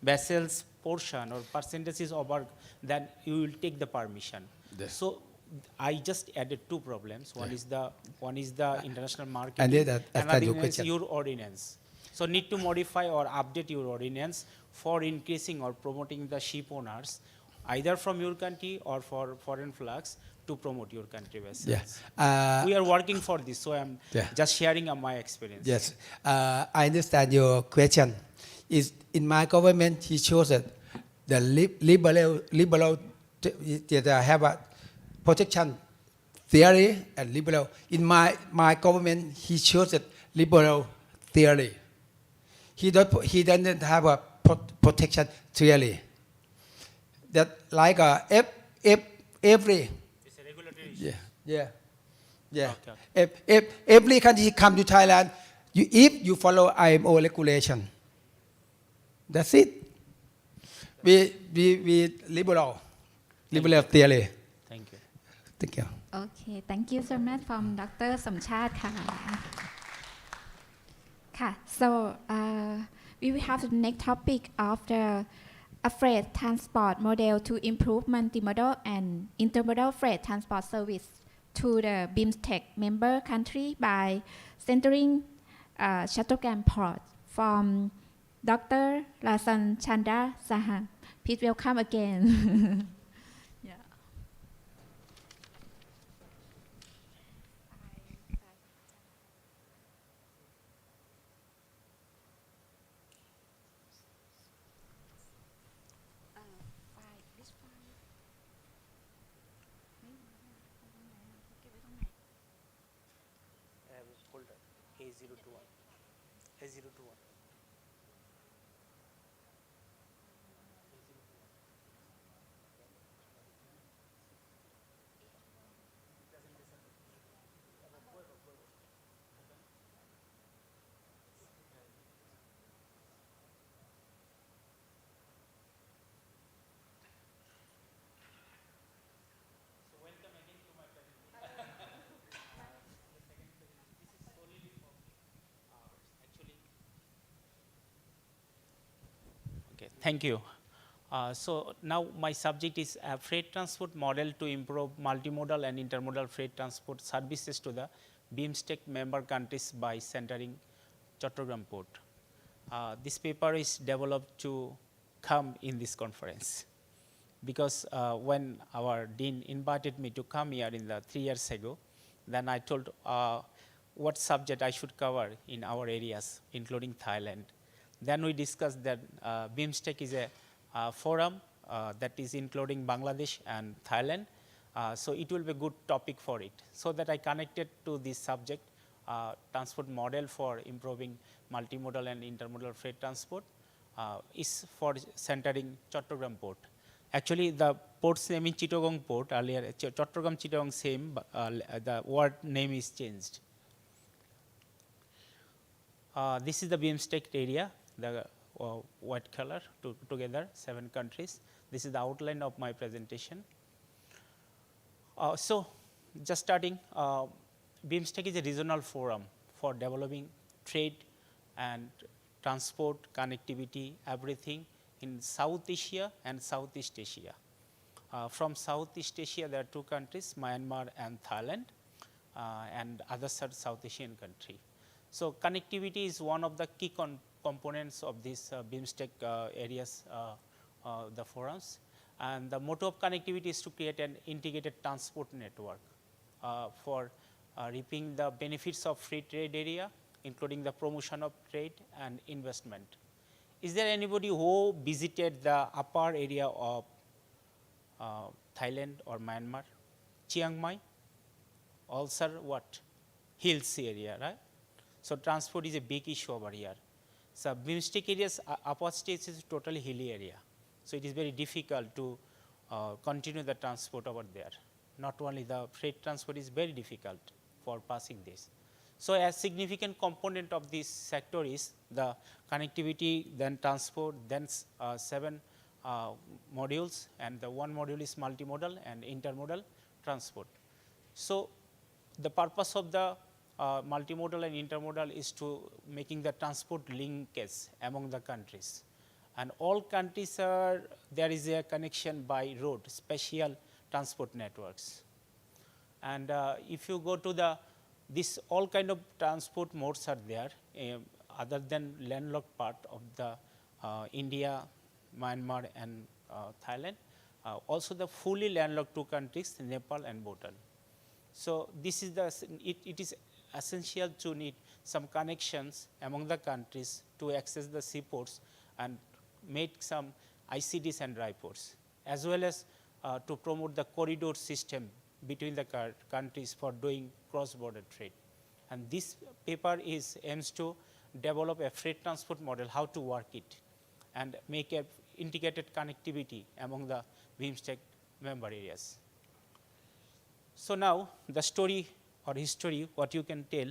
vessels portion or percentage is over, then you will take the permission. Yes. So I just added two problems. One is the international market, And then another your is question. your ordinance. So need to modify or update your ordinance for increasing or promoting the ship owners, either from your country or for foreign flags, to promote your country vessels. Yeah. We are working for this, so I'm Yeah. just sharing my experience. Yes, I understand your question. Is in my government, he shows that the liberal have a protection theory and liberal. In my government, he shows that liberal theory. He doesn't have a protection theory. That like every. It's a regulatory issue. Yeah. Okay. If every country come to Thailand, if you follow IMO regulation, that's it. We liberal theory. Thank you. Thank you. Okay, thank you so much from Dr. สมชาติค่ะ ค่ะ so we will have the next topic of the freight transport model to improve multimodal and intermodal freight transport service to the BIMSTEC member country by centering Chattogram port from Dr. Rasan Chandra Saha. Please welcome again. Folder A021. A021. Okay, thank you. So now my subject is a freight transport model to improve multimodal and intermodal freight transport services to the BIMSTEC member countries by centering Chattogram port. This paper is developed to come in this conference because when our dean invited me to come here in the 3 years ago, then I told what subject I should cover in our areas, including Thailand. Then we discussed that BIMSTEC is a forum that is including Bangladesh and Thailand. So it will be a good topic for it. So that I connected to this subject, transport model for improving multimodal and intermodal freight transport is for centering Chattogram port. Actually, the port's name is Chittagong port. Earlier, Chattogram Chittagong same, but the word name is changed. This is the BIMSTEC area, the white color together, 7 countries. This is the outline of my presentation. So, just starting, BIMSTEC is a regional forum for developing trade and transport, connectivity, everything in South Asia and Southeast Asia. From Southeast Asia, there are 2 countries, Myanmar and Thailand. and others are South Asian country. So connectivity is one of the key components of these BIMSTEC areas, the forums. And the motto of connectivity is to create an integrated transport network for reaping the benefits of free trade area, including the promotion of trade and investment. Is there anybody who visited the upper area of Thailand or Myanmar? Chiang Mai? Also what? Hills area, right? So transport is a big issue over here. So BIMSTEC areas, upper states is totally hilly area. So it is very difficult to continue the transport over there. Not only the freight transport is very difficult for passing this. So a significant component of this sector is the connectivity, then transport, then 7 modules, and the one module is multimodal and intermodal transport. So the purpose of the multimodal and intermodal is to making the transport linkage among the countries. And all countries are, there is a connection by road, special transport networks. And if you go to the, this all kind of transport modes are there, other than landlocked part of the India, Myanmar and Thailand, also the fully landlocked 2 countries, Nepal and Bhutan. So this is the, it is essential to need some connections among the countries to access the seaports and make some ICDs and dry ports, as well as to promote the corridor system between the countries for doing cross-border trade. And this paper aims to develop a freight transport model, how to work it, and make a integrated connectivity among the BIMSTEC member areas. So now the story or history, what you can tell,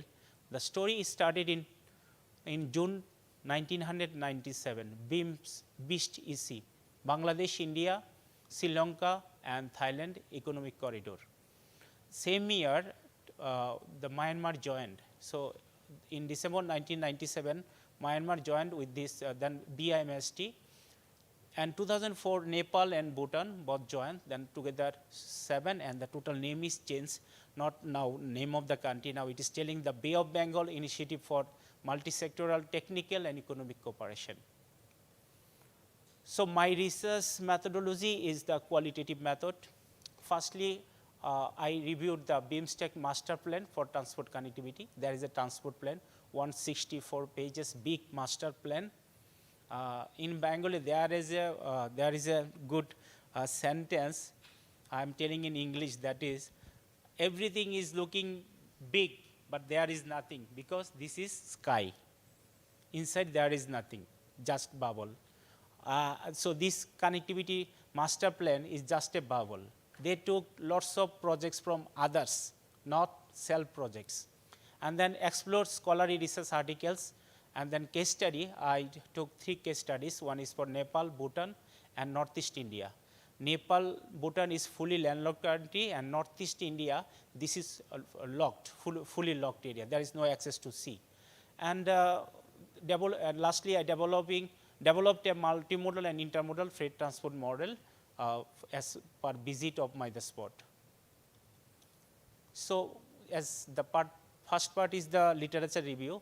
the story started in June 1997, BEAST EC, Bangladesh, India, Sri Lanka and Thailand economic corridor. Same year, the Myanmar joined. So in December 1997, Myanmar joined with this then BIMST, and 2004 Nepal and Bhutan both joined, then together 7, and the total name is changed, not now name of the country, now it is telling the Bay of Bengal Initiative for Multisectoral Technical and Economic Cooperation. So my research methodology is the qualitative method. Firstly, I reviewed the BIMSTEC master plan for transport connectivity. There is a transport plan, 164 pages, big master plan. In Bengali, there is a good sentence I am telling in English, that is, everything is looking big, but there is nothing, because this is sky. Inside there is nothing, just bubble. So this connectivity master plan is just a bubble. They took lots of projects from others, not self projects, and then explored scholarly research articles, and then case study. I took 3 case studies. One is for Nepal, Bhutan and Northeast India. Nepal, Bhutan is fully landlocked country, and Northeast India, this is locked, fully locked area. There is no access to sea. And lastly, I developed a multimodal and intermodal freight transport model as per visit of my the spot. So as the first part is the literature review.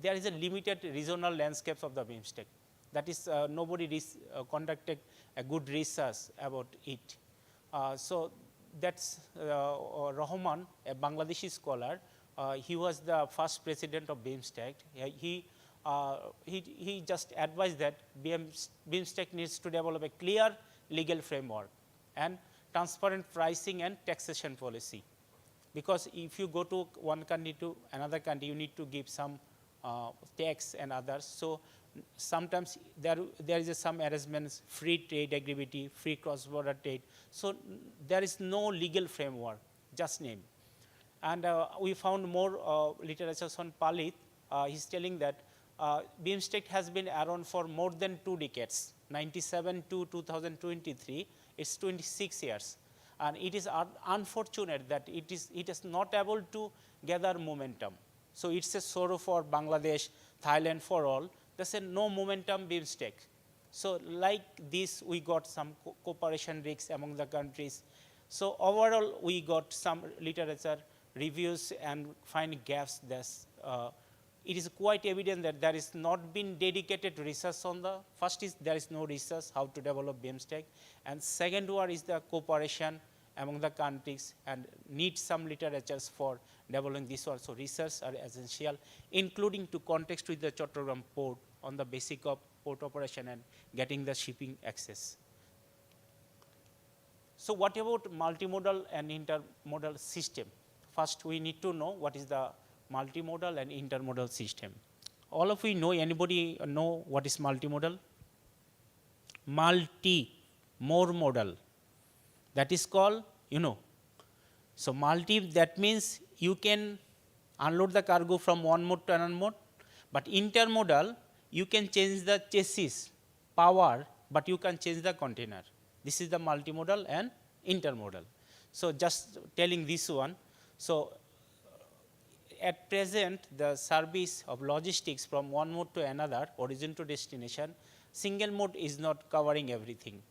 There is a limited regional landscapes of the BIMSTEC. That is, nobody conducted a good research about it. So that's Rahman, a Bangladeshi scholar. He was the first president of BIMSTEC. He just advised that BIMSTEC needs to develop a clear legal framework and transparent pricing and taxation policy. Because if you go to one country to another country, you need to give some tax and others. So sometimes there is some arrangements, free trade agreement, free cross-border trade. So there is no legal framework, just name. And we found more literature on Palit. He's telling that BIMSTEC has been around for more than 2 decades, 97 to 2023, it's 26 years. And it is unfortunate that it is not able to gather momentum. So it's a sorrow for Bangladesh, Thailand, for all. There's a no momentum BIMSTEC. So like this, we got some cooperation risks among the countries. So overall, we got some literature reviews and find gaps. It is quite evident that there is not been dedicated research on the, first is there is no research how to develop BIMSTEC, and second one is the cooperation among the countries and need some literatures for developing this one. So research are essential, including to context with the Chattogram port on the basic of port operation and getting the shipping access. So what about multimodal and intermodal system? First, we need to know what is the multimodal and intermodal system. All of you know, anybody know what is multimodal? More modal. That is called, you know. So multi, that means you can unload the cargo from one mode to another mode, but intermodal, you can change the chassis, power, but you can change the container. This is the multimodal and intermodal. So just telling this one. So at present, the service of logistics from one mode to another, origin to destination, single mode is not covering everything.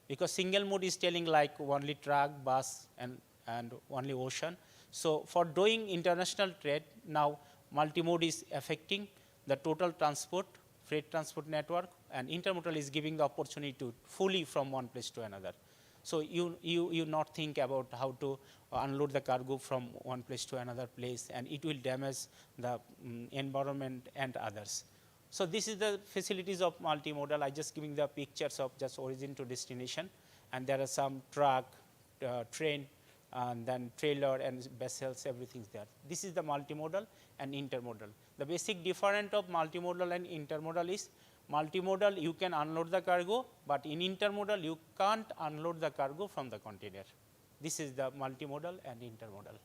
Because single mode is telling like only truck, bus, and only ocean. So for doing international trade, now multimode is affecting the total transport, freight transport network, and intermodal is giving the opportunity to fully from one place to another. So you not think about how to unload the cargo from one place to another place, and it will damage the environment and others. So this is the facilities of multimodal. I just giving the pictures of just origin to destination, and there are some truck, train, and then trailer and vessels, everything's there. This is the multimodal and intermodal. The basic difference of multimodal and intermodal is multimodal you can unload the cargo, but in intermodal you can't unload the cargo from the container. This is the multimodal and intermodal.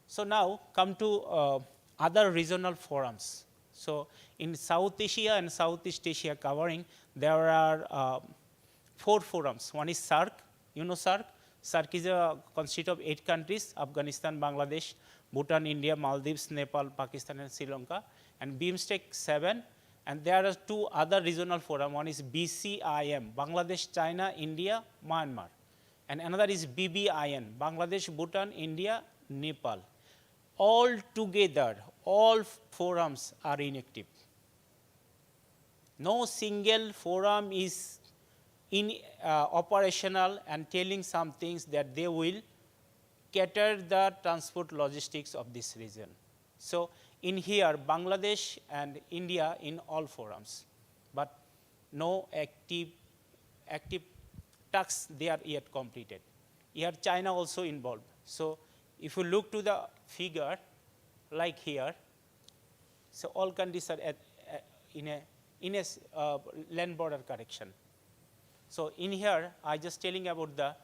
So now come to other regional forums. So in South Asia and Southeast Asia covering, there are 4 forums. One is SAARC, you know SAARC? SAARC is a constitute of 8 countries, Afghanistan, Bangladesh, Bhutan, India, Maldives, Nepal, Pakistan, and Sri Lanka, and BIMSTEC 7. And there are 2 other regional forums. One is BCIM, Bangladesh, China, India, Myanmar. And another is BBIN, Bangladesh, Bhutan, India, Nepal. All together, all forums are inactive. No single forum is operational and telling some things that they will cater the transport logistics of this region. So in here, Bangladesh and India in all forums, but no active tasks they are yet completed. Here China also involved. So if you look to the figure, like here, so all countries are in a land border correction. So in here, I just telling about the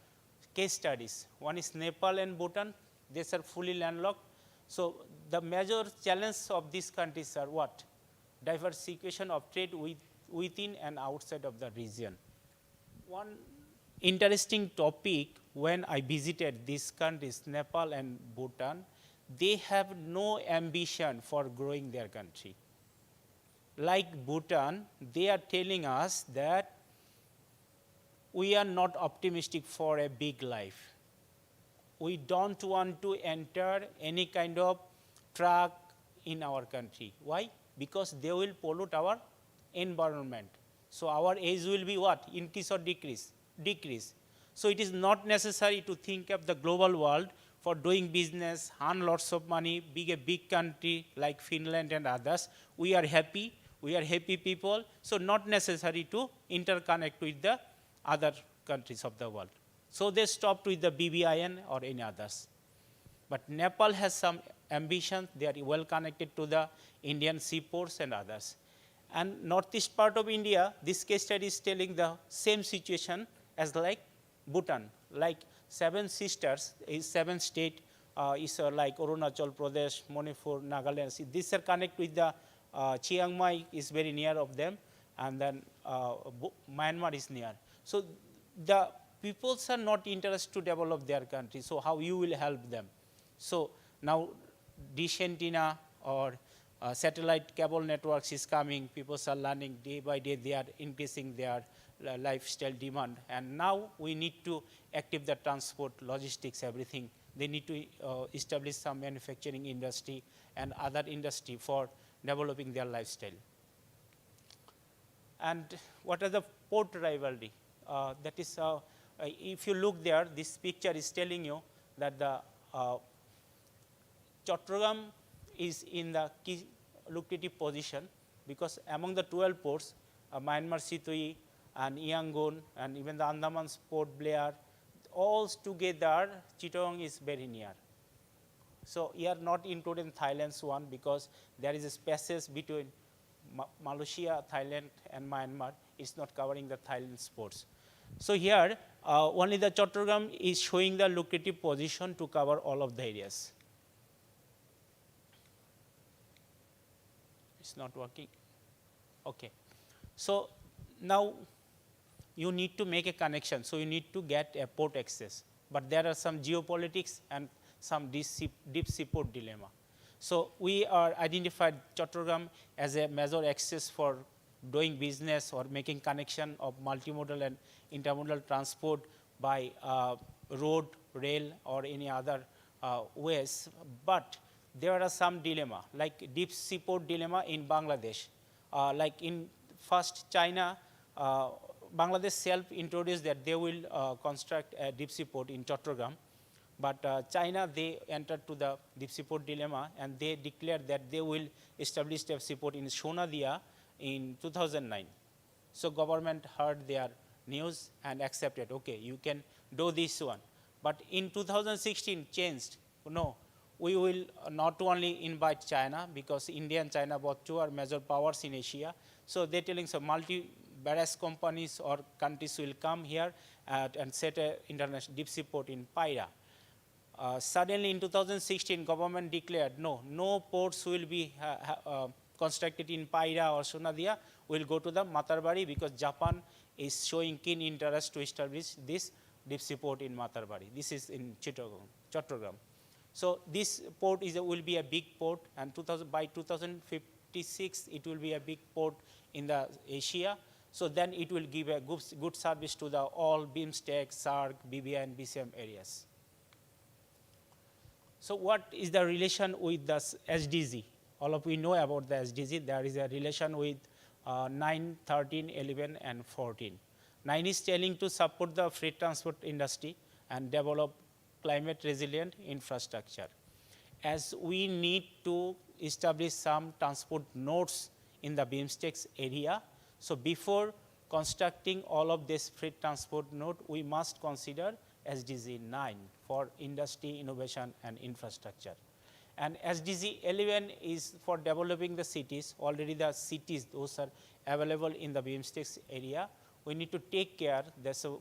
case studies. One is Nepal and Bhutan. These are fully landlocked. So the major challenge of these countries are what? Diversification of trade within and outside of the region. One interesting topic when I visited these countries, Nepal and Bhutan, they have no ambition for growing their country. Like Bhutan, they are telling us that we are not optimistic for a big life. We don't want to enter any kind of truck in our country. Why? Because they will pollute our environment. So our age will be what? Increase or decrease? Decrease. So it is not necessary to think of the global world for doing business, earn lots of money, being a big country like Finland and others. We are happy people, so not necessary to interconnect with the other countries of the world. So they stopped with the BBIN or any others. But Nepal has some ambition. They are well connected to the Indian seaports and others. And northeast part of India, this case study is telling the same situation as like Bhutan. Like 7 sisters, is 7 states, is like Arunachal Pradesh, Manipur, Nagaland. See, these are connected with the Chiang Mai is very near of them, and then Myanmar is near. So the peoples are not interested to develop their country. So how you will help them? So now dish antenna or satellite cable networks is coming. People are learning day by day. They are increasing their lifestyle demand. And now we need to active the transport, logistics, everything. They need to establish some manufacturing industry and other industry for developing their lifestyle. And what are the port rivalry? That is, if you look there, this picture is telling you that the Chattogram is in the key lucrative position, because among the 12 ports, Myanmar Situi and Yangon and even the Andaman's Port Blair, all together Chittagong is very near. So here not included in Thailand's one, because there is a spaces between Malaysia, Thailand and Myanmar. It's not covering the Thailand ports. So here only the Chattogram is showing the lucrative position to cover all of the areas. It's not working. Okay. So now you need to make a connection. So you need to get a port access. But there are some geopolitics and some deep sea port dilemma. So we are identified Chattogram as a major access for doing business or making connection of multimodal and intermodal transport by road, rail or any other ways. But there are some dilemma, like deep sea port dilemma in Bangladesh. Like in first China, Bangladesh self introduced that they will construct a deep sea port in Chattogram. But China, they entered to the deep sea port dilemma, and they declared that they will establish a seaport in Sonadia in 2009. So government heard their news and accepted, okay, you can do this one. But in 2016 changed, no, we will not only invite China, because India and China both two are major powers in Asia. So they're telling some various companies or countries will come here and set an international deep sea port in Paira. Suddenly in 2016, government declared no ports will be constructed in Paira or Sonadia, will go to the Matarbari, because Japan is showing keen interest to establish this deep sea port in Matarbari. This is in Chattogram. So this port will be a big port, and by 2056 it will be a big port in the Asia. So then it will give a good service to the all BIMSTEC, SAARC, BBI and BCM areas. So what is the relation with the SDG? All of we know about the SDG. There is a relation with 9, 13, 11 and 14. 9 is telling to support the freight transport industry and develop climate resilient infrastructure. As we need to establish some transport nodes in the BIMSTEC area, so before constructing all of this freight transport node, we must consider SDG 9 for industry, innovation and infrastructure. And SDG 11 is for developing the cities. Already the cities, those are available in the BIMSTEC area. We need to take care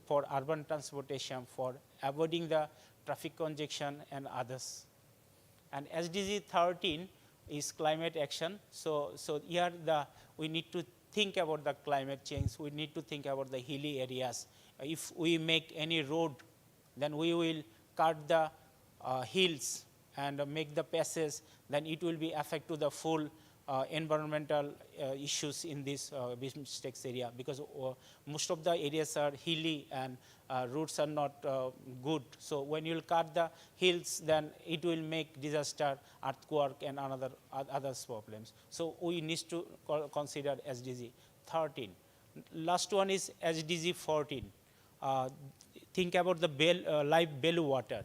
for urban transportation, for avoiding the traffic congestion and others. And SDG 13 is climate action. So here we need to think about the climate change. We need to think about the hilly areas. If we make any road, then we will cut the hills and make the passes, then it will be affect to the full environmental issues in this BIMSTEC area, because most of the areas are hilly and roads are not good. So when you will cut the hills, then it will make disaster, earthquake and other problems. So we need to consider SDG 13. Last one is SDG 14. Think about the live well water.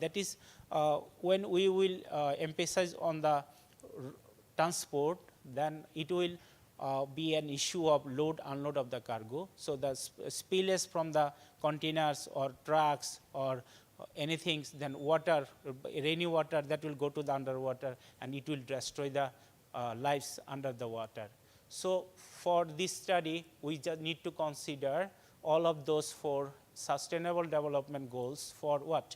That is when we will emphasize on the transport, then it will be an issue of load unload of the cargo. So the spillage from the containers or trucks or anything, then water, rainy water, that will go to the underwater and it will destroy the lives under the water. So for this study, we just need to consider all of those 4 sustainable development goals for what?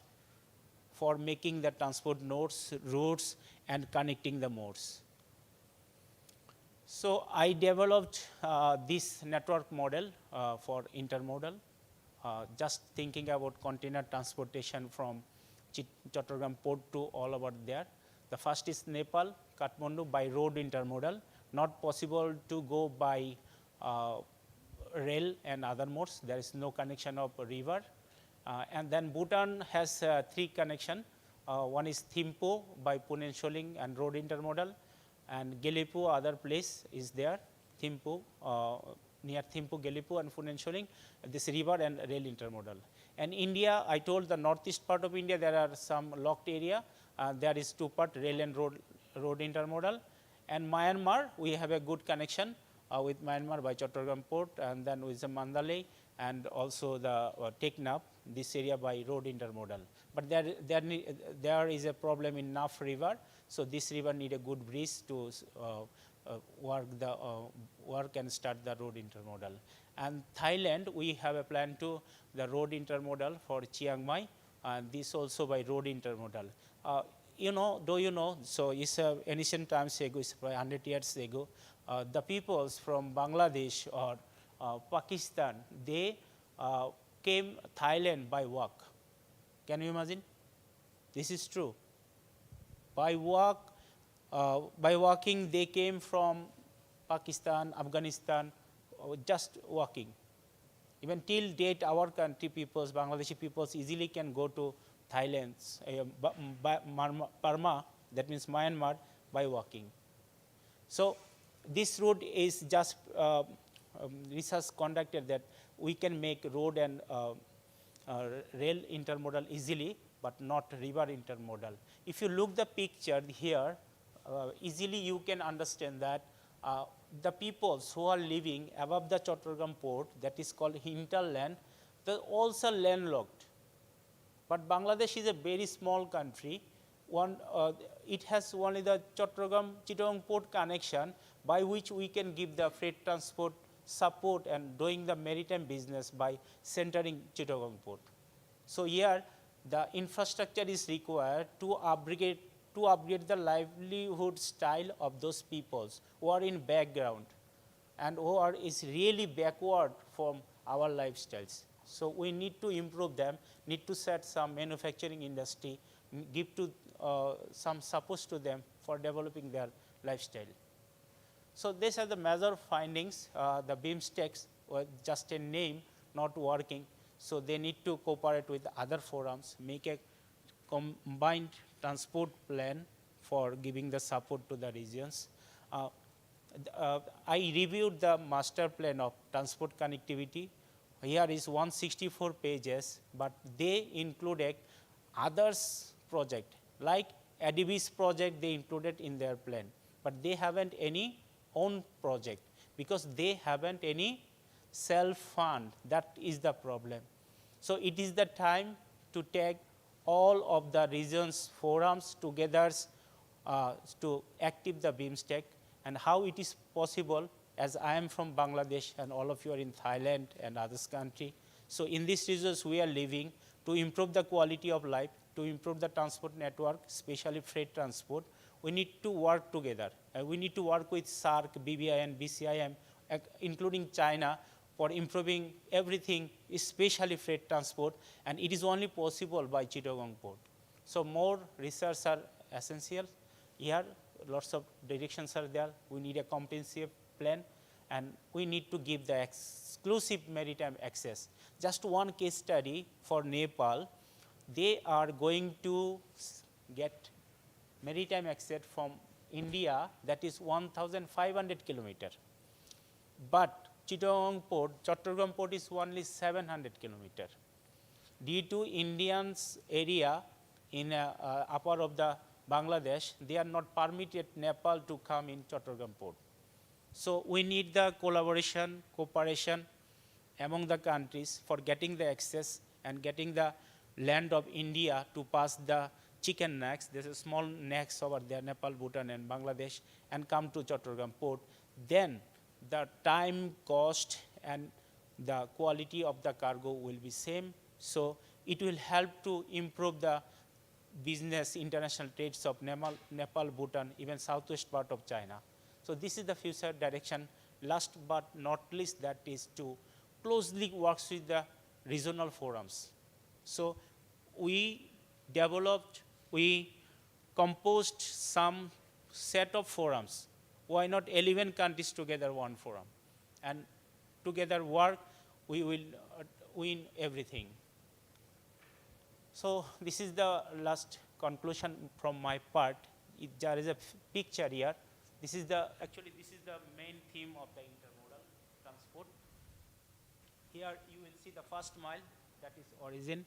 For making the transport nodes, routes and connecting the modes. So I developed this network model for intermodal, just thinking about container transportation from Chattogram port to all over there. The first is Nepal, Kathmandu by road intermodal, not possible to go by rail and other modes. There is no connection of river. And then Bhutan has 3 connection. One is Thimphu by Pune and road intermodal, and Gelipu other place is there, Thimphu, near Thimphu, Gelipu and Pune this river and rail intermodal. And India, I told the northeast part of India there are some locked area, there is 2 part rail and road intermodal. And Myanmar, we have a good connection with Myanmar by Chattogram port, and then with the Mandalay and also the Teknaf, this area by road intermodal. But there is a problem in Naf river, so this river need a good bridge to work and start the road intermodal. And Thailand, we have a plan to the road intermodal for Chiang Mai, and this also by road intermodal. Do you know, so it's ancient times ago, it's 100 years ago, the peoples from Bangladesh or Pakistan, they came Thailand by walk. Can you imagine? This is true. By walking, they came from Pakistan, Afghanistan, just walking. Even till date, our country peoples, Bangladeshi peoples, easily can go to Thailand, Burma, that means Myanmar, by walking. So this route is just research conducted that we can make road and rail intermodal easily, but not river intermodal. If you look the picture here, easily you can understand that the peoples who are living above the Chattogram port, that is called hinterland, they also landlocked. But Bangladesh is a very small country. It has only the Chittagong port connection by which we can give the freight transport support and doing the maritime business by centering Chittagong port. So here the infrastructure is required to upgrade the livelihood style of those peoples who are in background and who is really backward from our lifestyles. So we need to improve them, need to set some manufacturing industry, give some support to them for developing their lifestyle. So these are the major findings. The BIMSTECs were just a name, not working. So they need to cooperate with other forums, make a combined transport plan for giving the support to the regions. I reviewed the master plan of transport connectivity. Here is 164 pages, but they included others project, like ADB's project they included in their plan, but they haven't any own project because they haven't any self-fund. That is the problem. So it is the time to take all of the regions forums together to active the BIMSTEC, and how it is possible, as I am from Bangladesh and all of you are in Thailand and others country. So in these regions we are living to improve the quality of life, to improve the transport network, especially freight transport. We need to work together. We need to work with SAARC, BBI and BCIM, including China, for improving everything, especially freight transport, and it is only possible by Chittagong port. So more research are essential. Here, lots of directions are there. We need a comprehensive plan, and we need to give the exclusive maritime access. Just one case study for Nepal, they are going to get maritime access from India, that is 1,500 kilometers. But Chittagong port, Chattogram port is only 700 kilometers. Due to Indians area in upper of the Bangladesh, they are not permitted Nepal to come in Chattogram port. So we need the collaboration, cooperation among the countries for getting the access and getting the land of India to pass the chicken necks. There's a small necks over there, Nepal, Bhutan and Bangladesh, and come to Chattogram port. Then the time, cost and the quality of the cargo will be same. So it will help to improve the business, international trades of Nepal, Bhutan, even southwest part of China. So this is the future direction. Last but not least, that is to closely work with the regional forums. So we composed some set of forums. Why not 11 countries together one forum? And together work, we will win everything. So this is the last conclusion from my part. There is a picture here. This is the main theme of the intermodal transport. Here you will see the first mile, that is origin,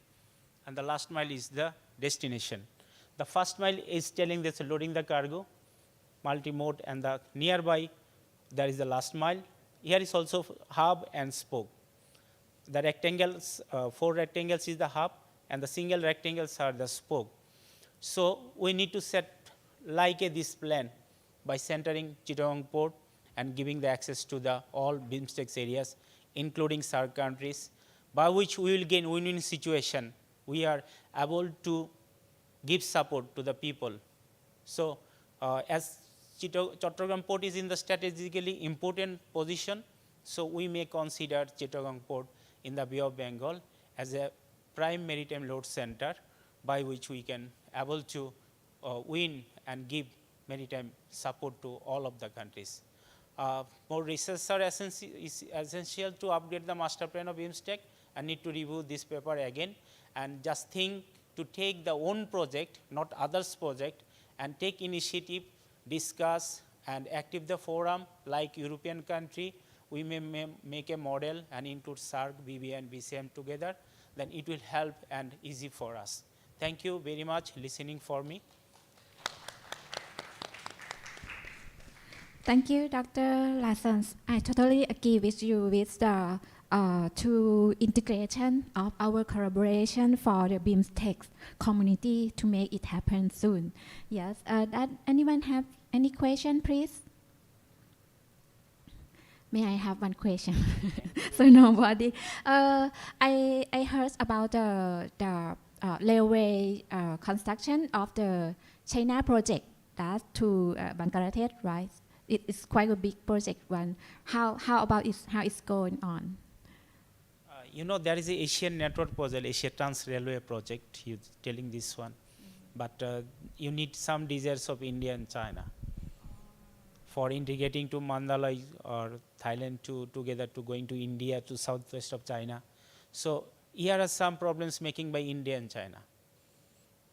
and the last mile is the destination. The first mile is telling this loading the cargo, multi-mode, and the nearby there is the last mile. Here is also hub and spoke. The rectangles, 4 rectangles is the hub, and the single rectangles are the spoke. So we need to set like this plan by centering Chittagong port and giving the access to the all BIMSTEC areas, including SAARC countries, by which we will gain win-win situation. We are able to give support to the people. So as Chittagong port is in the strategically important position, so we may consider Chittagong port in the Bay of Bengal as a prime maritime load center, by which we can able to win and give maritime support to all of the countries. More research are essential to upgrade the master plan of BIMSTEC. I need to review this paper again and just think to take the own project, not others' project, and take initiative, discuss, and active the forum like European country. We may make a model and include SAARC, BB, and BCM together. Then it will help and easy for us. Thank you very much listening for me. Thank you, Dr. Lassens. I totally agree with you with the to integration of our collaboration for the BIMSTEC community to make it happen soon. Yes, anyone have any question, please? May I have one question? So nobody. I heard about the railway construction of the China project that to Bangladesh, right? It's quite a big project one. How about it? How it's going on? You know, there is a Asian network project, Asia Trans Railway project. You're telling this one, but you need some desires of India and China for integrating to Mandalay or Thailand together to going to India to southwest of China. So here are some problems making by India and China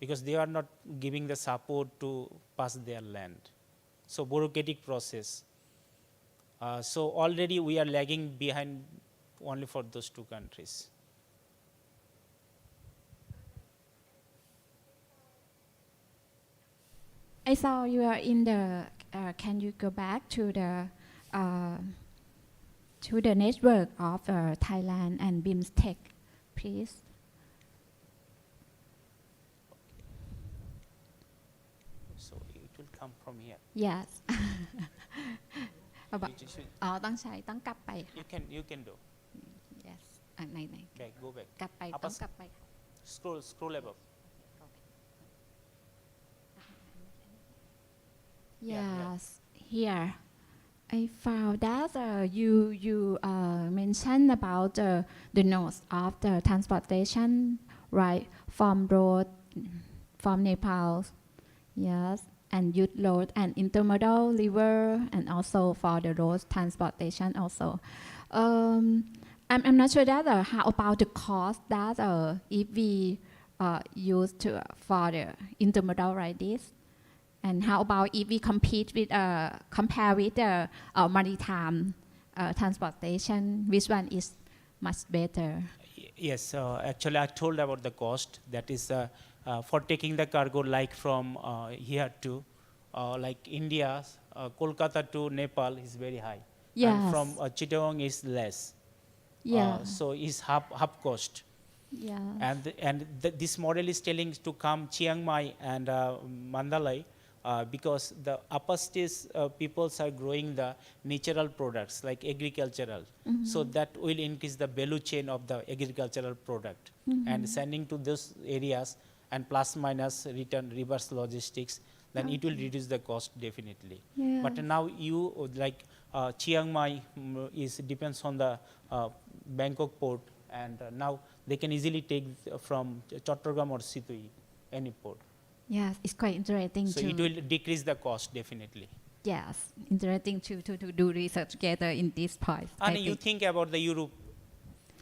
because they are not giving the support to pass their land. So bureaucratic process. So already we are lagging behind only for those 2 countries. I saw you are in the. Can you go back to the network of Thailand and BIMSTEC, please? So it will come from here. Yes. เอาแบบ You should- อ๋อต้องใช้ต้องกลับไปค่ะ You can do. Yes ไหน Okay, go back. กลับไป Up ต้อง us- กลับไป Scroll above. Yes, here I found that you mentioned about the nodes of the transportation, right, from road, from Nepal, yes, and youth road and intermodal river, and also for the road transportation also. I'm not sure that how about the cost that if we use for the intermodal like this. And how about if we compare with the maritime transportation, which one is much better? Yes, actually I told about the cost. That is for taking the cargo like from here to like India, Kolkata to Nepal is very high. Yes. And from Chittagong is less. Yeah. So is half cost. Yeah. And this model is telling to come Chiang Mai and Mandalay. Because the upper stage peoples are growing the natural products like agricultural. So that will increase the value chain of the agricultural product and sending to those areas and plus minus return reverse logistics, then it will reduce the cost definitely. Yeah. But now you like Chiang Mai is depends on the Bangkok port, and now they can easily take from Chattogram or Situi, any port. Yes, it's quite interesting So too. it will decrease the cost definitely. Yes, interesting to do research together in this point. And you think about the Europe,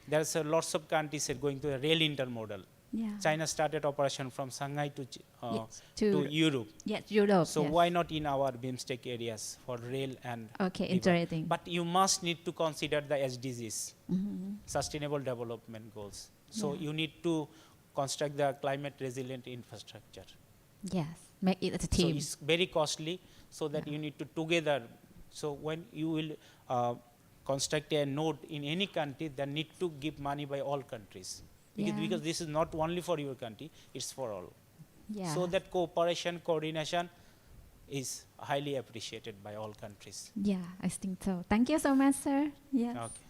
there's lots of countries are going to a rail intermodal. Yeah. China started operation from Shanghai to, Yes, to Europe. Yes, Europe. So yes. why not in our BIMSTEC areas for rail and Okay, river? interesting. But you must need to consider the SDGs, Sustainable Development Goals. So Yeah. you need to construct the climate resilient infrastructure. Yes, make it as a So team. it's very costly, so that you need to together. So when you will construct a node in any country, then need to give money by all countries. Yeah. Because this is not only for your country, it's for all. Yeah. So that cooperation, coordination is highly appreciated by all countries. Yeah, I think so. Thank you so much, sir. Yes. Okay.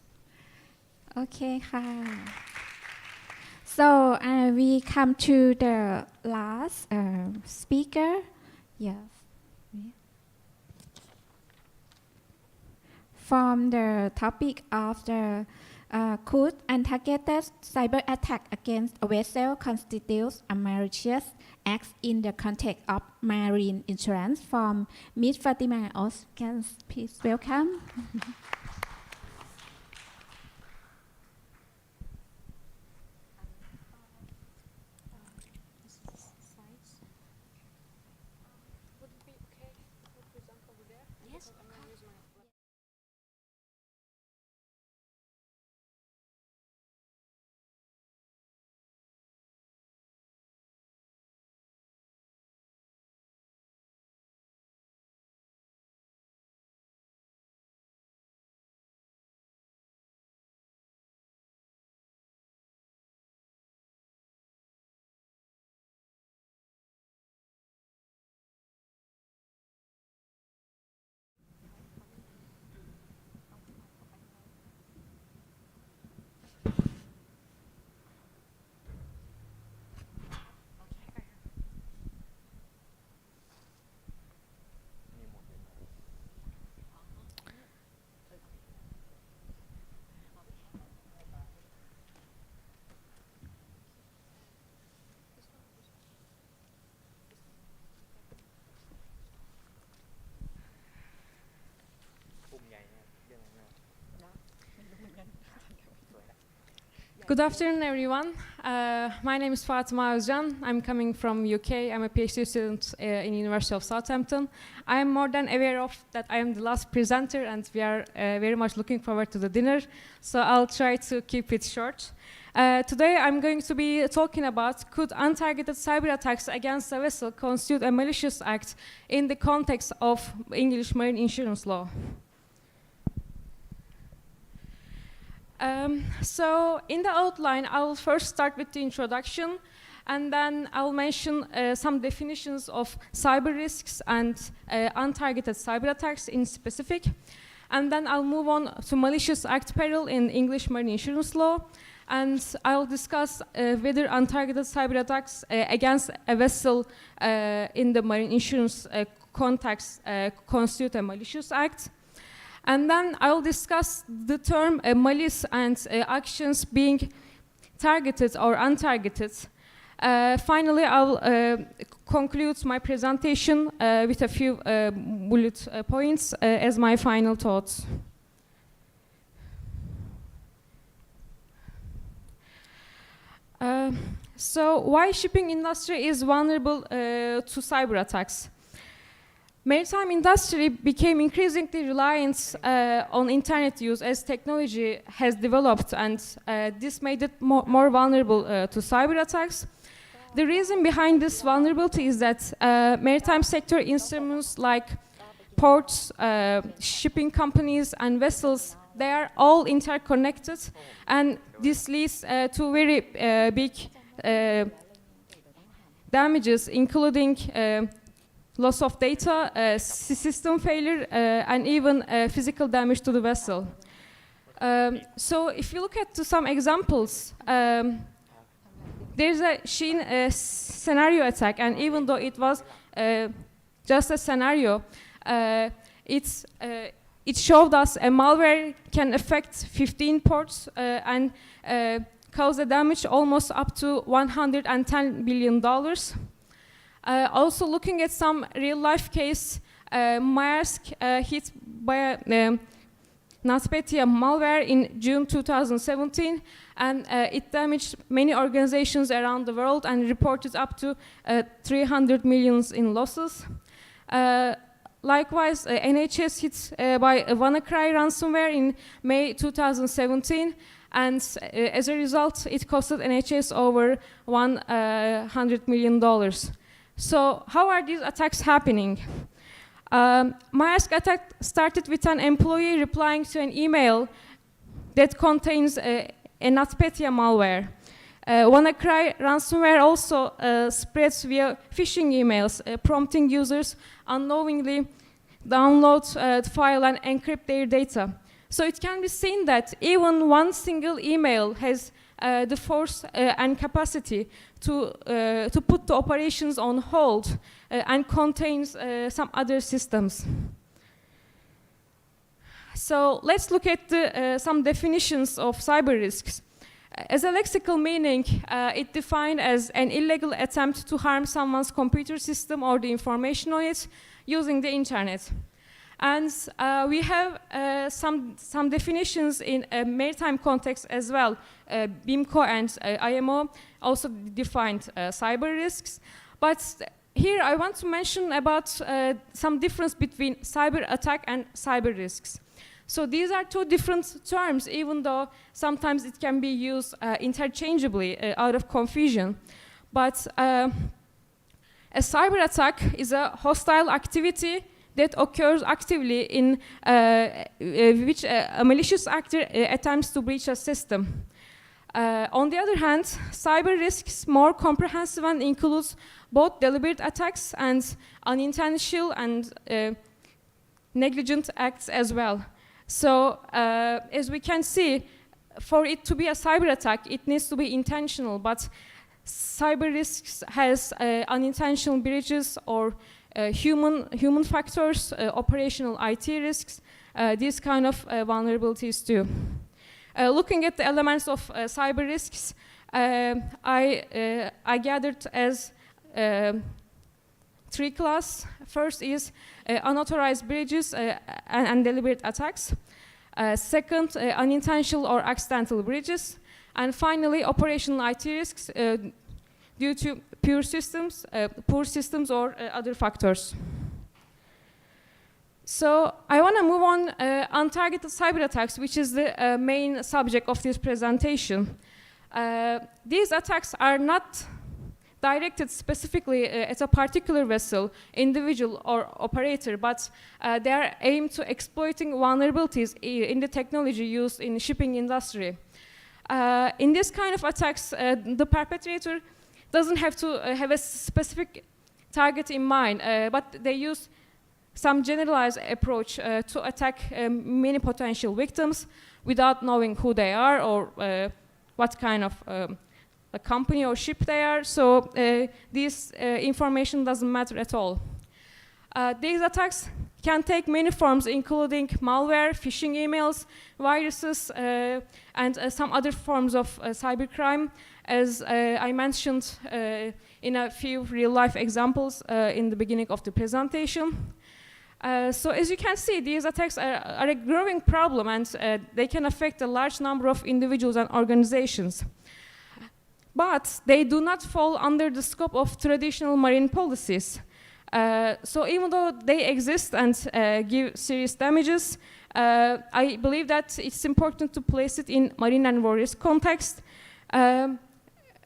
Okay, ค่ะ So we come to the last speaker. Yes. From the topic of the could untargeted cyber attack against a vessel constitute a malicious act in the context of marine insurance? From Ms. Fatima Oskan, please welcome. Good afternoon, everyone. My name is Fatima Özcan. I'm coming from UK. I'm a PhD student in University of Southampton. I'm more than aware of that I am the last presenter, and we are very much looking forward to the dinner. So I'll try to keep it short. Today I'm going to be talking about could untargeted cyber attacks against a vessel constitute a malicious act in the context of English marine insurance law. So in the outline, I will first start with the introduction, and then I'll mention some definitions of cyber risks and untargeted cyber attacks in specific. And then I'll move on to malicious act peril in English marine insurance law. And I'll discuss whether untargeted cyber attacks against a vessel in the marine insurance context constitute a malicious act. And then I'll discuss the term malice and actions being targeted or untargeted. Finally, I'll conclude my presentation with a few bullet points as my final thoughts. So why shipping industry is vulnerable to cyber attacks? Maritime industry became increasingly reliant on internet use as technology has developed, and this made it more vulnerable to cyber attacks. The reason behind this vulnerability is that maritime sector instruments like ports, shipping companies, and vessels, they are all interconnected, and this leads to very big damages, including loss of data, system failure, and even physical damage to the vessel. So if you look at some examples, there's a Sheen scenario attack, and even though it was just a scenario, it showed us a malware can affect 15 ports and cause a damage almost up to $110 billion. Also looking at some real-life case, Maersk hit by a NotPetya malware in June 2017, and it damaged many organizations around the world and reported up to 300 millions in losses. Likewise, NHS hit by a WannaCry ransomware in May 2017, and as a result, it costed NHS over $100 million. So how are these attacks happening? Maersk attack started with an employee replying to an email that contains a NotPetya malware. WannaCry ransomware also spreads via phishing emails, prompting users unknowingly download the file and encrypt their data. So it can be seen that even one single email has the force and capacity to put the operations on hold and contains some other systems. So let's look at some definitions of cyber risks. As a lexical meaning, it defined as an illegal attempt to harm someone's computer system or the information on it using the internet. And we have some definitions in a maritime context as well. BIMCO and IMO also defined cyber risks. But here I want to mention about some difference between cyber attack and cyber risks. So these are two different terms, even though sometimes it can be used interchangeably out of confusion. But a cyber attack is a hostile activity that occurs actively in which a malicious actor attempts to breach a system. On the other hand, cyber risks more comprehensive and includes both deliberate attacks and unintentional and negligent acts as well. So as we can see, for it to be a cyber attack, it needs to be intentional, but cyber risks has unintentional breaches or human factors, operational IT risks, these kind of vulnerabilities too. Looking at the elements of cyber risks, I gathered as three classes. First is unauthorized breaches and deliberate attacks. Second, unintentional or accidental breaches. And finally, operational IT risks due to poor systems or other factors. So I want to move on untargeted cyber attacks, which is the main subject of this presentation. These attacks are not directed specifically at a particular vessel, individual or operator, but they are aimed to exploiting vulnerabilities in the technology used in the shipping industry. In this kind of attacks, the perpetrator doesn't have to have a specific target in mind, but they use some generalized approach to attack many potential victims without knowing who they are or what kind of a company or ship they are. So this information doesn't matter at all. These attacks can take many forms, including malware, phishing emails, viruses, and some other forms of cybercrime, as I mentioned in a few real-life examples in the beginning of the presentation. So as you can see, these attacks are a growing problem, and they can affect a large number of individuals and organizations. But they do not fall under the scope of traditional marine policies. So even though they exist and give serious damages, I believe that it's important to place it in marine and war risk context.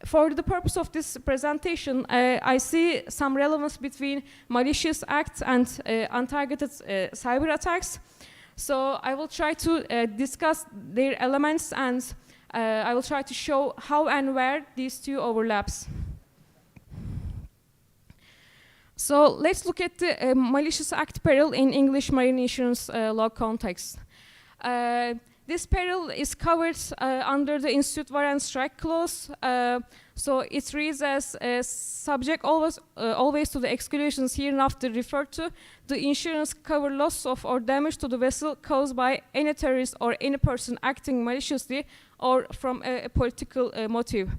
For the purpose of this presentation, I see some relevance between malicious acts and untargeted cyber attacks. So I will try to discuss their elements, and I will try to show how and where these two overlaps. So let's look at the malicious act peril in English marine insurance law context. This peril is covered under the Institute Warrant Strike Clause. So it reads as subject always to the exclusions hereinafter referred to. The insurance cover loss of or damage to the vessel caused by any terrorist or any person acting maliciously or from a political motive.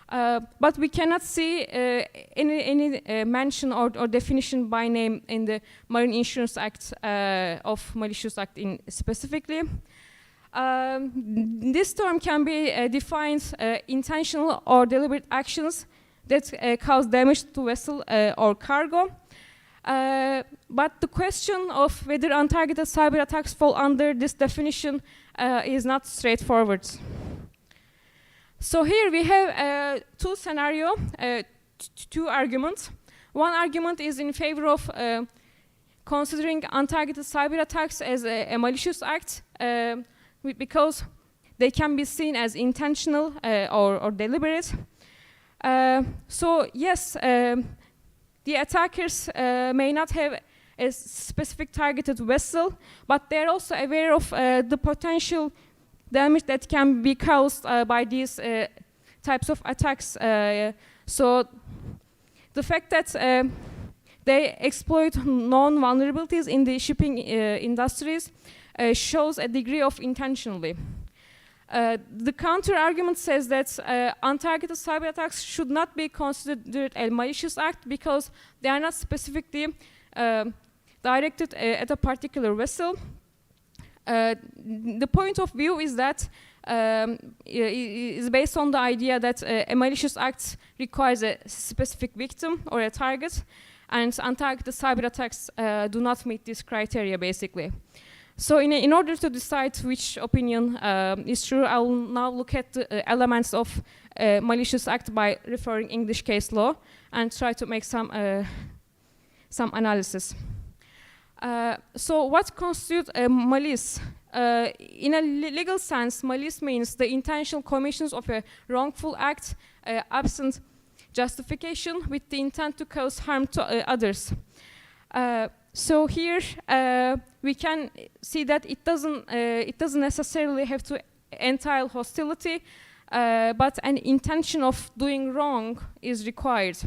But we cannot see any mention or definition by name in the Marine Insurance Act of malicious act in specifically. This term can be defined intentional or deliberate actions that cause damage to vessel or cargo. But the question of whether untargeted cyber attacks fall under this definition is not straightforward. So here we have two scenarios, two arguments. One argument is in favor of considering untargeted cyber attacks as a malicious act because they can be seen as intentional or deliberate. So yes, the attackers may not have a specific targeted vessel, but they're also aware of the potential damage that can be caused by these types of attacks. So the fact that they exploit known vulnerabilities in the shipping industries shows a degree of intentionally. The counter-argument says that untargeted cyber attacks should not be considered a malicious act because they are not specifically directed at a particular vessel. The point of view is that is based on the idea that a malicious act requires a specific victim or a target, and untargeted cyber attacks do not meet this criteria, basically. So in order to decide which opinion is true, I will now look at the elements of malicious act by referring English case law and try to make some analysis. So what constitutes malice? In a legal sense, malice means the intentional commission of a wrongful act absent justification with the intent to cause harm to others. So here we can see that it doesn't necessarily have to entail hostility, but an intention of doing wrong is required.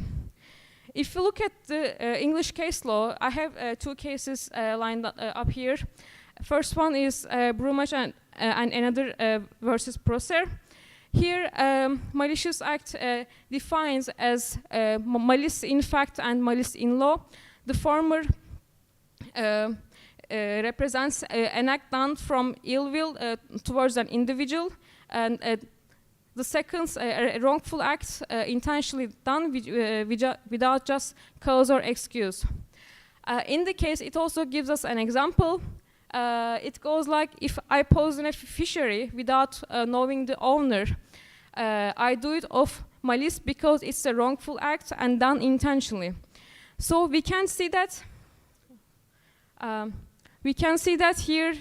If you look at the English case law, I have two cases lined up here. First one is Brumach and another versus Prosser. Here, malicious act defines as malice in fact and malice in law. The former represents an act done from ill will towards an individual, and the second, a wrongful act intentionally done without just cause or excuse. In the case, it also gives us an example. It goes like, if I poison a fishery without knowing the owner, I do it of malice because it's a wrongful act and done intentionally. So we can see that here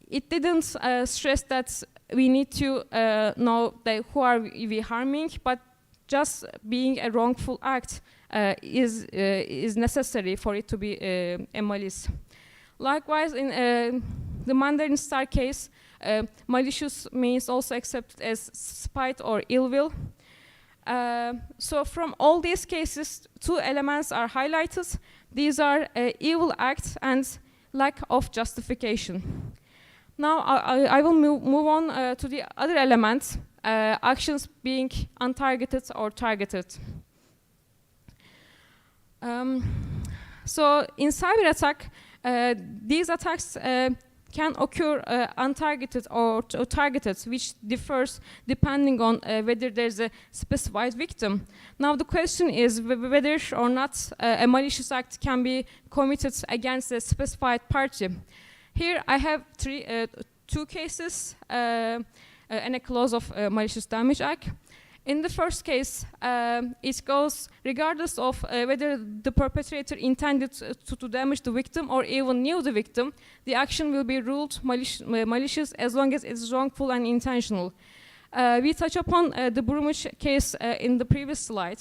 it didn't stress that we need to know who are we harming, but just being a wrongful act is necessary for it to be a malice. Likewise, in the Mandarin Star case, malicious means also accepted as spite or ill will. So from all these cases, two elements are highlighted. These are evil acts and lack of justification. Now I will move on to the other elements, actions being untargeted or targeted. So in cyber attack, these attacks can occur untargeted or targeted, which differs depending on whether there's a specified victim. Now the question is whether or not a malicious act can be committed against a specified party. Here I have two cases and a clause of malicious damage act. In the first case, it goes regardless of whether the perpetrator intended to damage the victim or even knew the victim, the action will be ruled malicious as long as it's wrongful and intentional. We touch upon the Brumach case in the previous slide.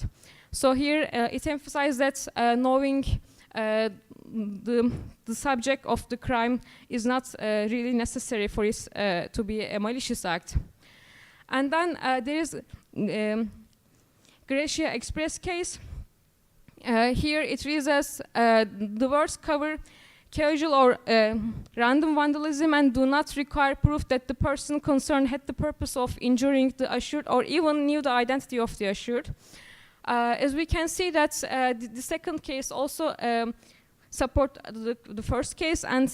So here it emphasizes that knowing the subject of the crime is not really necessary for it to be a malicious act. And then there is Gracia Express case. Here it reads as the words cover casual or random vandalism and do not require proof that the person concerned had the purpose of injuring the assured or even knew the identity of the assured. As we can see that the second case also support the first case and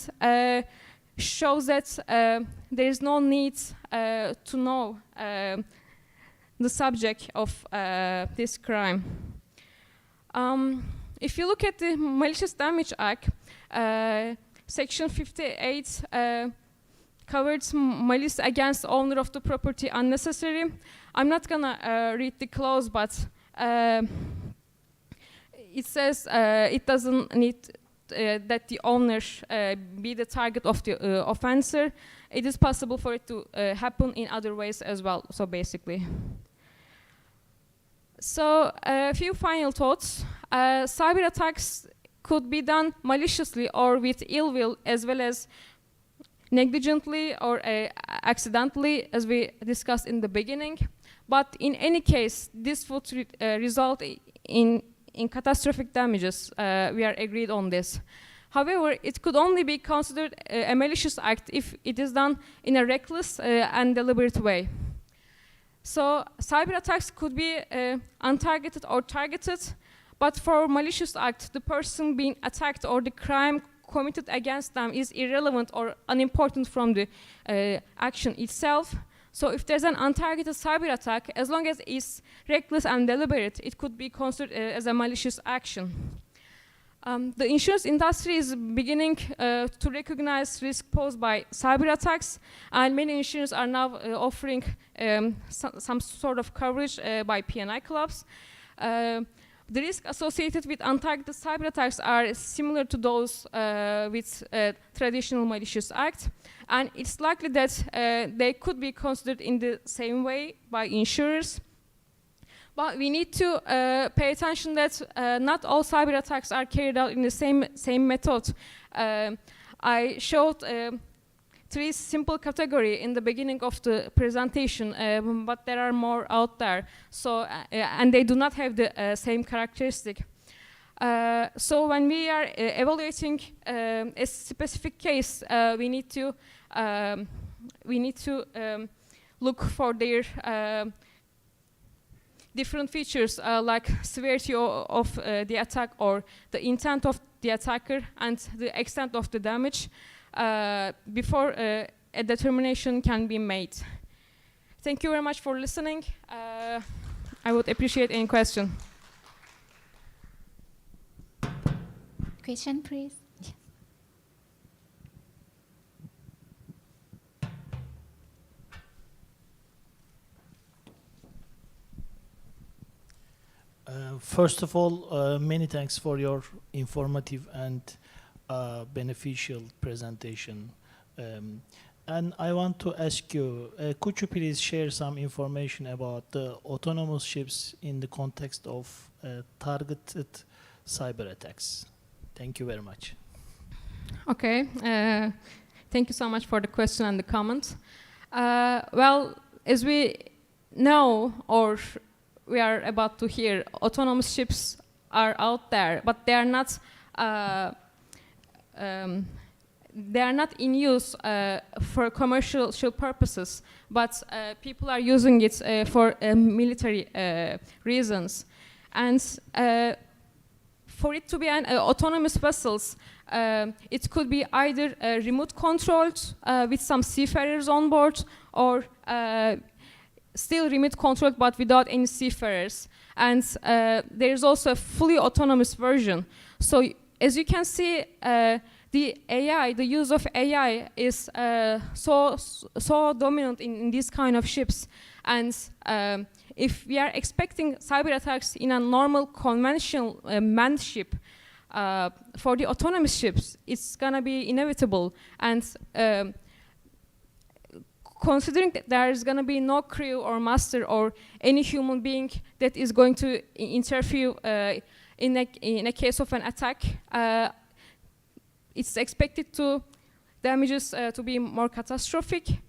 shows that there is no need to know the subject of this crime. If you look at the Malicious Damage Act, Section 58 covers malice against owner of the property unnecessary. I'm not gonna read the clause, but it says it doesn't need that the owner be the target of the offender. It is possible for it to happen in other ways as well, so basically. So a few final thoughts. Cyber attacks could be done maliciously or with ill will, as well as negligently or accidentally, as we discussed in the beginning. But in any case, this would result in catastrophic damages. We are agreed on this. However, it could only be considered a malicious act if it is done in a reckless and deliberate way. So cyber attacks could be untargeted or targeted, but for malicious act, the person being attacked or the crime committed against them is irrelevant or unimportant from the action itself. So if there's an untargeted cyber attack, as long as it's reckless and deliberate, it could be considered as a malicious action. The insurance industry is beginning to recognize risk posed by cyber attacks, and many insurers are now offering some sort of coverage by P&I clubs. The risk associated with untargeted cyber attacks are similar to those with traditional malicious acts, and it's likely that they could be considered in the same way by insurers. But we need to pay attention that not all cyber attacks are carried out in the same method. I showed 3 simple categories in the beginning of the presentation, but there are more out there. So, and they do not have the same characteristic. So when we are evaluating a specific case, we need to look for their different features like severity of the attack or the intent of the attacker and the extent of the damage before a determination can be made. Thank you very much for listening. I would appreciate any question. Question, please. First of all, many thanks for your informative and beneficial presentation. And I want to ask you, could you please share some information about the autonomous ships in the context of targeted cyber attacks? Thank you very much. Okay, thank you so much for the question and the comment. Well, as we know, or we are about to hear, autonomous ships are out there, but they are not in use for commercial purposes, but people are using it for military reasons. And for it to be an autonomous vessels, it could be either remote controlled with some seafarers on board, or still remote controlled but without any seafarers. And there is also a fully autonomous version. So as you can see, the AI, the use of AI is so dominant in these kind of ships. And if we are expecting cyber attacks in a normal conventional manned ship, for the autonomous ships, it's gonna be inevitable. And considering that there is going to be no crew or master or any human being that is going to interfere in a case of an attack, it's expected to damages to be more catastrophic.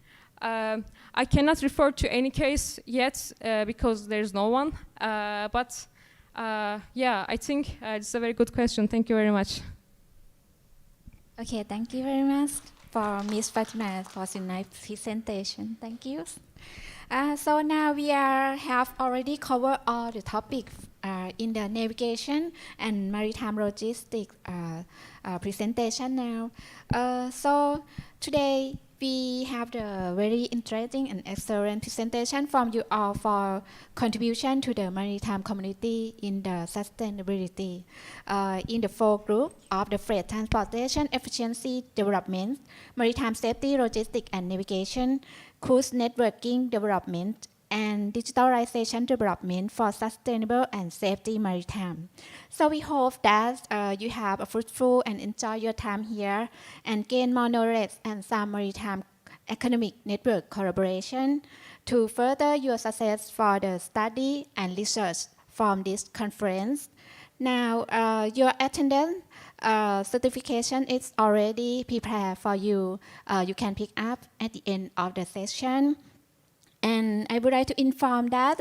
I cannot refer to any case yet because there's no one. But yeah, I think it's a very good question. Thank you very much. Okay, thank you very much for Ms. Fatima for the nice presentation. Thank you. So now we have already covered all the topics in the navigation and maritime logistics presentation now. So today we have the very interesting and excellent presentation from you all for contribution to the maritime community in the sustainability in the 4 groups of the freight transportation efficiency development, maritime safety, logistics and navigation, cruise networking development, and digitalization development for sustainable and safety maritime. So we hope that you have a fruitful and enjoy your time here and gain more knowledge and some maritime economic network collaboration to further your success for the study and research from this conference. Now, your attendance certification is already prepared for you. You can pick up at the end of the session. And I would like to inform that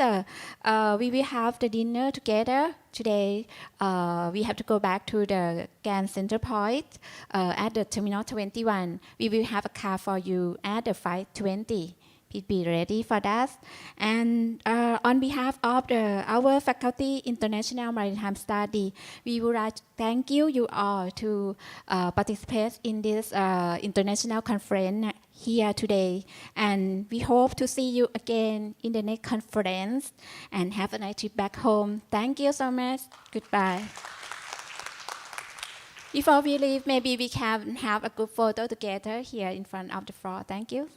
we will have the dinner together today. We have to go back to the Grand Center Point at the Terminal 21. We will have a car for you at the 5:20. Please be ready for that. And on behalf of our faculty, International Maritime Study, we would like to thank you all to participate in this international conference here today. And we hope to see you again in the next conference. And have a nice trip back home. Thank you so much. Goodbye. Before we leave, maybe we can have a group photo together here in front of the floor. Thank you.